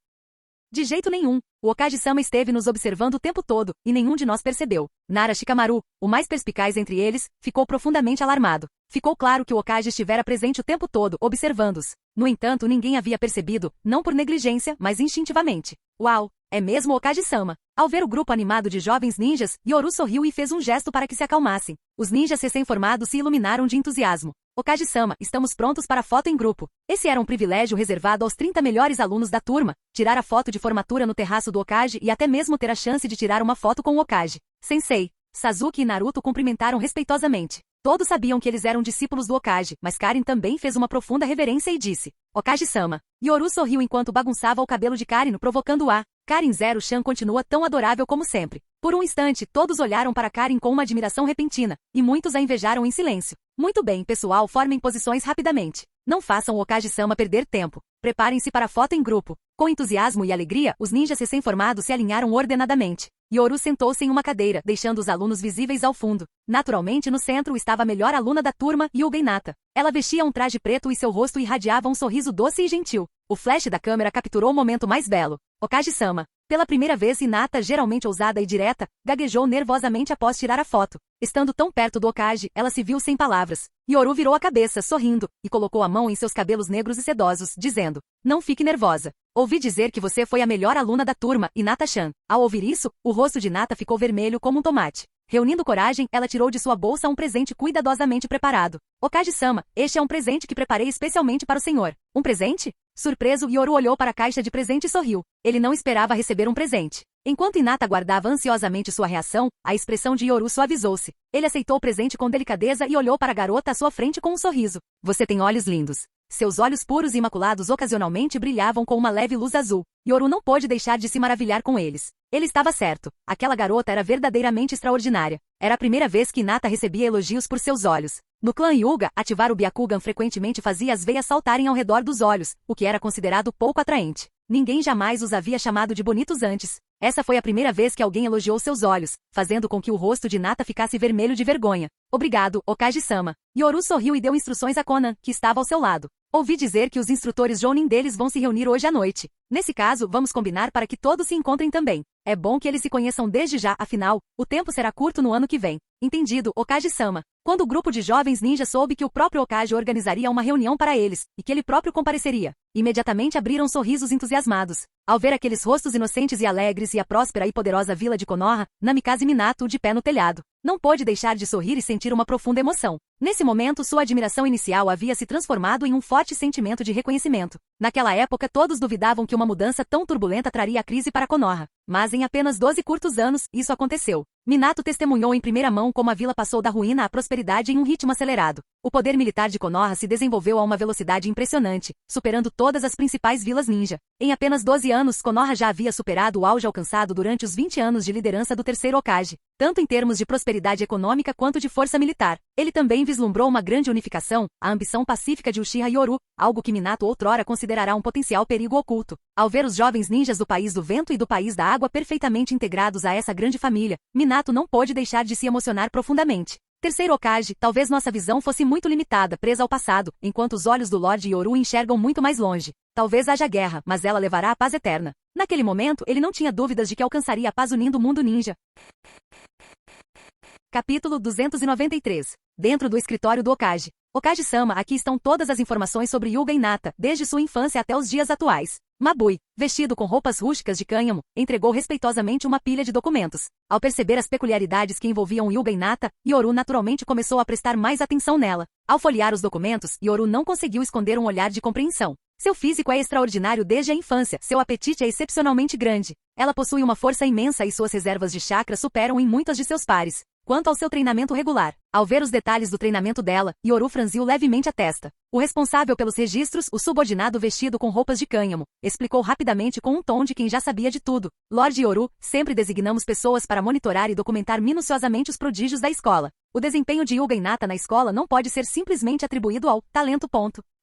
De jeito nenhum. O Hokage-sama esteve nos observando o tempo todo, e nenhum de nós percebeu. Nara Shikamaru, o mais perspicaz entre eles, ficou profundamente alarmado. Ficou claro que o Hokage estivera presente o tempo todo, observando-os. No entanto, ninguém havia percebido, não por negligência, mas instintivamente. Uau! É mesmo o Hokage-sama. Ao ver o grupo animado de jovens ninjas, Yoru sorriu e fez um gesto para que se acalmassem. Os ninjas recém-formados se iluminaram de entusiasmo. Hokage-sama, estamos prontos para a foto em grupo. Esse era um privilégio reservado aos 30 melhores alunos da turma, tirar a foto de formatura no terraço do Hokage e até mesmo ter a chance de tirar uma foto com o Hokage. Sensei. Sasuke e Naruto cumprimentaram respeitosamente. Todos sabiam que eles eram discípulos do Hokage, mas Karin também fez uma profunda reverência e disse: Hokage-sama. Yoru sorriu enquanto bagunçava o cabelo de Karin, provocando-a. Karin Zero-chan continua tão adorável como sempre. Por um instante, todos olharam para Karin com uma admiração repentina, e muitos a invejaram em silêncio. Muito bem, pessoal, formem posições rapidamente. Não façam o Hokage-sama perder tempo. Preparem-se para a foto em grupo. Com entusiasmo e alegria, os ninjas recém-formados se alinharam ordenadamente. Yoru sentou-se em uma cadeira, deixando os alunos visíveis ao fundo. Naturalmente, no centro estava a melhor aluna da turma, Yuga Hinata. Ela vestia um traje preto e seu rosto irradiava um sorriso doce e gentil. O flash da câmera capturou o momento mais belo. Okage-sama. Pela primeira vez, Hinata, geralmente ousada e direta, gaguejou nervosamente após tirar a foto. Estando tão perto do Okage, ela se viu sem palavras. Yoru virou a cabeça, sorrindo, e colocou a mão em seus cabelos negros e sedosos, dizendo: "Não fique nervosa. Ouvi dizer que você foi a melhor aluna da turma, Hinata-chan." Ao ouvir isso, o rosto de Hinata ficou vermelho como um tomate. Reunindo coragem, ela tirou de sua bolsa um presente cuidadosamente preparado. "Okage-sama, este é um presente que preparei especialmente para o senhor." "Um presente?" Surpreso, Yoru olhou para a caixa de presente e sorriu. Ele não esperava receber um presente. Enquanto Hinata aguardava ansiosamente sua reação, a expressão de Yoru suavizou-se. Ele aceitou o presente com delicadeza e olhou para a garota à sua frente com um sorriso. "Você tem olhos lindos." Seus olhos puros e imaculados ocasionalmente brilhavam com uma leve luz azul. Yoru não pôde deixar de se maravilhar com eles. Ele estava certo. Aquela garota era verdadeiramente extraordinária. Era a primeira vez que Hinata recebia elogios por seus olhos. No clã Hyuga, ativar o Byakugan frequentemente fazia as veias saltarem ao redor dos olhos, o que era considerado pouco atraente. Ninguém jamais os havia chamado de bonitos antes. Essa foi a primeira vez que alguém elogiou seus olhos, fazendo com que o rosto de Hinata ficasse vermelho de vergonha. "Obrigado, Okage-sama." Yoru sorriu e deu instruções a Konan, que estava ao seu lado. "Ouvi dizer que os instrutores Jounin deles vão se reunir hoje à noite. Nesse caso, vamos combinar para que todos se encontrem também. É bom que eles se conheçam desde já, afinal, o tempo será curto no ano que vem." "Entendido, Okage-sama." Quando o grupo de jovens ninjas soube que o próprio Okage organizaria uma reunião para eles, e que ele próprio compareceria, imediatamente abriram sorrisos entusiasmados. Ao ver aqueles rostos inocentes e alegres e a próspera e poderosa vila de Konoha, Namikaze Minato, de pé no telhado, não pôde deixar de sorrir e sentir uma profunda emoção. Nesse momento, sua admiração inicial havia se transformado em um forte sentimento de reconhecimento. Naquela época, todos duvidavam que uma mudança tão turbulenta traria a crise para Konoha. Mas em apenas 12 curtos anos, isso aconteceu. Minato testemunhou em primeira mão como a vila passou da ruína à prosperidade em um ritmo acelerado. O poder militar de Konoha se desenvolveu a uma velocidade impressionante, superando todas as principais vilas ninja. Em apenas 12 anos, Konoha já havia superado o auge alcançado durante os 20 anos de liderança do terceiro Hokage, tanto em termos de prosperidade econômica quanto de força militar. Ele também vislumbrou uma grande unificação, a ambição pacífica de Uchiha Yoru, algo que Minato outrora considerará um potencial perigo oculto. Ao ver os jovens ninjas do País do Vento e do País da Água perfeitamente integrados a essa grande família, Minato não pôde deixar de se emocionar profundamente. Terceiro Hokage, talvez nossa visão fosse muito limitada, presa ao passado, enquanto os olhos do Lorde Yoru enxergam muito mais longe. Talvez haja guerra, mas ela levará à paz eterna. Naquele momento, ele não tinha dúvidas de que alcançaria a paz unindo o mundo ninja. Capítulo 293. Dentro do escritório do Hokage. Okage-sama, aqui estão todas as informações sobre Yuga Hinata, desde sua infância até os dias atuais. Mabui, vestido com roupas rústicas de cânhamo, entregou respeitosamente uma pilha de documentos. Ao perceber as peculiaridades que envolviam Yuga Hinata, Yoru naturalmente começou a prestar mais atenção nela. Ao folhear os documentos, Yoru não conseguiu esconder um olhar de compreensão. Seu físico é extraordinário desde a infância, seu apetite é excepcionalmente grande. Ela possui uma força imensa e suas reservas de chakra superam em muitas de seus pares. Quanto ao seu treinamento regular, ao ver os detalhes do treinamento dela, Yoru franziu levemente a testa. O responsável pelos registros, o subordinado vestido com roupas de cânhamo, explicou rapidamente com um tom de quem já sabia de tudo. Lorde Yoru, sempre designamos pessoas para monitorar e documentar minuciosamente os prodígios da escola. O desempenho de Yuga Hinata na escola não pode ser simplesmente atribuído ao talento.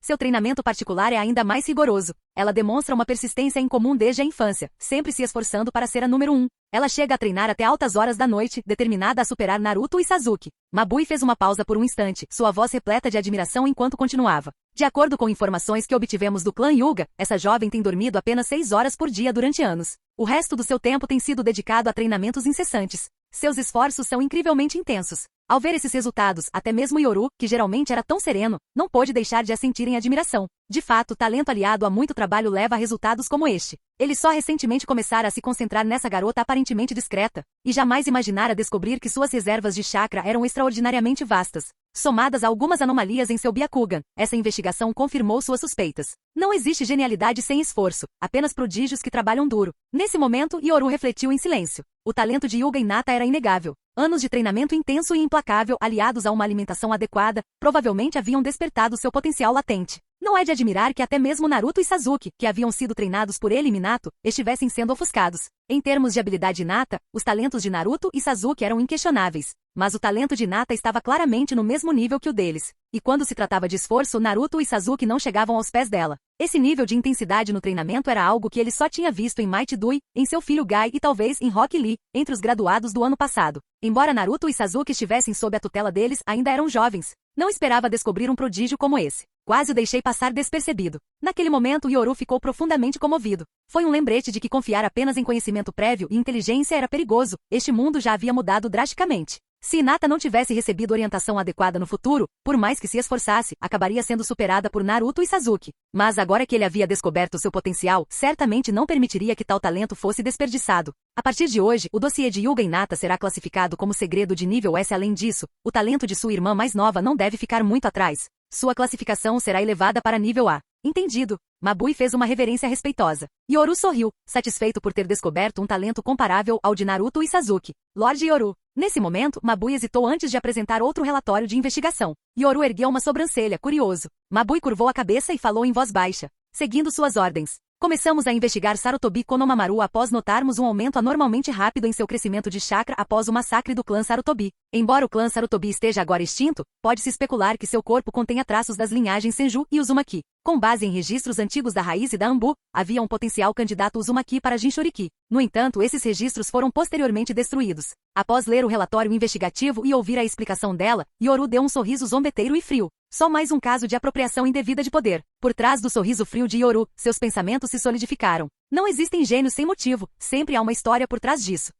Seu treinamento particular é ainda mais rigoroso. Ela demonstra uma persistência incomum desde a infância, sempre se esforçando para ser a número 1. Ela chega a treinar até altas horas da noite, determinada a superar Naruto e Sasuke. Mabui fez uma pausa por um instante, sua voz repleta de admiração enquanto continuava. De acordo com informações que obtivemos do clã Hyuga, essa jovem tem dormido apenas 6 horas por dia durante anos. O resto do seu tempo tem sido dedicado a treinamentos incessantes. Seus esforços são incrivelmente intensos. Ao ver esses resultados, até mesmo Yoru, que geralmente era tão sereno, não pôde deixar de a sentir em admiração. De fato, talento aliado a muito trabalho leva a resultados como este. Ele só recentemente começara a se concentrar nessa garota aparentemente discreta, e jamais imaginara descobrir que suas reservas de chakra eram extraordinariamente vastas. Somadas a algumas anomalias em seu Byakugan, essa investigação confirmou suas suspeitas. Não existe genialidade sem esforço, apenas prodígios que trabalham duro. Nesse momento, Yoru refletiu em silêncio. O talento de Yuga Hinata era inegável. Anos de treinamento intenso e implacável, aliados a uma alimentação adequada, provavelmente haviam despertado seu potencial latente. Não é de admirar que até mesmo Naruto e Sasuke, que haviam sido treinados por ele e Minato, estivessem sendo ofuscados. Em termos de habilidade inata, os talentos de Naruto e Sasuke eram inquestionáveis. Mas o talento de Hinata estava claramente no mesmo nível que o deles. E quando se tratava de esforço, Naruto e Sasuke não chegavam aos pés dela. Esse nível de intensidade no treinamento era algo que ele só tinha visto em Might Dui, em seu filho Gai e talvez em Rock Lee, entre os graduados do ano passado. Embora Naruto e Sasuke estivessem sob a tutela deles, ainda eram jovens. Não esperava descobrir um prodígio como esse. Quase o deixei passar despercebido. Naquele momento, Yoru ficou profundamente comovido. Foi um lembrete de que confiar apenas em conhecimento prévio e inteligência era perigoso. Este mundo já havia mudado drasticamente. Se Hinata não tivesse recebido orientação adequada no futuro, por mais que se esforçasse, acabaria sendo superada por Naruto e Sasuke. Mas agora que ele havia descoberto seu potencial, certamente não permitiria que tal talento fosse desperdiçado. A partir de hoje, o dossiê de Hyuga Hinata será classificado como segredo de nível S. Além disso, o talento de sua irmã mais nova não deve ficar muito atrás. Sua classificação será elevada para nível A. Entendido. Mabui fez uma reverência respeitosa. Yoru sorriu, satisfeito por ter descoberto um talento comparável ao de Naruto e Sasuke. Lorde Yoru. Nesse momento, Mabui hesitou antes de apresentar outro relatório de investigação. Yoru ergueu uma sobrancelha, curioso. Mabui curvou a cabeça e falou em voz baixa, seguindo suas ordens. Começamos a investigar Sarutobi Konohamaru após notarmos um aumento anormalmente rápido em seu crescimento de chakra após o massacre do clã Sarutobi. Embora o clã Sarutobi esteja agora extinto, pode-se especular que seu corpo contenha traços das linhagens Senju e Uzumaki. Com base em registros antigos da Raiz e da Anbu, havia um potencial candidato Uzumaki para Jinchuriki. No entanto, esses registros foram posteriormente destruídos. Após ler o relatório investigativo e ouvir a explicação dela, Yoru deu um sorriso zombeteiro e frio. Só mais um caso de apropriação indevida de poder. Por trás do sorriso frio de Yoru, seus pensamentos se solidificaram. Não existem gênios sem motivo, sempre há uma história por trás disso.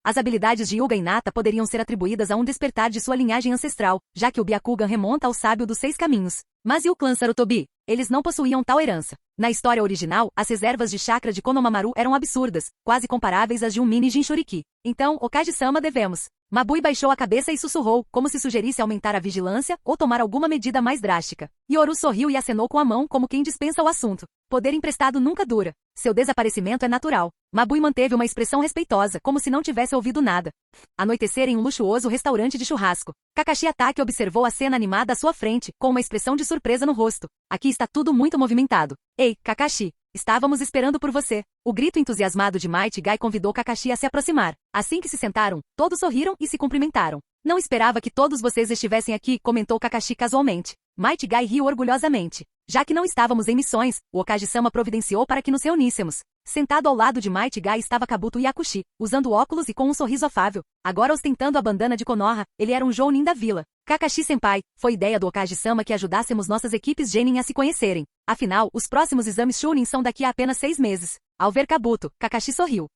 As habilidades de Hyuga Hinata poderiam ser atribuídas a um despertar de sua linhagem ancestral, já que o Byakugan remonta ao sábio dos 6 caminhos. Mas e o clã Sarutobi? Eles não possuíam tal herança. Na história original, as reservas de chakra de Konohamaru eram absurdas, quase comparáveis às de um mini Jinchuriki. Então, Okage-sama devemos. Mabui baixou a cabeça e sussurrou, como se sugerisse aumentar a vigilância ou tomar alguma medida mais drástica. Yoru sorriu e acenou com a mão como quem dispensa o assunto. Poder emprestado nunca dura. Seu desaparecimento é natural. Mabui manteve uma expressão respeitosa, como se não tivesse ouvido nada. Anoitecer em um luxuoso restaurante de churrasco. Kakashi Atake observou a cena animada à sua frente, com uma expressão de surpresa no rosto. Aqui está tudo muito movimentado. Ei, Kakashi. Estávamos esperando por você. O grito entusiasmado de Might Guy convidou Kakashi a se aproximar. Assim que se sentaram, todos sorriram e se cumprimentaram. Não esperava que todos vocês estivessem aqui, comentou Kakashi casualmente. Might Guy riu orgulhosamente. Já que não estávamos em missões, o Okage-sama providenciou para que nos reuníssemos. Sentado ao lado de Might Guy estava Kabuto Yakushi, usando óculos e com um sorriso afável. Agora ostentando a bandana de Konoha, ele era um jounin da vila. Kakashi-senpai, foi ideia do Okage-sama que ajudássemos nossas equipes genin a se conhecerem. Afinal, os próximos exames Chunin são daqui a apenas 6 meses. Ao ver Kabuto, Kakashi sorriu.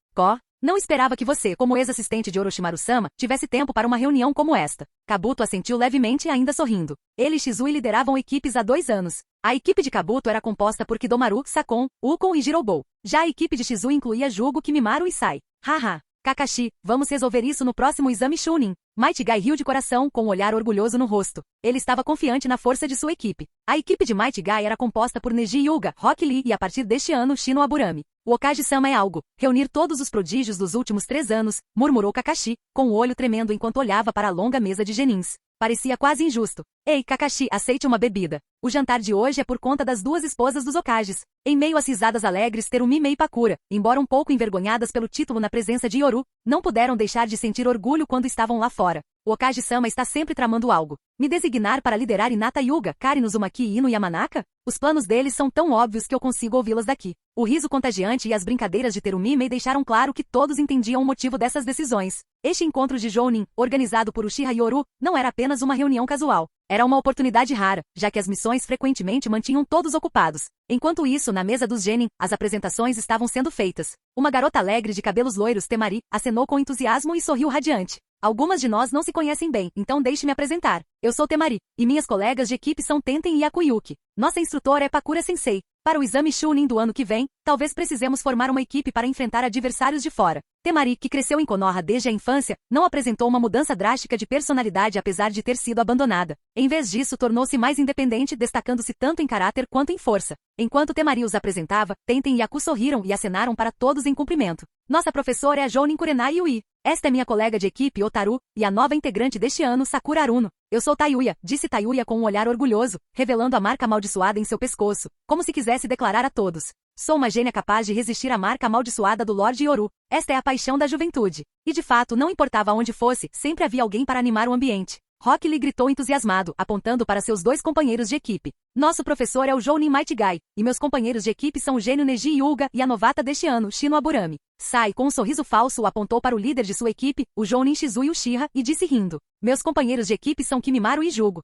Não esperava que você, como ex-assistente de Orochimaru-sama, tivesse tempo para uma reunião como esta. Kabuto assentiu levemente ainda sorrindo. Ele e Shizui lideravam equipes há 2 anos. A equipe de Kabuto era composta por Kidomaru, Sakon, Ukon e Jirobou. Já a equipe de Shizui incluía Jugo, Kimimaru e Sai. Haha. Kakashi, vamos resolver isso no próximo exame Chunin. Might Guy riu de coração, com um olhar orgulhoso no rosto. Ele estava confiante na força de sua equipe. A equipe de Might Guy era composta por Neji Hyuga, Rock Lee e a partir deste ano Shino Aburami. O Okage-sama é algo. Reunir todos os prodígios dos últimos 3 anos, murmurou Kakashi, com o olho tremendo enquanto olhava para a longa mesa de genins. Parecia quase injusto. Ei, Kakashi, aceite uma bebida. O jantar de hoje é por conta das 2 esposas dos Okages. Em meio às risadas alegres, Terumi e Pakura, embora um pouco envergonhadas pelo título na presença de Yoru, não puderam deixar de sentir orgulho quando estavam lá fora. O Okage-sama está sempre tramando algo. Me designar para liderar Hinata Hyuga, Karen Uzumaki e Ino Yamanaka? Os planos deles são tão óbvios que eu consigo ouvi-las daqui. O riso contagiante e as brincadeiras de Terumi deixaram claro que todos entendiam o motivo dessas decisões. Este encontro de Jounin, organizado por Uchiha Yoru, não era apenas uma reunião casual. Era uma oportunidade rara, já que as missões frequentemente mantinham todos ocupados. Enquanto isso, na mesa dos genin, as apresentações estavam sendo feitas. Uma garota alegre de cabelos loiros, Temari, acenou com entusiasmo e sorriu radiante. Algumas de nós não se conhecem bem, então deixe-me apresentar. Eu sou Temari, e minhas colegas de equipe são Tenten e Akuyuki. Nossa instrutora é Pakura Sensei. Para o exame Chunin do ano que vem, talvez precisemos formar uma equipe para enfrentar adversários de fora. Temari, que cresceu em Konoha desde a infância, não apresentou uma mudança drástica de personalidade apesar de ter sido abandonada. Em vez disso, tornou-se mais independente, destacando-se tanto em caráter quanto em força. Enquanto Temari os apresentava, Tenten e Aku sorriram e acenaram para todos em cumprimento. Nossa professora é a Jounin Kurenai Yui. Esta é minha colega de equipe, Otaru, e a nova integrante deste ano, Sakura Aruno. Eu sou Tayuya, disse Tayuya com um olhar orgulhoso, revelando a marca amaldiçoada em seu pescoço, como se quisesse declarar a todos. Sou uma gênia capaz de resistir à marca amaldiçoada do Lorde Yoru. Esta é a paixão da juventude. E de fato, não importava onde fosse, sempre havia alguém para animar o ambiente. Rock Lee gritou entusiasmado, apontando para seus 2 companheiros de equipe. Nosso professor é o Jounin Might Guy, e meus companheiros de equipe são o gênio Neji Hyuga e a novata deste ano, Shino Aburami. Sai, com um sorriso falso, apontou para o líder de sua equipe, o Jounin Shizui Uchiha, e disse rindo. Meus companheiros de equipe são Kimimaru e Jugo.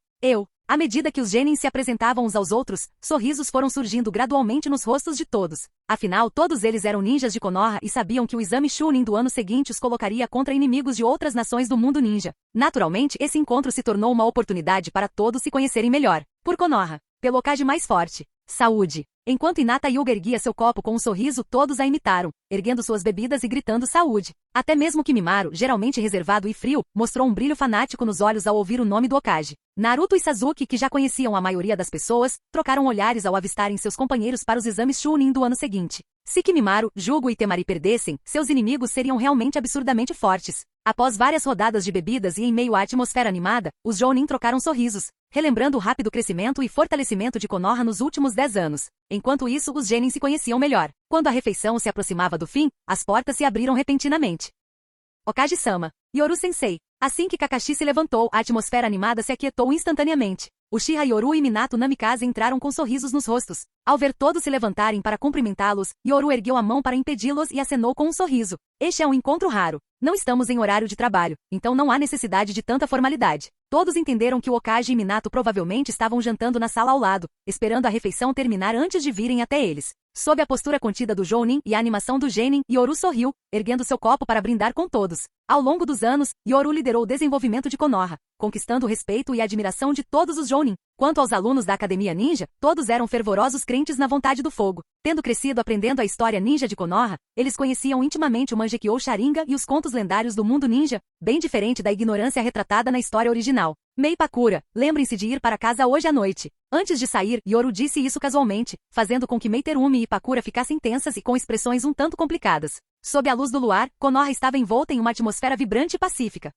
À medida que os genins se apresentavam uns aos outros, sorrisos foram surgindo gradualmente nos rostos de todos. Afinal, todos eles eram ninjas de Konoha e sabiam que o exame Chunin do ano seguinte os colocaria contra inimigos de outras nações do mundo ninja. Naturalmente, esse encontro se tornou uma oportunidade para todos se conhecerem melhor. Por Konoha. Pelo Hokage mais forte. Saúde. Enquanto Hinata Hyuga erguia seu copo com um sorriso, todos a imitaram, erguendo suas bebidas e gritando saúde. Até mesmo Kimimaru, geralmente reservado e frio, mostrou um brilho fanático nos olhos ao ouvir o nome do Hokage. Naruto e Sasuke, que já conheciam a maioria das pessoas, trocaram olhares ao avistarem seus companheiros para os exames Chunin do ano seguinte. Se Kimimaru, Jugo e Temari perdessem, seus inimigos seriam realmente absurdamente fortes. Após várias rodadas de bebidas e em meio à atmosfera animada, os Jounin trocaram sorrisos, relembrando o rápido crescimento e fortalecimento de Konoha nos últimos 10 anos. Enquanto isso, os genins se conheciam melhor. Quando a refeição se aproximava do fim, as portas se abriram repentinamente. Hokage-sama. Yoru-sensei. Assim que Kakashi se levantou, a atmosfera animada se aquietou instantaneamente. Uchiha, Yoru e Minato Namikaze entraram com sorrisos nos rostos. Ao ver todos se levantarem para cumprimentá-los, Yoru ergueu a mão para impedi-los e acenou com um sorriso. Este é um encontro raro. Não estamos em horário de trabalho, então não há necessidade de tanta formalidade. Todos entenderam que o Hokage e Minato provavelmente estavam jantando na sala ao lado, esperando a refeição terminar antes de virem até eles. Sob a postura contida do Jounin e a animação do genin, Yoru sorriu, erguendo seu copo para brindar com todos. Ao longo dos anos, Yoru liderou o desenvolvimento de Konoha, conquistando o respeito e a admiração de todos os Jounin. Quanto aos alunos da Academia Ninja, todos eram fervorosos crentes na vontade do fogo. Tendo crescido aprendendo a história ninja de Konoha, eles conheciam intimamente o Mangekyou Sharingan e os contos lendários do mundo ninja, bem diferente da ignorância retratada na história original. Mei Pakura, lembrem-se de ir para casa hoje à noite. Antes de sair, Yoru disse isso casualmente, fazendo com que Meiterumi e Pakura ficassem tensas e com expressões um tanto complicadas. Sob a luz do luar, Konoha estava envolta em uma atmosfera vibrante e pacífica.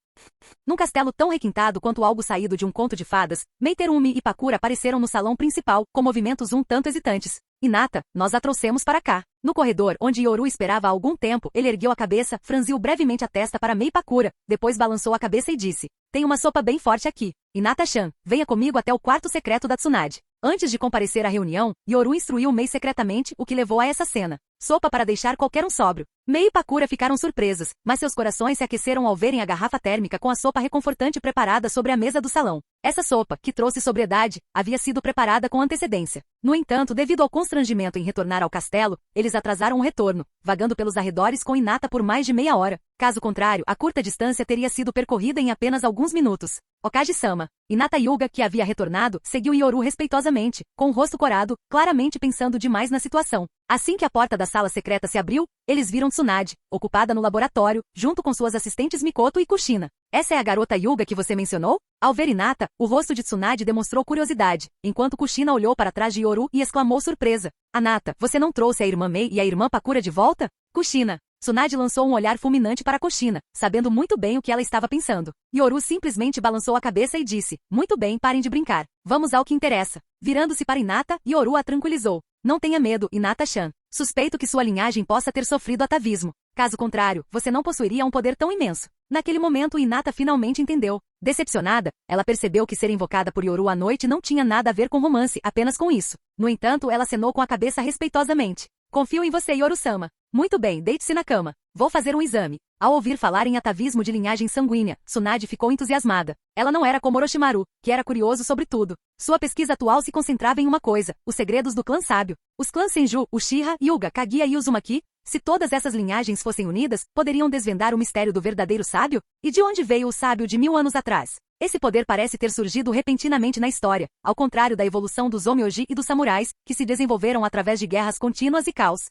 Num castelo tão requintado quanto algo saído de um conto de fadas, Meiterumi e Pakura apareceram no salão principal, com movimentos um tanto hesitantes. Hinata, nós a trouxemos para cá. No corredor, onde Yoru esperava há algum tempo, ele ergueu a cabeça, franziu brevemente a testa para Mei Pakura, depois balançou a cabeça e disse: tem uma sopa bem forte aqui. Hinata-chan, venha comigo até o quarto secreto da Tsunade. Antes de comparecer à reunião, Yoru instruiu Mei secretamente, o que levou a essa cena. Sopa para deixar qualquer um sóbrio. Mei e Pakura ficaram surpresos, mas seus corações se aqueceram ao verem a garrafa térmica com a sopa reconfortante preparada sobre a mesa do salão. Essa sopa, que trouxe sobriedade, havia sido preparada com antecedência. No entanto, devido ao constrangimento em retornar ao castelo, eles atrasaram o retorno, vagando pelos arredores com Hinata por mais de meia hora. Caso contrário, a curta distância teria sido percorrida em apenas alguns minutos. Hokage-sama. Hinata Hyuga, que havia retornado, seguiu Yoru respeitosamente, com o rosto corado, claramente pensando demais na situação. Assim que a porta da sala secreta se abriu, eles viram Tsunade, ocupada no laboratório, junto com suas assistentes Mikoto e Kushina. Essa é a garota Hyuga que você mencionou? Ao ver Hinata, o rosto de Tsunade demonstrou curiosidade, enquanto Kushina olhou para trás de Yoru e exclamou surpresa. Anata, você não trouxe a irmã Mei e a irmã Pakura de volta? Kushina. Tsunade lançou um olhar fulminante para Kushina, sabendo muito bem o que ela estava pensando. Yoru simplesmente balançou a cabeça e disse: muito bem, parem de brincar. Vamos ao que interessa. Virando-se para Hinata, Yoru a tranquilizou. Não tenha medo, Hinata-chan. Suspeito que sua linhagem possa ter sofrido atavismo. Caso contrário, você não possuiria um poder tão imenso. Naquele momento, Hinata finalmente entendeu. Decepcionada, ela percebeu que ser invocada por Yoru à noite não tinha nada a ver com romance, apenas com isso. No entanto, ela acenou com a cabeça respeitosamente. Confio em você, Yoru-sama. Muito bem, deite-se na cama. Vou fazer um exame. Ao ouvir falar em atavismo de linhagem sanguínea, Tsunade ficou entusiasmada. Ela não era como Orochimaru, que era curioso sobre tudo. Sua pesquisa atual se concentrava em uma coisa: os segredos do clã sábio. Os clãs Senju, Uchiha, Hyuga, Kaguya e Uzumaki, se todas essas linhagens fossem unidas, poderiam desvendar o mistério do verdadeiro sábio? E de onde veio o sábio de 1000 anos atrás? Esse poder parece ter surgido repentinamente na história, ao contrário da evolução dos Onmyoji e dos samurais, que se desenvolveram através de guerras contínuas e caos.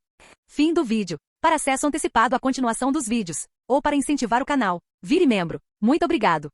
Fim do vídeo. Para acesso antecipado à continuação dos vídeos, ou para incentivar o canal, vire membro. Muito obrigado.